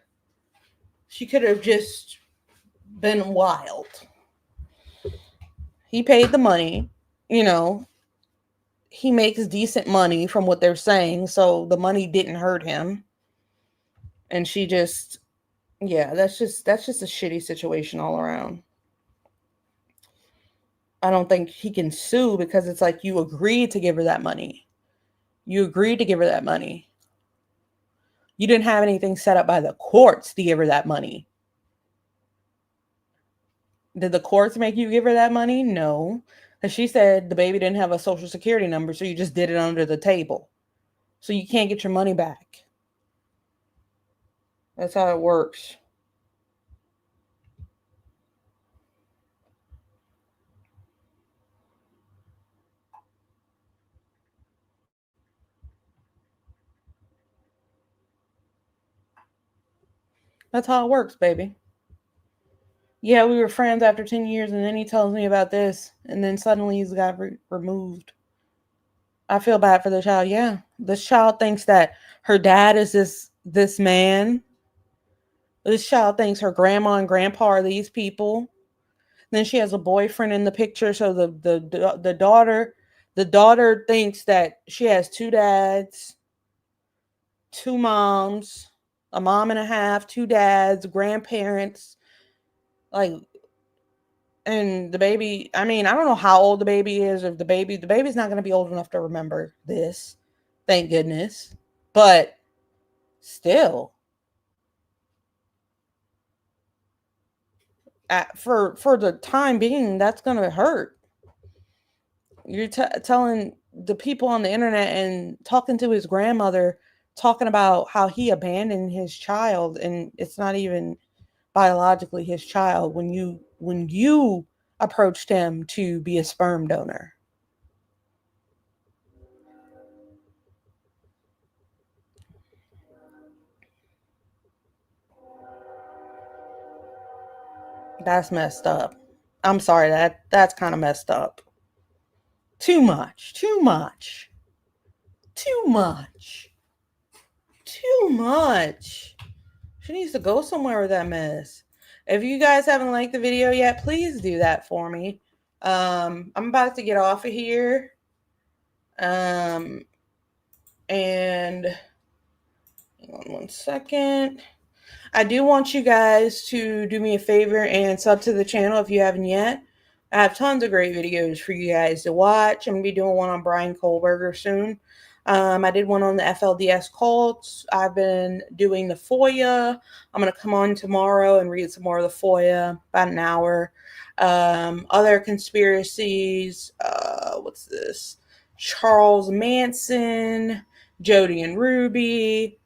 She could have just been wild. He paid the money, he makes decent money from what they're saying, so the money didn't hurt him. And she just, that's just a shitty situation all around. I don't think he can sue because it's like you agreed to give her that money. You agreed to give her that money. You didn't have anything set up by the courts to give her that money. Did the courts make you give her that money? No. Because she said the baby didn't have a social security number, so you just did it under the table. So you can't get your money back. That's how it works. That's how it works, baby. Yeah, we were friends after 10 years, and then he tells me about this, and then suddenly he's got removed. I feel bad for the child. Yeah, this child thinks that her dad is this man. This child thinks her grandma and grandpa are these people. Then she has a boyfriend in the picture, so the daughter thinks that she has two dads, two moms, a mom and a half, two dads, grandparents, like. And the baby, I mean, I don't know how old the baby is. If the baby's not going to be old enough to remember this, thank goodness. But still, for the time being, that's going to hurt. You're telling the people on the internet and talking to his grandmother, talking about how he abandoned his child, and it's not even biologically his child when you approached him to be a sperm donor. That's messed up. I'm sorry, that's kind of messed up. Too much. She needs to go somewhere with that mess. If you guys haven't liked the video yet, please do that for me. I'm about to get off of here. And hang on one second. I do want you guys to do me a favor and sub to the channel if you haven't yet. I have tons of great videos for you guys to watch. I'm going to be doing one on Brian Kohlberger soon. I did one on the FLDS cults. I've been doing the FOIA. I'm going to come on tomorrow and read some more of the FOIA, about an hour. Other conspiracies. What's this? Charles Manson, Jody and Ruby.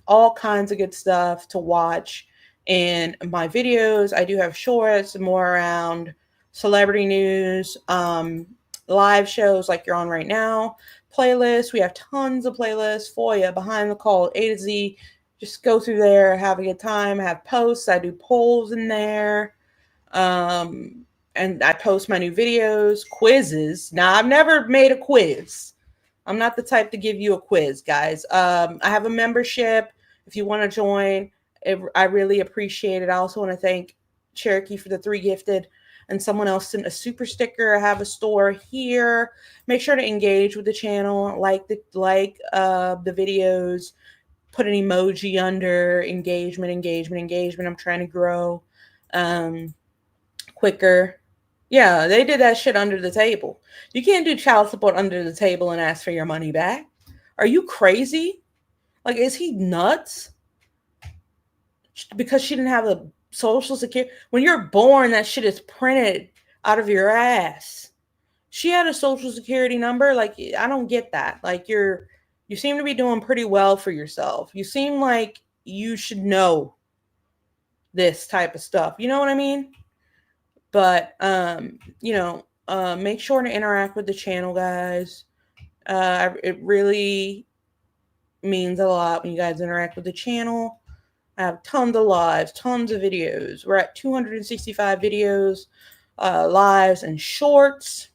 All kinds of good stuff to watch in my videos. I do have shorts, more around celebrity news, live shows like you're on right now, playlists. We have tons of playlists for you, behind the call, A to Z. Just go through there, have a good time. I have posts. I do polls in there. And I post my new videos, quizzes. Now, I've never made a quiz. I'm not the type to give you a quiz, guys. I have a membership. If you want to join, I really appreciate it. I also want to thank Cherokee for the 3 gifted, and someone else sent a super sticker. I have a store here. Make sure to engage with the channel, like the videos, put an emoji under engagement. I'm trying to grow quicker. Yeah, they did that shit under the table. You can't do child support under the table and ask for your money back. Are you crazy? Like, is he nuts? Because she didn't have a social security. When you're born, that shit is printed out of your ass. She had a social security number. Like, I don't get that. Like, you seem to be doing pretty well for yourself. You seem like you should know this type of stuff. You know what I mean? But, make sure to interact with the channel, guys. It really means a lot when you guys interact with the channel. I have tons of lives, tons of videos. We're at 265 videos, lives, and shorts.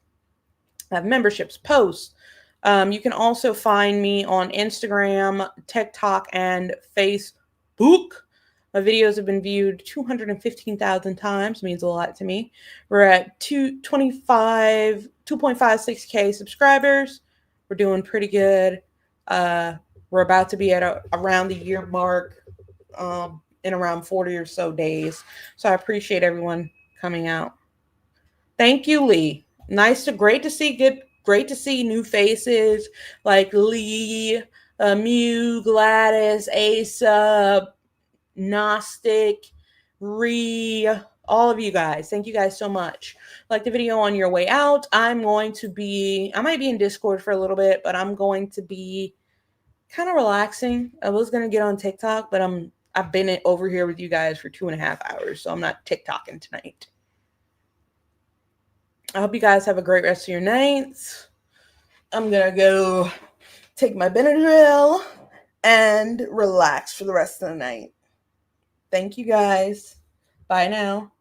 I have memberships, posts. You can also find me on Instagram, TikTok, and Facebook. My videos have been viewed 215,000 times. Means a lot to me. We're at 2.56K subscribers. We're doing pretty good. We're about to be at around the year mark, in around 40 or so days. So I appreciate everyone coming out. Thank you, Lee. Great to see new faces like Lee, Mew, Gladys, Asa, Gnostic, all of you guys. Thank you guys so much. Like the video on your way out. I might be in Discord for a little bit, but I'm going to be kind of relaxing. I was going to get on TikTok, but I've been over here with you guys for 2.5 hours, so I'm not TikToking tonight. I hope you guys have a great rest of your nights. I'm going to go take my Benadryl and relax for the rest of the night. Thank you guys. Bye now.